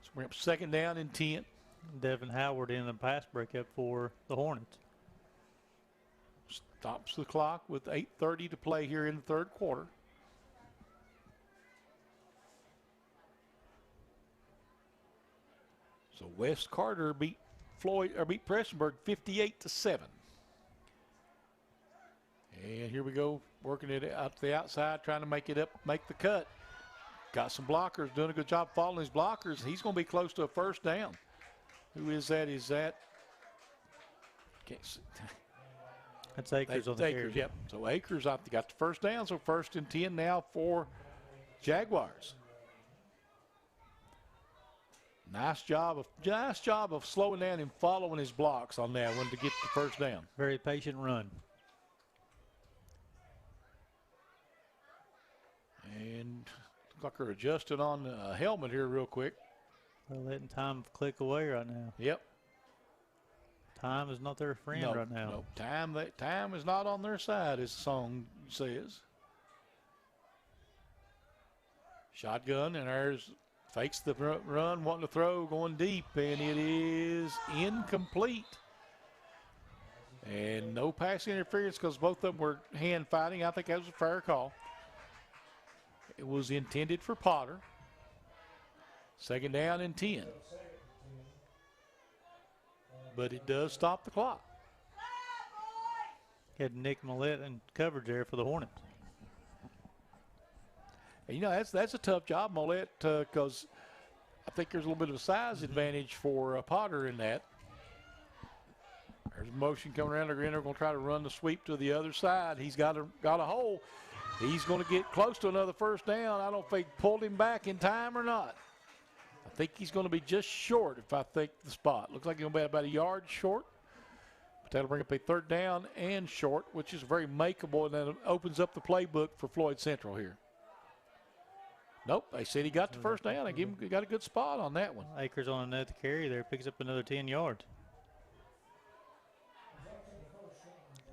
So we're up 2nd down and 10. Devin Howard in the pass breakup for the Hornets. Stops the clock with 8:30 to play here in the 3rd quarter. So West Carter beat Prestonsburg 58-7. And here we go, working it out to the outside, trying to make the cut. Got some blockers, doing a good job following his blockers. He's going to be close to a 1st down. Who is that? Can't see. That's Akers on the carry. Yep. So Akers got the 1st down, so 1st and 10 now for Jaguars. Nice job of slowing down and following his blocks on that one to get the 1st down. Very patient run. And looks like they're adjusting on the helmet here real quick. They're letting time click away right now. Yep. Time is not their friend right now. No, time is not on their side, as the song says. Shotgun, and there's fakes the run, wanting to throw, going deep, and it is incomplete. And no pass interference because both of them were hand fighting. I think that was a fair call. It was intended for Potter. Second down and 10. But it does stop the clock. Had Nick Millett in coverage there for the Hornets. And, you know, that's a tough job, Millett, because I think there's a little bit of a size advantage for Potter in that. There's motion coming around. They're going to try to run the sweep to the other side. He's got a hole. He's going to get close to another first down. I don't know if they pulled him back in time or not. I think he's going to be just short if I think the spot. Looks like he's going to be about a yard short. But that'll bring up a third down and short, which is very makeable, and that opens up the playbook for Floyd Central here. Nope, they said he got the first down. He got a good spot on that one. Akers on another carry there, picks up another 10 yards.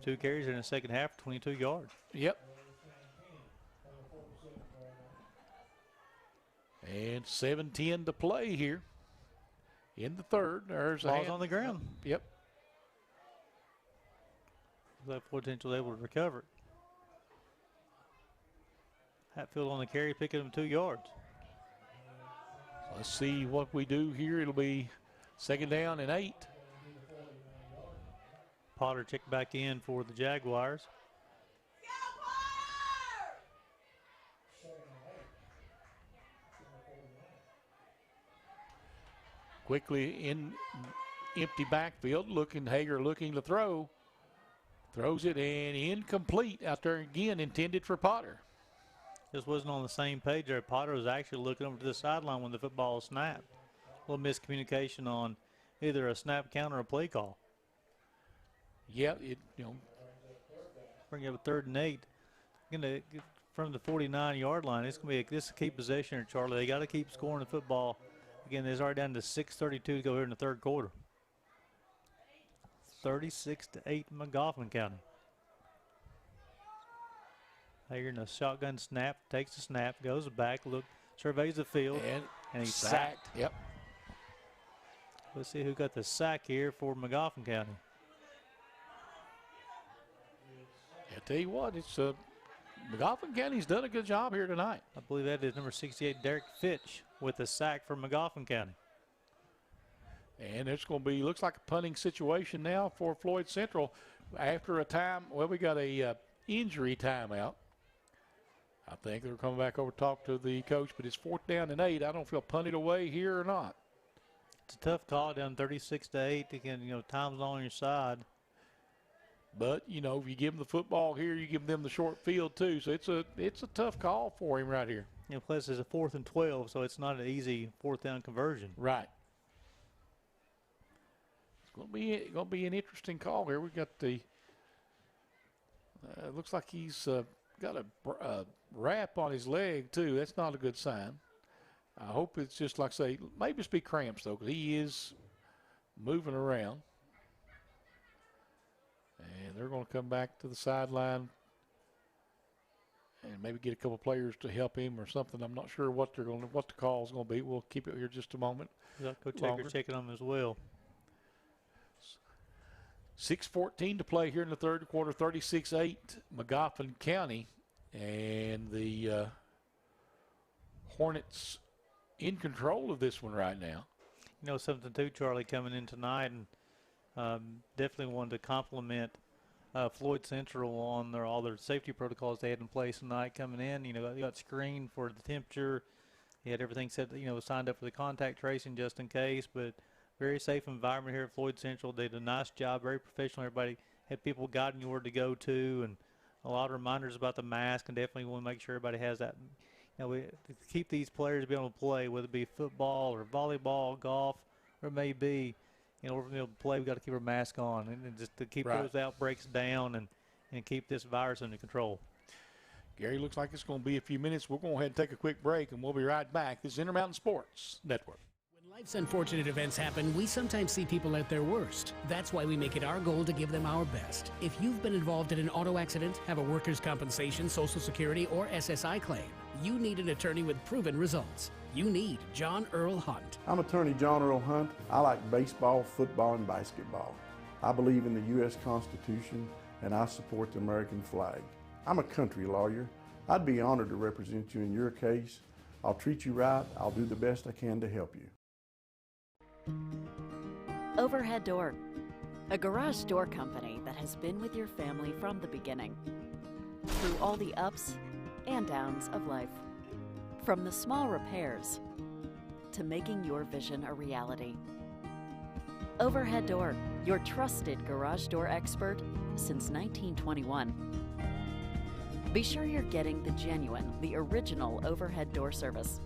2 carries in the second half, 22 yards. Yep. And 7:10 to play here in the third. There's Ball's on the ground. Yep. That Floyd Central able to recover it. Hatfield on the carry, picking him 2 yards. Let's see what we do here. It'll be second down and 8. Potter checked back in for the Jaguars. Quickly in empty backfield, Hager looking to throw. Throws it and incomplete out there again, intended for Potter. Just wasn't on the same page there. Potter was actually looking over to the sideline when the football was snapped. A little miscommunication on either a snap count or a play call. Yeah, bring up a 3rd and 8. From the 49-yard line, it's going to be a key possession here, Charlie. They got to keep scoring the football. Again, it's already down to 6:32 to go here in the third quarter. 36-8 Magoffin County. Hager in a shotgun snap, takes the snap, goes back, surveys the field, and he's sacked. Yep. Let's see who got the sack here for Magoffin County. I tell you what, it's Magoffin County's done a good job here tonight. I believe that is number 68, Derek Fitch, with the sack for Magoffin County. And it's going to be, looks like a punting situation now for Floyd Central after a time. Well, we got a injury timeout. I think they're coming back over to talk to the coach, but it's 4th down and 8. I don't know if he'll punt it away here or not. It's a tough call down 36-8. Again, time's on your side. But, if you give them the football here, you give them the short field too. So it's a tough call for him right here. Plus it's a 4th and 12, so it's not an easy 4th down conversion. Right. It's going to be an interesting call here. We got the looks like he's got a wrap on his leg too. That's not a good sign. I hope it's just like say maybe it's be cramps though, because he is moving around. And they're going to come back to the sideline and maybe get a couple players to help him or something. I'm not sure what the call is going to be. We'll keep it here just a moment. Coach Hager checking them as well. 6:14 to play here in the third quarter. 36-8 Magoffin County, and the Hornets in control of this one right now. Something too, Charlie, coming in tonight, and definitely wanted to compliment Floyd Central on all their safety protocols they had in place tonight coming in. They got screened for the temperature. He had everything set, signed up for the contact tracing just in case, but very safe environment here at Floyd Central. They did a nice job, very professional. Everybody had people guiding you where to go to, and a lot of reminders about the mask, and definitely want to make sure everybody has that. To keep these players be able to play, whether it be football or volleyball, golf, or it may be, we're able to play, we've got to keep our mask on and just to keep those outbreaks down and keep this virus under control. Gary, looks like it's going to be a few minutes. We'll go ahead and take a quick break, and we'll be right back. This is Intermountain Sports Network. When life's unfortunate events happen, we sometimes see people at their worst. That's why we make it our goal to give them our best. If you've been involved in an auto accident, have a workers' compensation, Social Security, or SSI claim, you need an attorney with proven results. You need John Earl Hunt. I'm attorney John Earl Hunt. I like baseball, football, and basketball. I believe in the U.S. Constitution, and I support the American flag. I'm a country lawyer. I'd be honored to represent you in your case. I'll treat you right. I'll do the best I can to help you. Overhead Door, a garage door company that has been with your family from the beginning, through all the ups and downs of life. From the small repairs to making your vision a reality. Overhead Door, your trusted garage door expert since 1921. Be sure you're getting the genuine, the original overhead door service.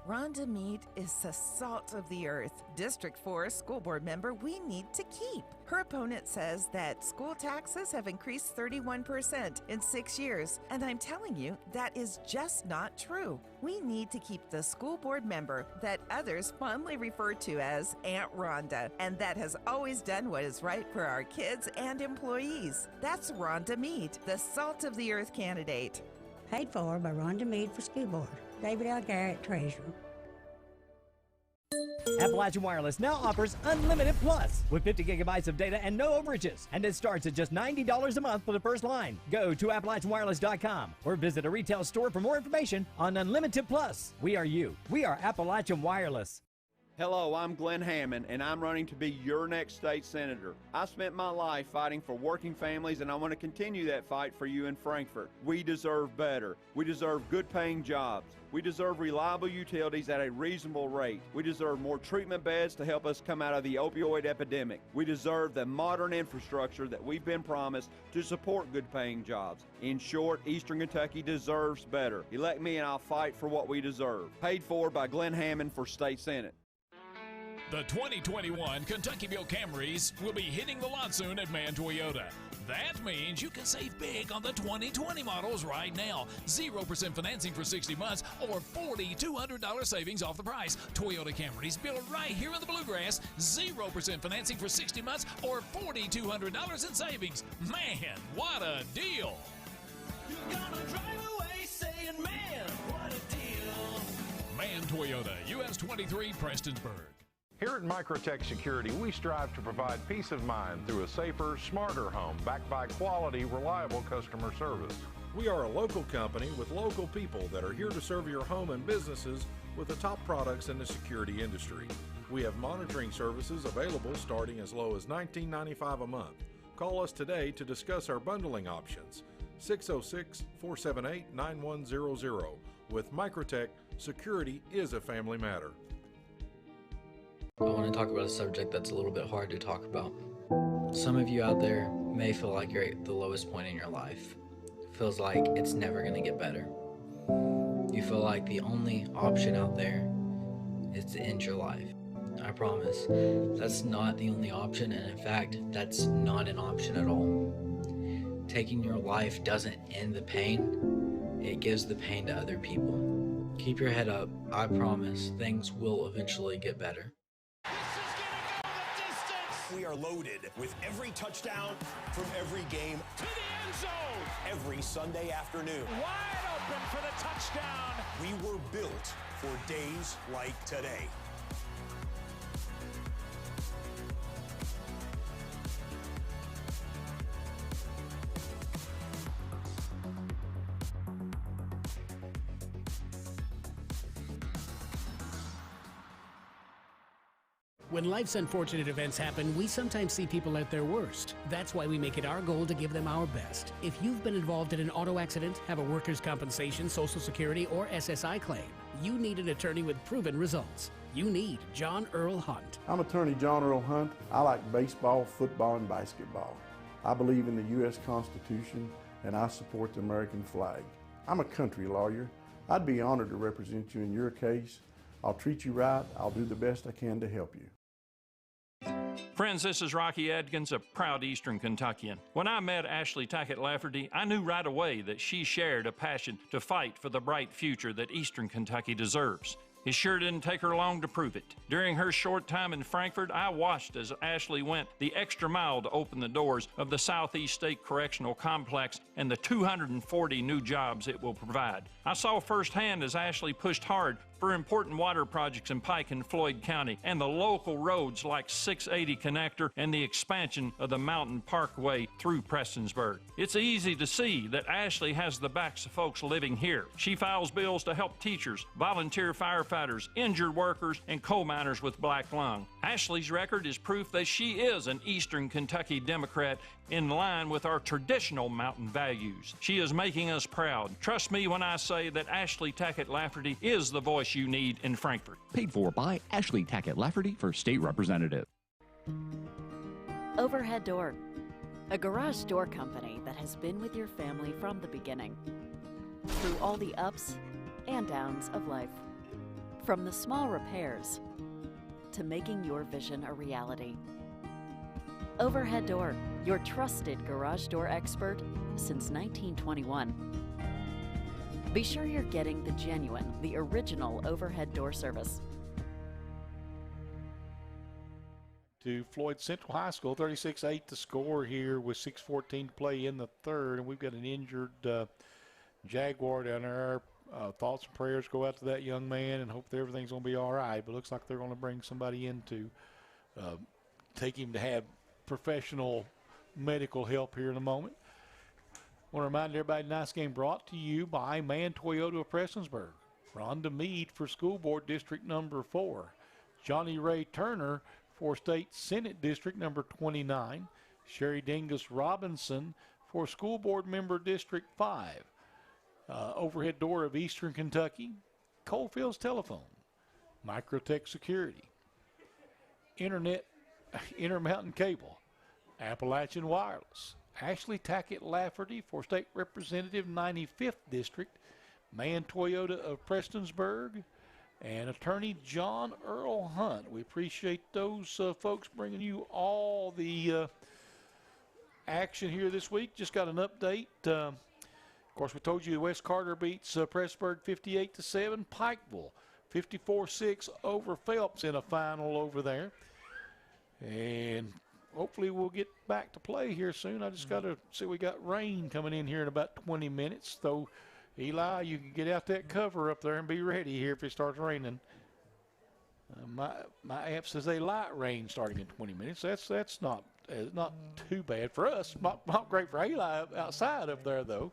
Rhonda Meade is the salt of the earth. District 4 school board member we need to keep. Her opponent says that school taxes have increased 31% in 6 years, and I'm telling you, that is just not true. We need to keep the school board member that others fondly refer to as Aunt Rhonda, and that has always done what is right for our kids and employees. That's Rhonda Meade, the salt of the earth candidate. Paid for by Rhonda Meade for school board. David L. Garrett, treasurer. Appalachian Wireless now offers Unlimited Plus with 50 gigabytes of data and no overages. And it starts at just $90 a month for the first line. Go to AppalachianWireless.com or visit a retail store for more information on Unlimited Plus. We are you. We are Appalachian Wireless. Hello, I'm Glenn Hammond, and I'm running to be your next state senator. I spent my life fighting for working families, and I want to continue that fight for you in Frankfort. We deserve better. We deserve good-paying jobs. We deserve reliable utilities at a reasonable rate. We deserve more treatment beds to help us come out of the opioid epidemic. We deserve the modern infrastructure that we've been promised to support good-paying jobs. In short, Eastern Kentucky deserves better. Elect me, and I'll fight for what we deserve. Paid for by Glenn Hammond for State Senate. The 2021 Kentuckyville Camrys will be hitting the lot soon at Mann Toyota. That means you can save big on the 2020 models right now. 0% financing for 60 months or $4,200 savings off the price. Toyota Camrys built right here in the Bluegrass. 0% financing for 60 months or $4,200 in savings. Man, what a deal! You're gonna drive away saying, man, what a deal. Mann Toyota, US 23, Prestonsburg. Here at Mikrotec Security, we strive to provide peace of mind through a safer, smarter home backed by quality, reliable customer service. We are a local company with local people that are here to serve your home and businesses with the top products in the security industry. We have monitoring services available starting as low as $19.95 a month. Call us today to discuss our bundling options. 606-478-9100. With Mikrotec, security is a family matter. I want to talk about a subject that's a little bit hard to talk about. Some of you out there may feel like you're at the lowest point in your life. It feels like it's never going to get better. You feel like the only option out there is to end your life. I promise, that's not the only option, and in fact, that's not an option at all. Taking your life doesn't end the pain, it gives the pain to other people. Keep your head up. I promise things will eventually get better. We are loaded with every touchdown from every game To the end zone. every Sunday afternoon. Wide open for the touchdown. We were built for days like today. When life's unfortunate events happen, we sometimes see people at their worst. That's why we make it our goal to give them our best. If you've been involved in an auto accident, have a workers' compensation, Social Security, or SSI claim, you need an attorney with proven results. You need John Earl Hunt. I'm attorney John Earl Hunt. I like baseball, football, and basketball. I believe in the U.S. Constitution, and I support the American flag. I'm a country lawyer. I'd be honored to represent you in your case. I'll treat you right. I'll do the best I can to help you. Friends, this is Rocky Adkins, a proud Eastern Kentuckian. When I met Ashley Tackett Laferty, I knew right away that she shared a passion to fight for the bright future that Eastern Kentucky deserves. It sure didn't take her long to prove it. During her short time in Frankfort, I watched as Ashley went the extra mile to open the doors of the Southeast State Correctional Complex and the 240 new jobs it will provide. I saw firsthand as Ashley pushed hard for important water projects in Pike and Floyd County and the local roads like 680 Connector and the expansion of the Mountain Parkway through Prestonsburg. It's easy to see that Ashley has the backs of folks living here. She files bills to help teachers, volunteer firefighters, injured workers, and coal miners with black lung. Ashley's record is proof that she is an Eastern Kentucky Democrat in line with our traditional mountain values. She is making us proud. Trust me when I say that Ashley Tackett Laferty is the voice you need in Frankfort. Paid for by Ashley Tackett Laferty for state representative. Overhead Door, a garage door company that has been with your family from the beginning, through all the ups and downs of life. From the small repairs to making your vision a reality. Overhead Door, your trusted garage door expert since 1921. Be sure you're getting the genuine, the original overhead door service. To Floyd Central High School, 36-8 to score here with 6:14 to play in the third, and we've got an injured Jaguar down there. Thoughts and prayers go out to that young man and hope that everything's going to be all right, but looks like they're going to bring somebody in to take him to have professional medical help here in a moment. I want to remind everybody tonight's game brought to you by Mann Toyota of Prestonsburg. Rhonda Meade for School Board District number 4. Johnny Ray Turner for State Senate District number 29. Sherry Dingus Robinson for School Board Member District 5. Overhead Door of Eastern Kentucky. Coalfields Telephone. Mikrotec Security. Intermountain Cable. Appalachian Wireless. Ashley Tackett Laferty for State Representative 95th District, Mann Toyota of Prestonsburg, and Attorney John Earl Hunt. We appreciate those folks bringing you all the action here this week. Just got an update. Of course, we told you West Carter beats Prestonsburg 58-7. Pikeville 54-6 over Phelps in a final over there. And hopefully we'll get back to play here soon. I just got to see, we got rain coming in here in about 20 minutes. So, Eli, you can get out that cover up there and be ready here if it starts raining. My app says a light rain starting in 20 minutes. That's not too bad for us. Not great for Eli outside up there, though.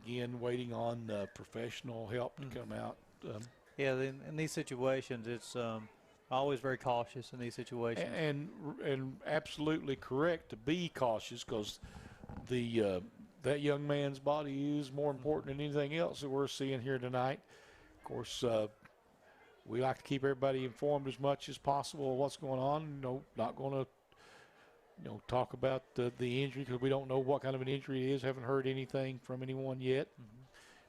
Again, waiting on professional help to come out. Yeah, in these situations, it's always very cautious in these situations. And absolutely correct to be cautious, because that young man's body is more important than anything else that we're seeing here tonight. Of course, we like to keep everybody informed as much as possible of what's going on. Not going to talk about the injury, because we don't know what kind of an injury it is. Haven't heard anything from anyone yet.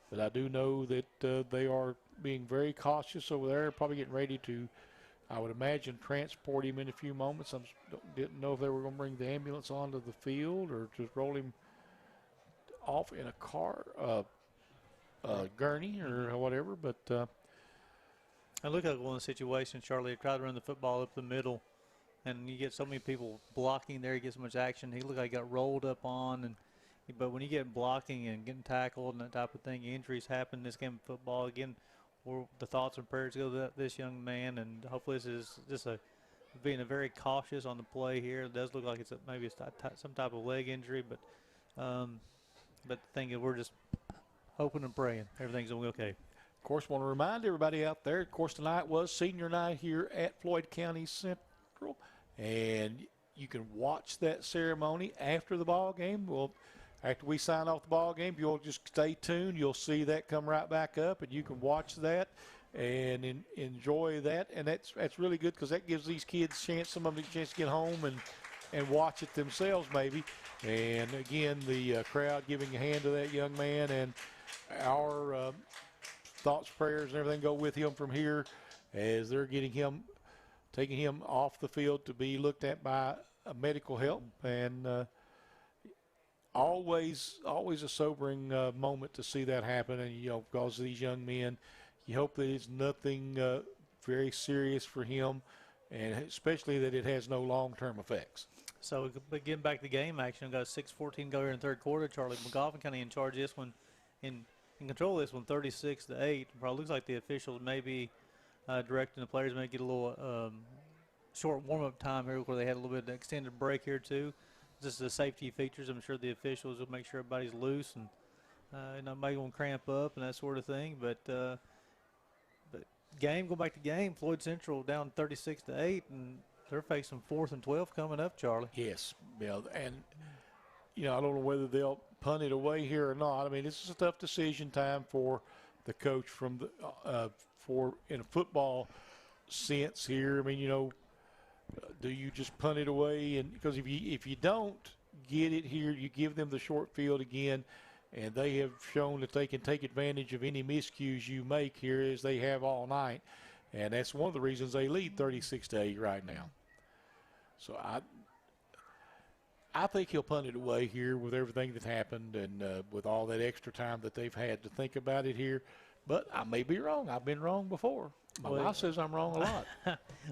But I do know that they are being very cautious over there, probably getting ready to, I would imagine, transport him in a few moments. I didn't know if they were going to bring the ambulance onto the field or just roll him off in a car, gurney or whatever. But I look at one of the situations, Charlie, they tried to run the football up the middle, and you get so many people blocking there, you get so much action. He looked like he got rolled up on, but when you get blocking and getting tackled and that type of thing, injuries happen in this game of football. Again, the thoughts and prayers go to this young man, and hopefully this is just being very cautious on the play here. It does look like it's maybe some type of leg injury, but the thing is, we're just hoping and praying everything's going to be okay. Of course, want to remind everybody out there, of course, tonight was senior night here at Floyd County Central, and you can watch that ceremony after the ball game. Well, after we sign off the ball game, you'll just stay tuned. You'll see that come right back up, and you can watch that and enjoy that. And that's really good, because that gives these kids some of them a chance to get home and watch it themselves maybe. And again, the crowd giving a hand to that young man, and our thoughts, prayers, and everything go with him from here as they're taking him off the field to be looked at by medical help. And always a sobering moment to see that happen. And because of these young men, you hope that it's nothing very serious for him, and especially that it has no long-term effects. So getting back to game action, got 6:14 go here in the third quarter. Charlie Magoffin kind of in charge of this one in in control of this one, 36-8. Probably looks like the officials may be directing the players may get a little short warm-up time here where they had a little bit of an extended break here too. Just the safety features. I'm sure the officials will make sure everybody's loose and nobody won't cramp up and that sort of thing. But go back to game. Floyd Central down 36-8, and they're facing 4th and 12 coming up, Charlie. Yes, yeah, and I don't know whether they'll punt it away here or not. I mean, this is a tough decision time for the coach from the in a football sense here. I mean, do you just punt it away? And because if you don't get it here, you give them the short field again, and they have shown that they can take advantage of any miscues you make here as they have all night, and that's one of the reasons they lead 36-8 right now. So I think he'll punt it away here with everything that happened and with all that extra time that they've had to think about it here. But I may be wrong. I've been wrong before. My wife says I'm wrong a lot.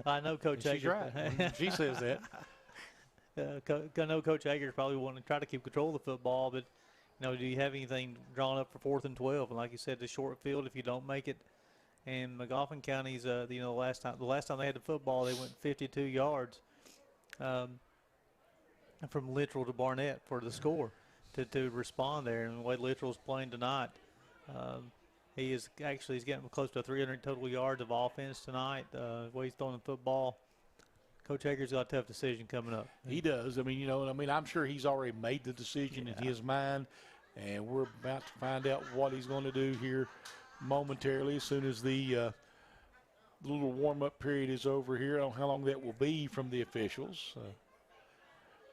I know Coach She's Hager. right. She says that. I know Coach Hager's probably wanting to try to keep control of the football, but do you have anything drawn up for 4th and 12? And like you said, the short field if you don't make it. And Magoffin County's, the last time they had the football, they went 52 yards from Littrell to Barnett for the score to respond there. And the way Littrell's playing tonight, he's getting close to 300 total yards of offense tonight. The way he's throwing the football, Coach Hager's got a tough decision coming up. He does. I mean, I'm sure he's already made the decision in his mind, and we're about to find out what he's going to do here momentarily as soon as the little warm-up period is over here. I don't know how long that will be from the officials.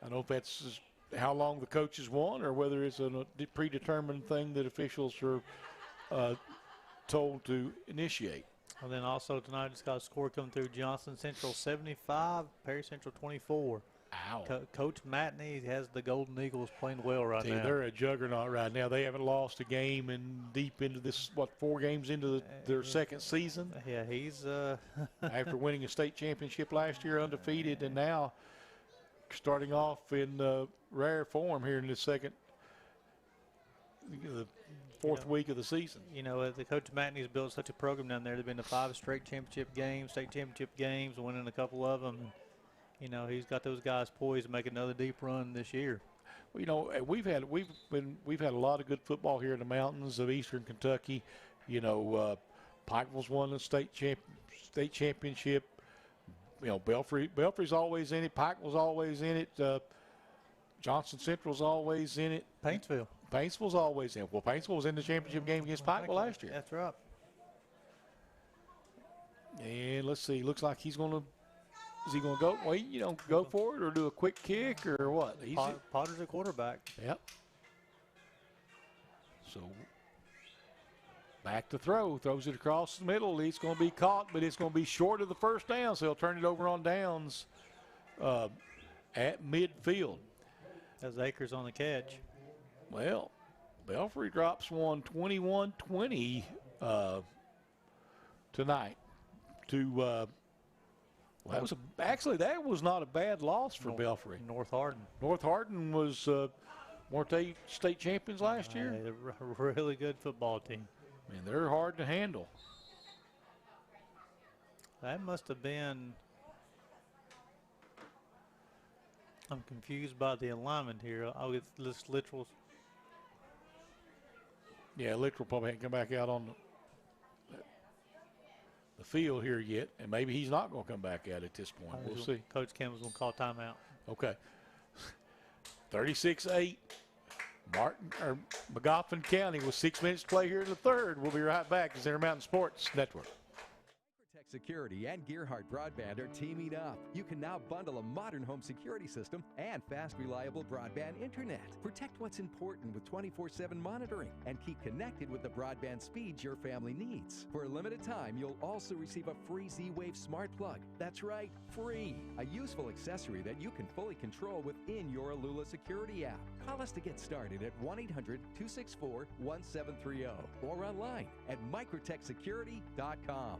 I don't know if that's how long the coaches want or whether it's a predetermined thing that officials are told to initiate. And then also tonight, it's got a score coming through. Johnson Central 75, Perry Central 24. Ow. Coach Matney has the Golden Eagles playing well right now. They're a juggernaut right now. They haven't lost a game and deep into this, 4 games into their second season? Yeah, he's after winning a state championship last year undefeated, and now starting off in rare form here in the fourth week of the season. The Coach Matney's built such a program down there. They've been to 5 straight championship games, state championship games, winning a couple of them. He's got those guys poised to make another deep run this year. Well, we've had a lot of good football here in the mountains of Eastern Kentucky. Pikeville's won the state championship. Belfry's always in it. Pikeville's always in it. Johnson Central's always in it. Paintsville's always in it. Well, Paintsville was in the championship game against Pikeville last year. That's right. And let's see. Looks like he's going to. Is he going to go? Go for it or do a quick kick or what? Potter's a quarterback. Yep. So back to throw. Throws it across the middle. It's going to be caught, but it's going to be short of the first down, so he'll turn it over on downs at midfield. Has Akers on the catch. Well, Belfry drops one 21-20 tonight to that was not a bad loss for Belfry. North Hardin. North Hardin was weren't they state champions last year? They're a really good football team. Man, they're hard to handle. That must have been. I'm confused by the alignment here. I'll get this Littrell's. Yeah, Littrell probably hasn't come back out on the field here yet, and maybe he's not going to come back out at this point. We'll see. Coach Campbell's going to call timeout. Okay. 36-8. Magoffin County with 6 minutes to play here in the third. We'll be right back as Intermountain Sports Network. Mikrotec Security and Gearhart Broadband are teaming up. You can now bundle a modern home security system and fast, reliable broadband internet. Protect what's important with 24/7 monitoring and keep connected with the broadband speeds your family needs. For a limited time, you'll also receive a free Z-Wave smart plug. That's right, free. A useful accessory that you can fully control within your Alula security app. Call us to get started at 1-800-264-1730 or online at mikrotechsecurity.com.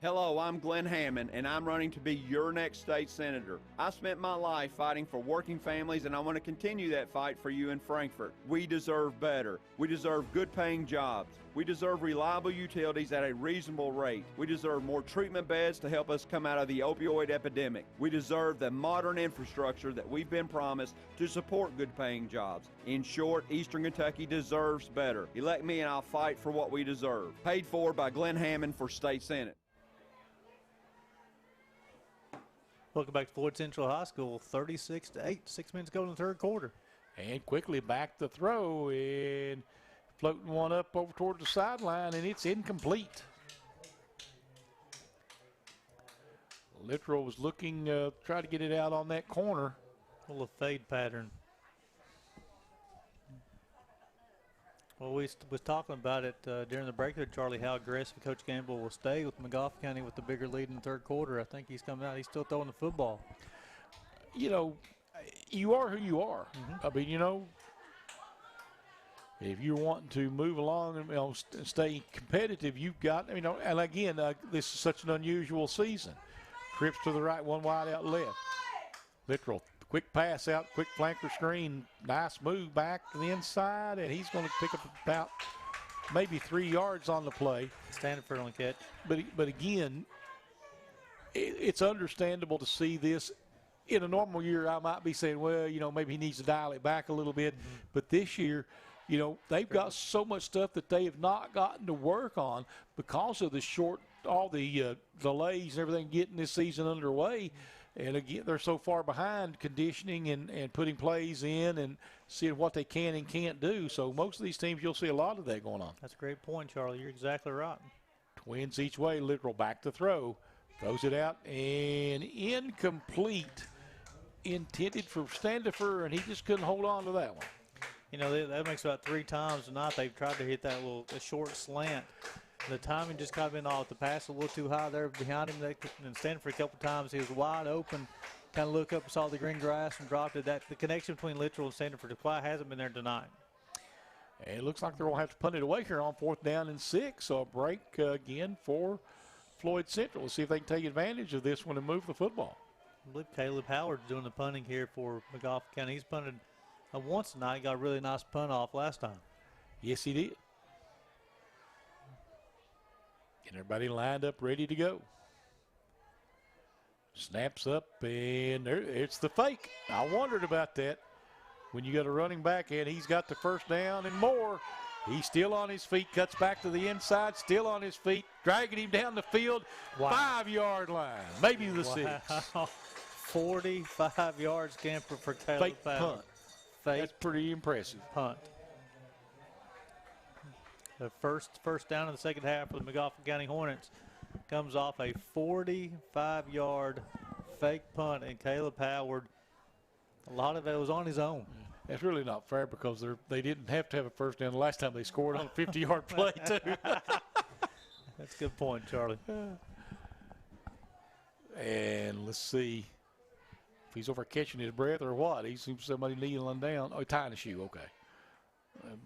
Hello, I'm Glenn Hammond, and I'm running to be your next state senator. I spent my life fighting for working families, and I want to continue that fight for you in Frankfort. We deserve better. We deserve good-paying jobs. We deserve reliable utilities at a reasonable rate. We deserve more treatment beds to help us come out of the opioid epidemic. We deserve the modern infrastructure that we've been promised to support good-paying jobs. In short, Eastern Kentucky deserves better. Elect me and I'll fight for what we deserve. Paid for by Glenn Hammond for State Senate. Welcome back to Floyd Central High School, 36-8, 6 minutes go in the third quarter. And quickly back to throw, and floating one up over toward the sideline, and it's incomplete. Littrell was looking, try to get it out on that corner. A little fade pattern. Well, we was talking about it during the break there, Charlie, how aggressive Coach Gamble will stay with Magoffin County with the bigger lead in the third quarter. I think he's coming out. He's still throwing the football. You know, you are who you are. I mean, you know, if you're wanting to move along and, you know, stay competitive, you've got, you know, and again, this is such an unusual season. Trips to the right, one wide out left. Littrell. Quick pass out, quick flanker screen, nice move back to the inside, and he's going to pick up about maybe 3 yards on the play. Stanford on the catch. But again, it's understandable to see this. In a normal year, I might be saying, well, you know, maybe he needs to dial it back a little bit. But this year, you know, they've got so much stuff that they have not gotten to work on because of the short, all the delays and everything getting this season underway. And again, they're so far behind conditioning and putting plays in and seeing what they can and can't do. So most of these teams, you'll see a lot of that going on. That's a great point, Charlie. You're exactly right. Twins each way. Littrell back to throw. Throws it out and incomplete. Intended for Standifer, and he just couldn't hold on to that one. You know, that makes about 3 times tonight they've tried to hit that little short slant. The timing just kind of been off. The pass a little too high there behind him. And Stanford a couple times, he was wide open. Kind of look up, saw the green grass and dropped it. The connection between Littrell and Stanford supply hasn't been there tonight. And it looks like they're going to have to punt it away here on 4th down and 6. So a break again for Floyd Central. Let's see if they can take advantage of this one and move the football. I believe Caleb Howard's doing the punting here for Magoffin County. He's punted once tonight. Got a really nice punt off last time. Yes, he did. Getting everybody lined up, ready to go. Snaps up, and there, it's the fake. I wondered about that. When you got a running back and he's got the first down and more, he's still on his feet, cuts back to the inside, still on his feet, dragging him down the field, 5-yard line, maybe the 6. 45 yards camper for Caleb Fake punt. That's pretty impressive. Punt. The first down in the second half for the Magoffin County Hornets comes off a 45-yard fake punt, and Caleb Howard, a lot of it was on his own. That's really not fair because they didn't have to have a first down the last time they scored on a 50-yard play, too. That's a good point, Charlie. And let's see if he's over catching his breath or what. He seems somebody kneeling down. Oh, tying a shoe, okay.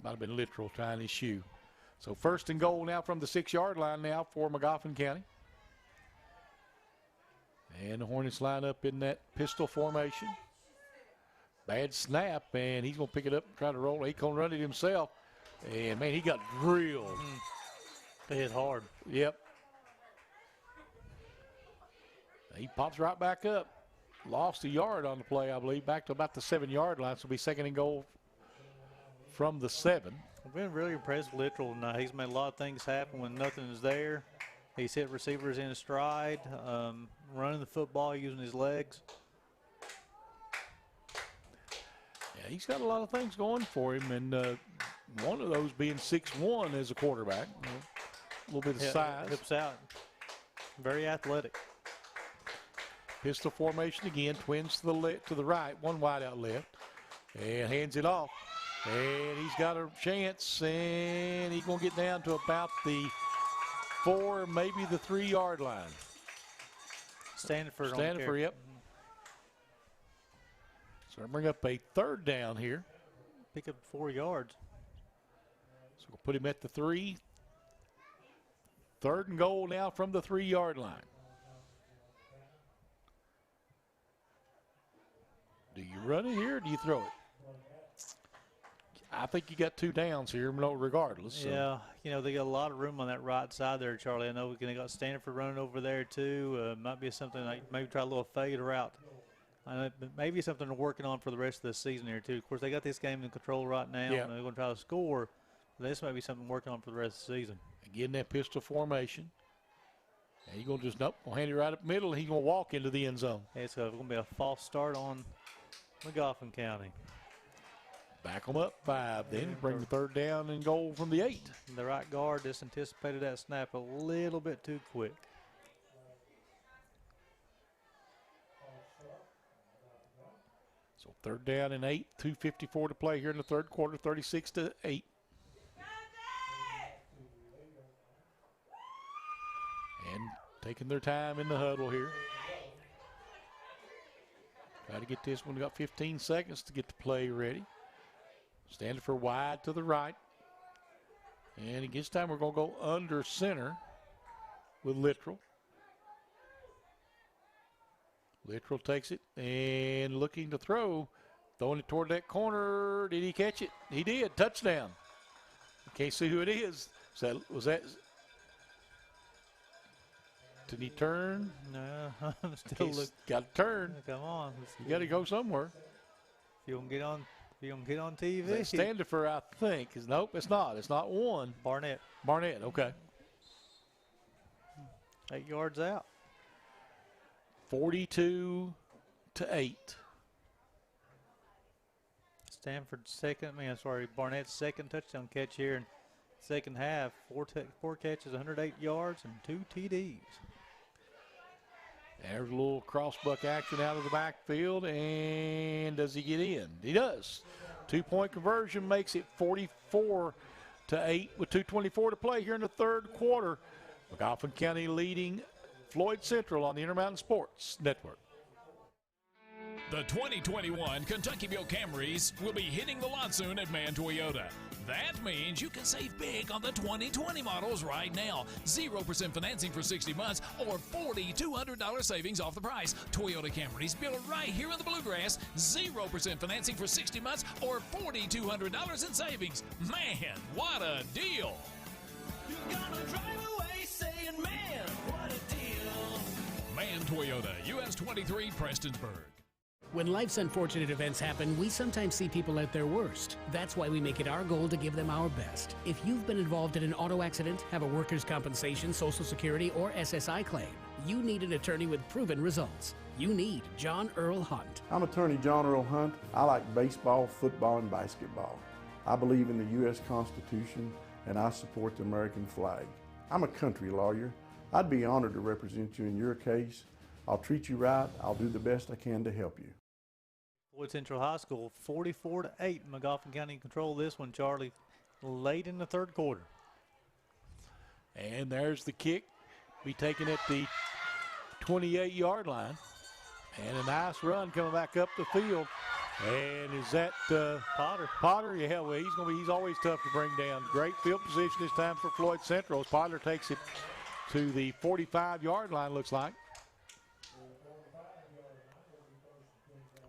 Might have been literal, tying his shoe. So first and goal now from the 6-yard line now for Magoffin County. And the Hornets line up in that pistol formation. Bad snap, and he's going to pick it up and try to roll. He's going to run it himself. And, man, he got drilled. They hit hard. Yep. He pops right back up. Lost a yard on the play, I believe, back to about the 7-yard line. So it'll be second and goal from the 7. I've been really impressed with Littrell tonight. He's made a lot of things happen when nothing is there. He's hit receivers in his stride, running the football using his legs. Yeah, he's got a lot of things going for him, and one of those being 6'1" as a quarterback. A little bit of size. Hips out. Very athletic. Pistol formation again. Twins to the right, one wide out left, and hands it off. And he's got a chance, and he's going to get down to about the 4, maybe the 3-yard line. Stanford, yep. So we'll bring up a third down here. Pick up 4 yards. So we'll put him at the 3. 3rd and goal now from the 3-yard line. Do you run it here or do you throw it? I think you got 2 downs here, regardless. So. Yeah, you know, they got a lot of room on that right side there, Charlie. I know we're going to got Stanford running over there, too. Might be something like maybe try a little fade route. Maybe something they're working on for the rest of the season here, too. Of course, they got this game in control right now, and they're going to try to score. But this might be something working on for the rest of the season. Again, that pistol formation. And he's going to just, hand it right up middle, and he's going to walk into the end zone. It's going to be a false start on Magoffin County. Back them up 5, then bring the 3rd down and goal from the 8. The right guard just anticipated that snap a little bit too quick. So 3rd down and 8, 2:54 to play here in the 3rd quarter, 36-8. And taking their time in the huddle here. Try to get this one. We got 15 seconds to get the play ready. Standing for wide to the right. And against time we're going to go under center with Littrell. Littrell takes it and looking to throw. Throwing it toward that corner. Did he catch it? He did. Touchdown. Can't see who it is. So was that? Did he turn? No, I'm still looking. Got to turn. Come on. You got to go somewhere. If you want to get on TV. They stand for, I think. Nope, it's not. It's not 1. Barnett, okay. 8 yards out. 42-8. Barnett's second touchdown catch here in second half. 4 catches, 108 yards, and 2 TDs. There's a little crossbuck action out of the backfield, and does he get in? He does. 2-point conversion makes it 44-8 with 2:24 to play here in the 3rd quarter. Magoffin County leading Floyd Central on the Intermountain Sports Network. The 2021 Kentuckyville Camrys will be hitting the lot soon at Mann Toyota. That means you can save big on the 2020 models right now. 0% financing for 60 months or $4,200 savings off the price. Toyota Camrys built right here in the Bluegrass. 0% financing for 60 months or $4,200 in savings. Man, what a deal! You're gonna drive away saying, man, what a deal. Mann Toyota, US 23, Prestonsburg. When life's unfortunate events happen, we sometimes see people at their worst. That's why we make it our goal to give them our best. If you've been involved in an auto accident, have a workers' compensation, Social Security, or SSI claim, you need an attorney with proven results. You need John Earl Hunt. I'm attorney John Earl Hunt. I like baseball, football, and basketball. I believe in the U.S. Constitution, and I support the American flag. I'm a country lawyer. I'd be honored to represent you in your case. I'll treat you right. I'll do the best I can to help you. Floyd Central High School, 44-8. Magoffin County in control of this one, Charlie, late in the 3rd quarter. And there's the kick. Be taken at the 28-yard line. And a nice run coming back up the field. And is that Potter? Potter, yeah, well, he's always tough to bring down. Great field position this time for Floyd Central. Potter takes it to the 45-yard line, looks like.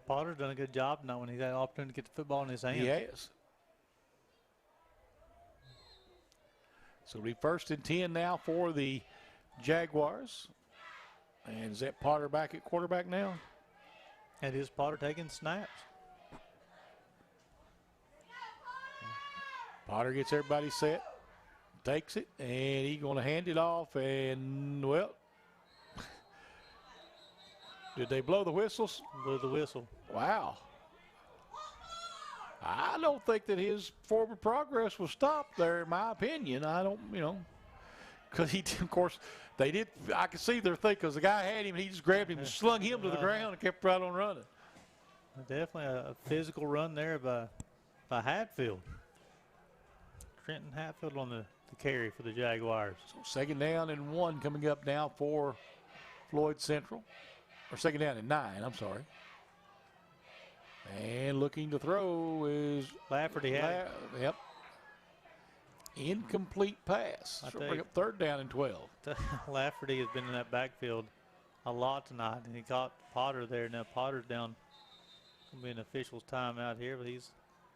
Potter's done a good job now when he's had an opportunity to get the football in his hand. He has. So it'll be 1st and 10 now for the Jaguars. And is that Potter back at quarterback now? And is Potter taking snaps? Potter gets everybody set, takes it, and he's going to hand it off. And, well, did they blow the whistles? Blew the whistle. Wow. I don't think that his forward progress was stopped there, in my opinion. I don't, because he, of course, they did. I could see their thing because the guy had him, and he just grabbed him and slung him to the ground and kept right on running. Definitely a physical run there by Hatfield. Trenton Hatfield on the carry for the Jaguars. So 2nd down and 1 coming up now for Floyd Central. Or 2nd down and 9, I'm sorry. And looking to throw is Laferty. Yep. Incomplete pass. So bring up 3rd down and 12. Laferty has been in that backfield a lot tonight, and he caught Potter there. Now Potter's down. Going to be an official's timeout here, but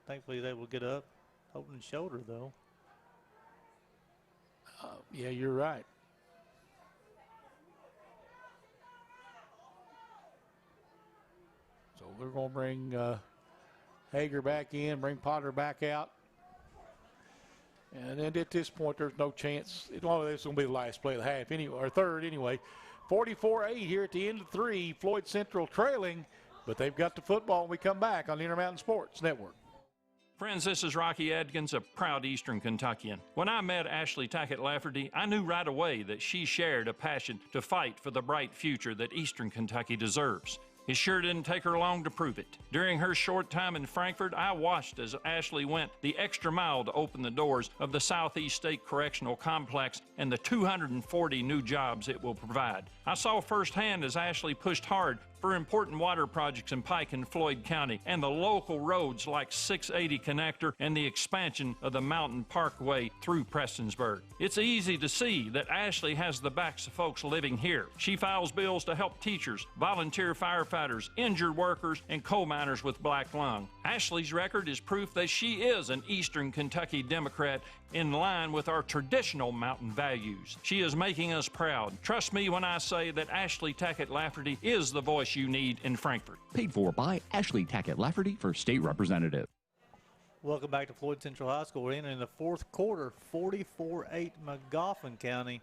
thankfully he's able to get up. Open shoulder, though. Yeah, you're right. So we're going to bring Hager back in, bring Potter back out. And then at this point, there's no chance. This is going to be the last play of the half anyway, or third anyway. 44-8 here at the end of 3. Floyd Central trailing, but they've got the football when we come back on the Intermountain Sports Network. Friends, this is Rocky Adkins, a proud Eastern Kentuckian. When I met Ashley Tackett Laferty, I knew right away that she shared a passion to fight for the bright future that Eastern Kentucky deserves. It sure didn't take her long to prove it. During her short time in Frankfort, I watched as Ashley went the extra mile to open the doors of the Southeast State Correctional Complex and the 240 new jobs it will provide. I saw firsthand as Ashley pushed hard for important water projects in Pike and Floyd County and the local roads like 680 Connector and the expansion of the Mountain Parkway through Prestonsburg. It's easy to see that Ashley has the backs of folks living here. She files bills to help teachers, volunteer firefighters, injured workers, and coal miners with black lung. Ashley's record is proof that she is an Eastern Kentucky Democrat in line with our traditional mountain values. She is making us proud. Trust me when I say that Ashley Tackett Laferty is the voice you need in Frankfort. Paid for by Ashley Tackett Laferty for state representative. Welcome back to Floyd Central High School. We're in the 4th quarter, 44-8 Magoffin County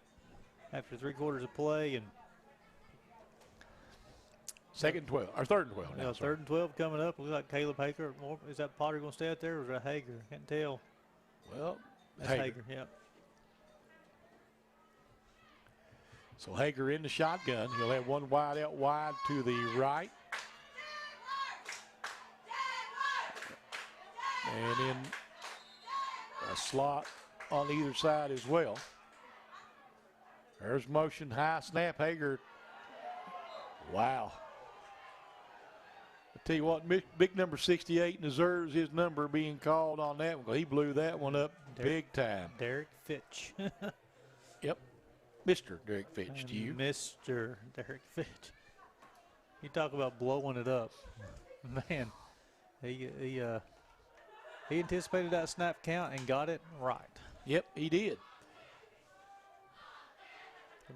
after 3 quarters of play. And 2nd and 12, or 3rd and 12. Now, 3rd and 12 coming up. Looks like Caleb Hager. Is that Potter going to stay out there, or is that Hager? Can't tell. Well, that's Hager, yeah. So Hager in the shotgun. He'll have one wide out wide to the right. And then a slot on either side as well. There's motion, high snap, Hager. Wow. I tell you what, big number 68 deserves his number being called on that one. He blew that one up big time. Derek Fitch. Yep. Mr. Derek Fitch to you. Mr. Derek Fitch. You talk about blowing it up. Man, he anticipated that snap count and got it right. Yep, he did.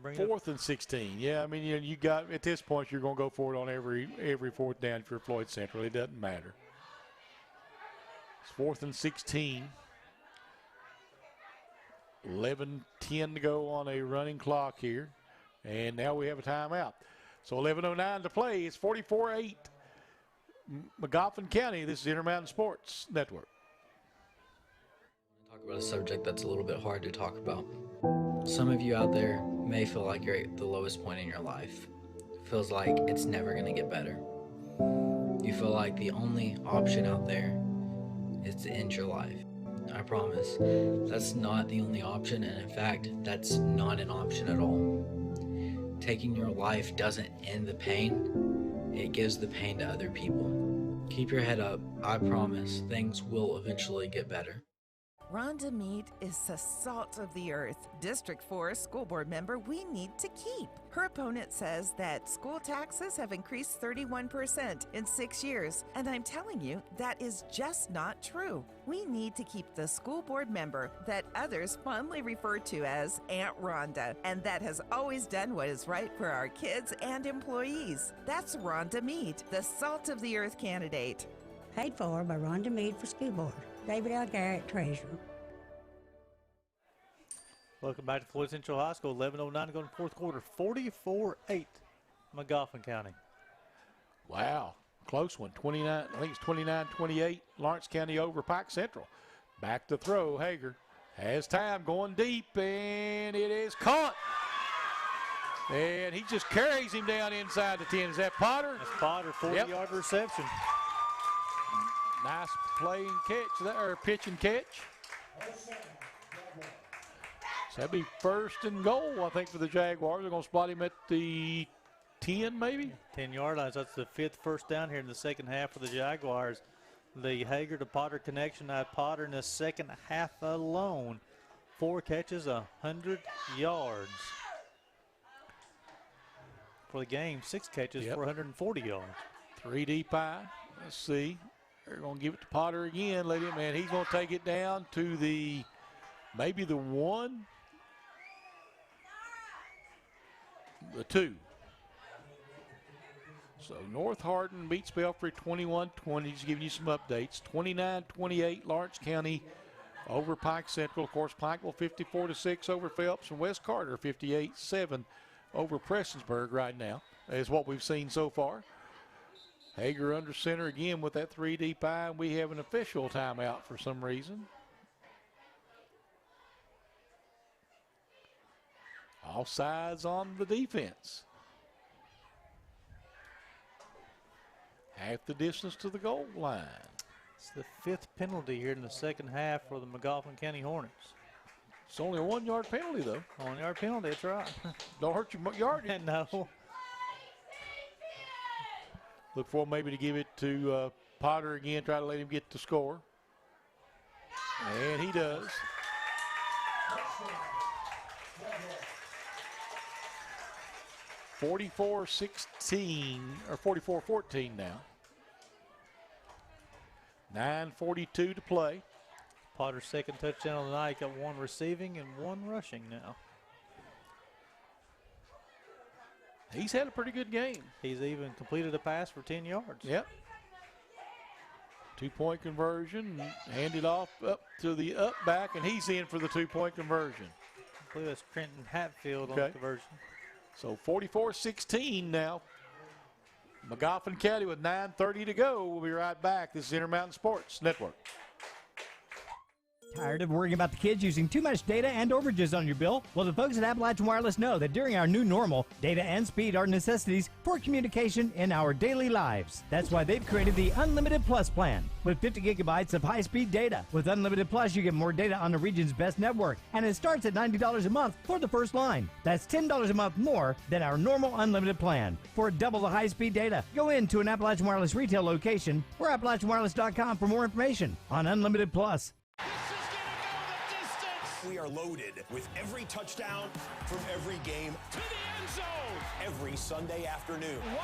4th and 16. Yeah, I mean, you got at this point you're going to go for it on every 4th down if you're Floyd Central. It doesn't matter. It's 4th and 16. 11:10 to go on a running clock here, and now we have a timeout. So 11:09 to play. It's 44-8. Magoffin County. This is Intermountain Sports Network. Talk about a subject that's a little bit hard to talk about. Some of you out there may feel like you're at the lowest point in your life. It feels like it's never going to get better. You feel like the only option out there is to end your life. I promise, that's not the only option, and in fact, that's not an option at all. Taking your life doesn't end the pain, it gives the pain to other people. Keep your head up, I promise, things will eventually get better. Rhonda Meade is the salt of the earth. District 4 school board member we need to keep. Her opponent says that school taxes have increased 31% in 6 years. And I'm telling you, that is just not true. We need to keep the school board member that others fondly refer to as Aunt Rhonda, and that has always done what is right for our kids and employees. That's Rhonda Meade, the salt of the earth candidate. Paid for by Rhonda Meade for school board. David L. Garrett, treasurer. Welcome back to Floyd Central High School. 11:09 to go in the 4th quarter. 44-8 Magoffin County. Wow. Close one. 29, I think it's 29-28. Lawrence County over Pike Central. Back to throw. Hager has time going deep, and it is caught. And he just carries him down inside the 10. Is that Potter? That's Potter, 40-yard reception. Nice play and catch there, or pitch and catch. So that'd be 1st and goal, I think, for the Jaguars. They're going to spot him at the 10, maybe? 10-yard line. That's the 5th first down here in the second half for the Jaguars. The Hager to Potter connection. Now Potter in the second half alone 4 catches, 100 yards. For the game, 6 catches for 140 yards. 3 deep eye. Let's see. They're going to give it to Potter again. Let him, man. He's going to take it down to the, maybe the 1. The 2. So North Hardin beats Belfry 21-20. Just giving you some updates. 29-28 Lawrence County over Pike Central. Of course, Pikeville 54-6 over Phelps, and West Carter 58-7 over Prestonsburg right now, is what we've seen so far. Hager under center again with that 3 deep eye, and we have an official timeout for some reason. Offsides on the defense. Half the distance to the goal line. It's the 5th penalty here in the second half for the Magoffin County Hornets. It's only a 1 yard penalty, though. 1 yard penalty, that's right. Don't hurt your yardage. No. Look for maybe to give it to Potter again, try to let him get the score. And he does. (44-16) or 44-14 now. 9:42 to play. Potter's second touchdown of the night, got 1 receiving and 1 rushing now. He's had a pretty good game. He's even completed a pass for 10 yards. Yep. 2-point conversion, handed off up to the up back, and he's in for the 2-point conversion. I believe that's Trenton Hatfield on the conversion. So 44-16 now. Magoffin County with 9:30 to go. We'll be right back. This is Intermountain Sports Network. Tired of worrying about the kids using too much data and overages on your bill? Well, the folks at Appalachian Wireless know that during our new normal, data and speed are necessities for communication in our daily lives. That's why they've created the Unlimited Plus plan with 50 gigabytes of high-speed data. With Unlimited Plus, you get more data on the region's best network, and it starts at $90 a month for the first line. That's $10 a month more than our normal unlimited plan. For double the high-speed data, go into an Appalachian Wireless retail location or AppalachianWireless.com for more information on Unlimited Plus. We are loaded with every touchdown from every game To the end zone. every Sunday afternoon. Wide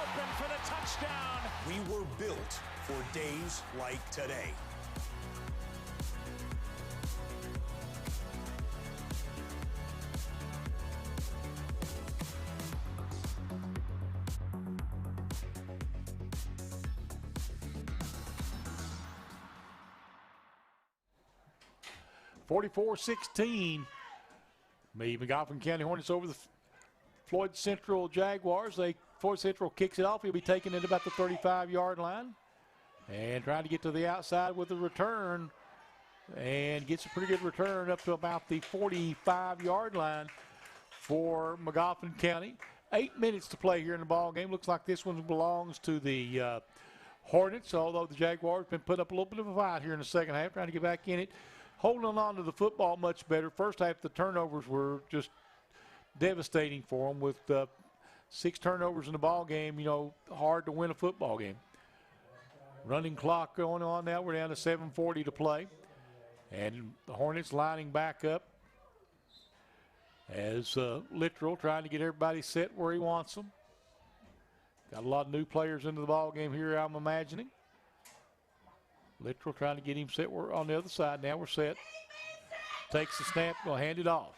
open for the touchdown. We were built for days like today. (44-16). Magoffin County Hornets over the Floyd Central Jaguars. Floyd Central kicks it off. He'll be taking it about the 35-yard line and trying to get to the outside with the return, and gets a pretty good return up to about the 45-yard line for Magoffin County. 8 minutes to play here in the ball game. Looks like this one belongs to the Hornets, although the Jaguars have been putting up a little bit of a fight here in the second half, trying to get back in it. Holding on to the football much better. First half, the turnovers were just devastating for them. With 6 turnovers in the ball game, hard to win a football game. Running clock going on now. We're down to 7:40 to play. And the Hornets lining back up as Littrell trying to get everybody set where he wants them. Got a lot of new players into the ball game here, I'm imagining. Littrell trying to get him set. We're on the other side now. We're set. Takes the snap. Will hand it off.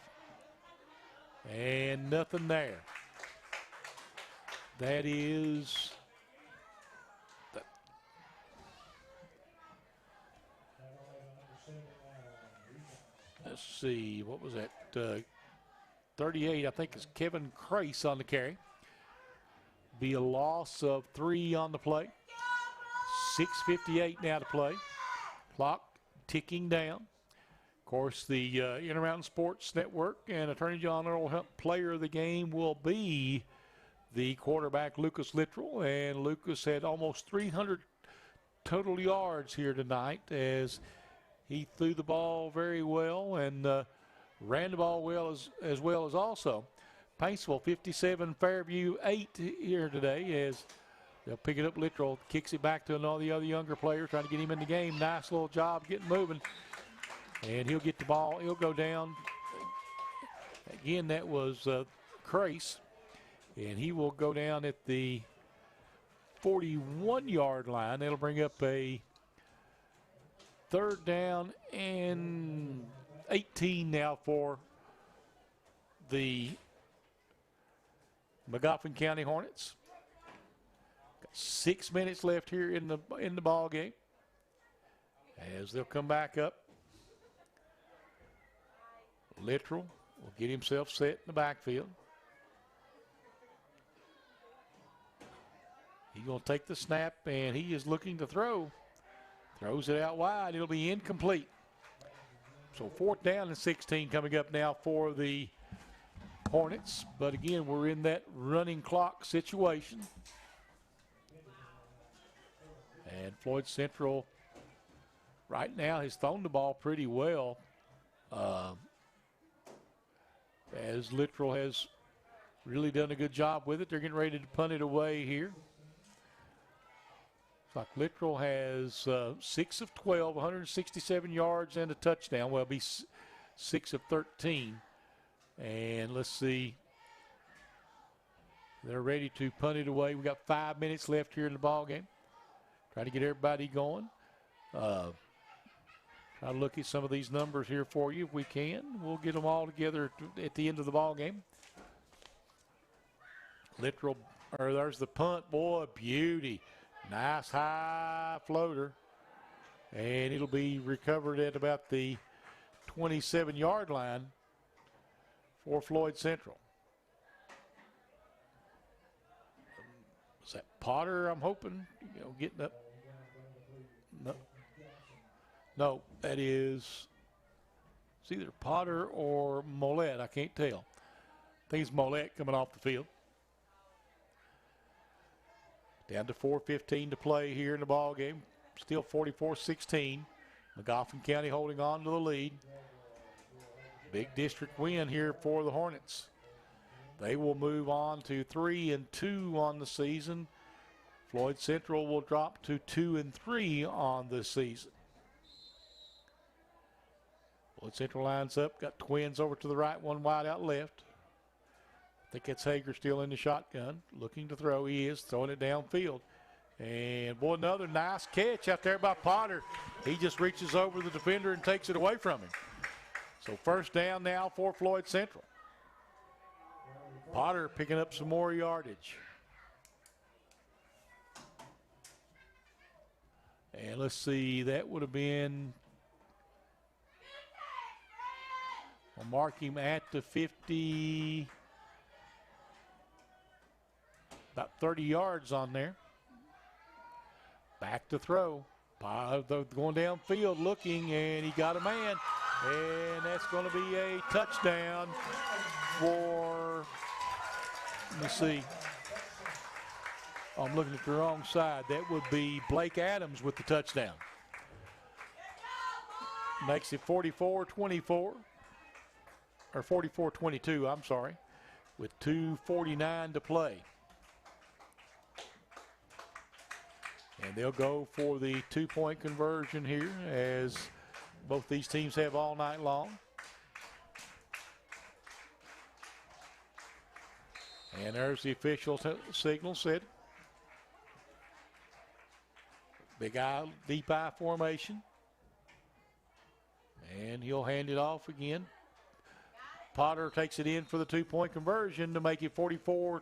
And nothing there. That is. Let's see. What was that? 38, I think, is Kevin Crace on the carry. Be a loss of 3 on the play. 6:58 now to play. Clock ticking down. Of course, the Intermountain Sports Network and Attorney John Earl Hunt player of the game will be the quarterback, Lucas Littrell. And Lucas had almost 300 total yards here tonight as he threw the ball very well and ran the ball well as well as also. Paintsville 57, Fairview 8 here today as they'll pick it up. Littrell kicks it back to all the other younger players, trying to get him in the game. Nice little job getting moving. And he'll get the ball. He'll go down. Again, that was Crace. And he will go down at the 41-yard line. That'll bring up a 3rd down and 18 now for the Magoffin County Hornets. Got 6 minutes left here in the ball game. As they'll come back up. Littrell will get himself set in the backfield. He's going to take the snap, and he is looking to throw. Throws it out wide. It'll be incomplete. So 4th down and 16 coming up now for the Hornets. But again, we're in that running clock situation. And Floyd Central right now has thrown the ball pretty well. As Littrell has really done a good job with it. They're getting ready to punt it away here. Like Littrell has 6 of 12, 167 yards and a touchdown. Well, it'll be 6 of 13. And let's see. They're ready to punt it away. We got 5 minutes left here in the ball game. Try to get everybody going. Try to look at some of these numbers here for you if we can. We'll get them all together at the end of the ball game. Littrell, or there's the punt. Boy, beauty. Nice high floater. And it'll be recovered at about the 27-yard line for Floyd Central. Is that Potter, I'm hoping? Getting up. No, that is it's either Potter or Mollett. I can't tell. I think it's Mollett coming off the field. Down to 4:15 to play here in the ball game. Still 44-16. Magoffin County holding on to the lead. Big district win here for the Hornets. They will move on to 3-2 on the season. Floyd Central will drop to 2-3 on the season. Floyd Central lines up. Got twins over to the right, one wide out left. I think it's Hager still in the shotgun, looking to throw. He is throwing it downfield. And, boy, another nice catch out there by Potter. He just reaches over the defender and takes it away from him. So 1st down now for Floyd Central. Potter picking up some more yardage. And let's see, that would have been, I'll mark him at the 50. About 30 yards on there. Back to throw. Going downfield looking, and he got a man. And that's going to be a touchdown for, let me see. I'm looking at the wrong side. That would be Blake Adams with the touchdown. Makes it 44-24. Or 44-22, I'm sorry. With 2:49 to play. And they'll go for the 2-point conversion here, as both these teams have all night long. And there's the official signal set. Big eye, deep eye formation. And he'll hand it off again. Potter takes it in for the 2-point conversion to make it 44-22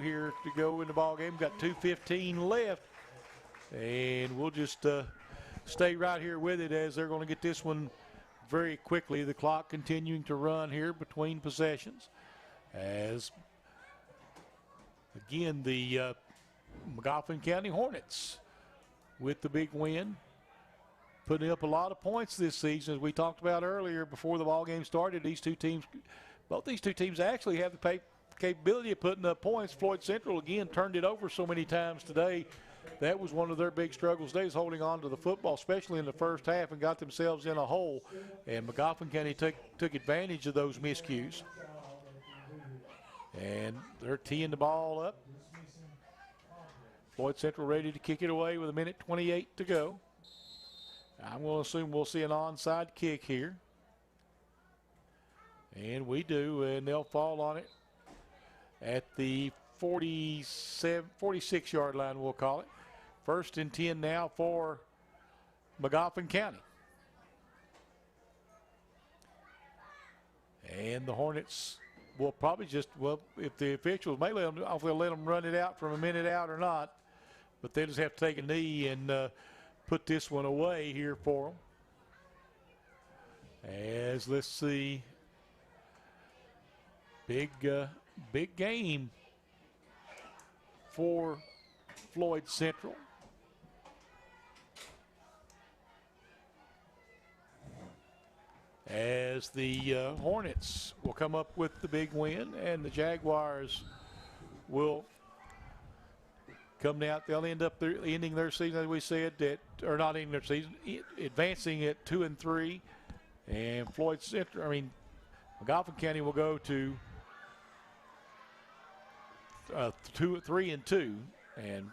here to go in the ball game. Got 2:15 left, and we'll just stay right here with it as they're going to get this one very quickly. The clock continuing to run here between possessions, as again the Magoffin County Hornets with the big win, putting up a lot of points this season. As we talked about earlier before the ball game started, both these two teams actually have the capability of putting up points. Floyd Central again turned it over so many times today. That was one of their big struggles. They was holding on to the football, especially in the first half, and got themselves in a hole. And Magoffin County took advantage of those miscues. And they're teeing the ball up. Floyd Central ready to kick it away with 1:28 to go. I'm going to assume we'll see an onside kick here. And we do, and they'll fall on it at the 46-yard line, we'll call it. 1st and 10 now for Magoffin County. And the Hornets will probably just, well, if the officials may let them, if they'll let them run it out from a minute out or not, but they just have to take a knee and put this one away here for them. As let's see, big game for Floyd Central. As the Hornets will come up with the big win, and the Jaguars will come out. They'll end up ending their season, as we said, or not ending their season, advancing at 2-3. And Magoffin County will go to 3-2, and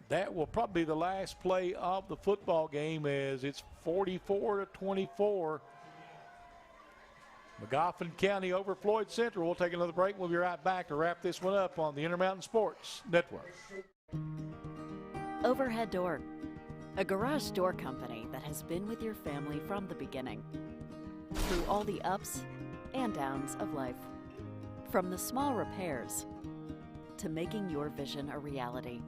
that will probably be the last play of the football game, as it's 44-24. Magoffin County over Floyd Central. We'll take another break. We'll be right back to wrap this one up on the Intermountain Sports Network. Overhead Door, a garage door company that has been with your family from the beginning, through all the ups and downs of life. From the small repairs to making your vision a reality.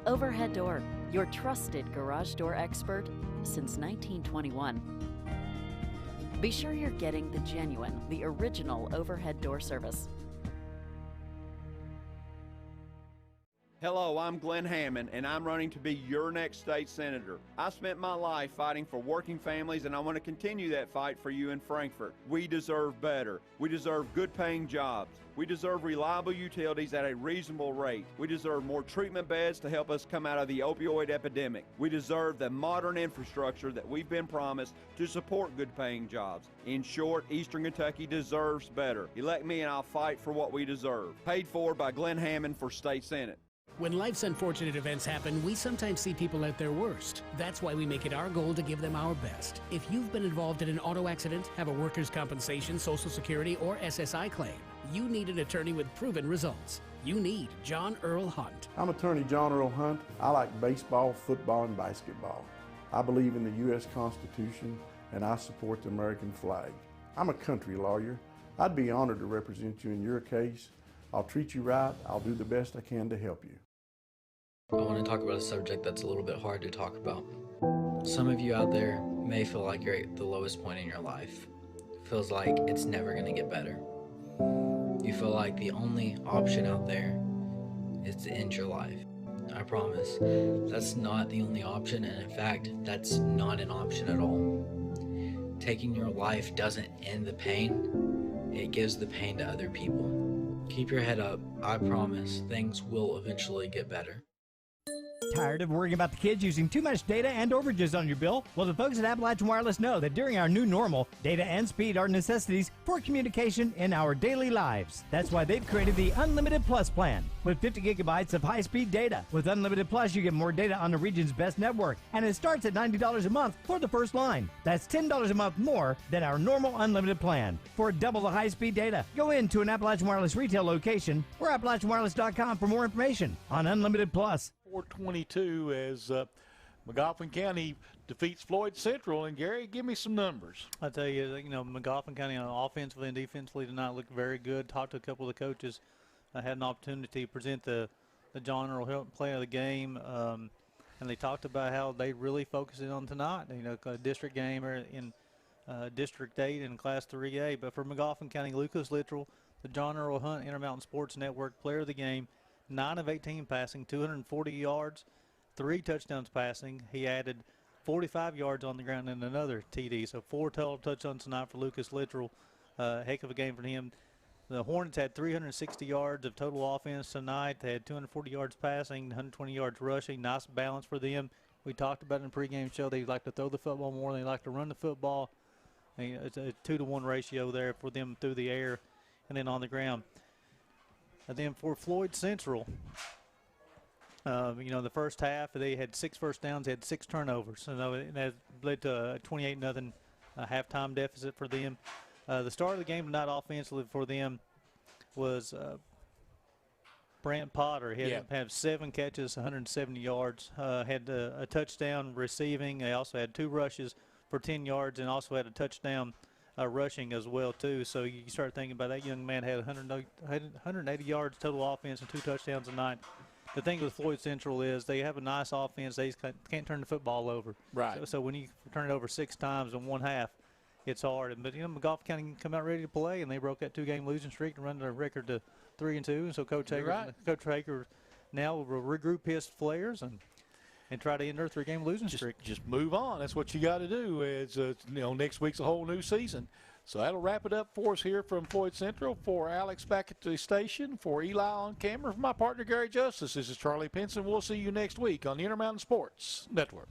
Overhead Door, your trusted garage door expert since 1921. Be sure you're getting the genuine, the original overhead door service. Hello, I'm Glenn Hammond, and I'm running to be your next state senator. I spent my life fighting for working families, and I want to continue that fight for you in Frankfort. We deserve better. We deserve good-paying jobs. We deserve reliable utilities at a reasonable rate. We deserve more treatment beds to help us come out of the opioid epidemic. We deserve the modern infrastructure that we've been promised to support good-paying jobs. In short, Eastern Kentucky deserves better. Elect me and I'll fight for what we deserve. Paid for by Glenn Hammond for State Senate. When life's unfortunate events happen, we sometimes see people at their worst. That's why we make it our goal to give them our best. If you've been involved in an auto accident, have a workers' compensation, Social Security, or SSI claim, you need an attorney with proven results. You need John Earl Hunt. I'm attorney John Earl Hunt. I like baseball, football, and basketball. I believe in the U.S. Constitution, and I support the American flag. I'm a country lawyer. I'd be honored to represent you in your case. I'll treat you right. I'll do the best I can to help you. I want to talk about a subject that's a little bit hard to talk about. Some of you out there may feel like you're at the lowest point in your life. It feels like it's never going to get better. You feel like the only option out there is to end your life. I promise, that's not the only option, and in fact, that's not an option at all. Taking your life doesn't end the pain, it gives the pain to other people. Keep your head up. I promise things will eventually get better. Tired of worrying about the kids using too much data and overages on your bill? Well, the folks at Appalachian Wireless know that during our new normal, data and speed are necessities for communication in our daily lives. That's why they've created the Unlimited Plus plan with 50 gigabytes of high-speed data. With Unlimited Plus, you get more data on the region's best network, and it starts at $90 a month for the first line. That's $10 a month more than our normal unlimited plan. For double the high-speed data, go into an Appalachian Wireless retail location or AppalachianWireless.com for more information on Unlimited Plus. 422 as Magoffin County defeats Floyd Central. And Gary, give me some numbers. I tell you, Magoffin County offensively and defensively tonight looked very good. Talked to a couple of the coaches. I had an opportunity to present the John Earl Player of the game, and they talked about how they really focused in on tonight. A district game in District 8 in Class 3A. But for Magoffin County, Lucas Littrell, the John Earl Hunt Intermountain Sports Network Player of the Game, 9 of 18 passing, 240 yards, 3 touchdowns passing. He added 45 yards on the ground and another TD. So 4 total touchdowns tonight for Lucas Littrell. Heck of a game for him. The Hornets had 360 yards of total offense tonight. They had 240 yards passing, 120 yards rushing. Nice balance for them. We talked about it in the pregame show. They like to throw the football more than they like to run the football. It's a 2-to-1 ratio there for them through the air and then on the ground. And then for Floyd Central, The first half they had 6 first downs, they had 6 turnovers, and that led to a 28-0 halftime deficit for them. The start of the game tonight offensively for them was Brant Potter. He had 7 catches, 170 yards, had a touchdown receiving. They also had 2 rushes for 10 yards and also had a touchdown rushing as well, too. So you start thinking about that young man had 180 yards total offense and 2 touchdowns tonight. The thing with Floyd Central is they have a nice offense. They just can't turn the football over. Right. So when you turn it over 6 times in one half, it's hard. But, Magoffin County can come out ready to play, and they broke that 2-game losing streak and run their record to 3-2. And so Coach Hager now will regroup his players and try to end their 3-game losing streak. Just move on. That's what you got to do. It's next week's a whole new season. So that'll wrap it up for us here from Floyd Central. For Alex back at the station, for Eli on camera, for my partner Gary Justice, this is Charlie Pinson. We'll see you next week on the Intermountain Sports Network.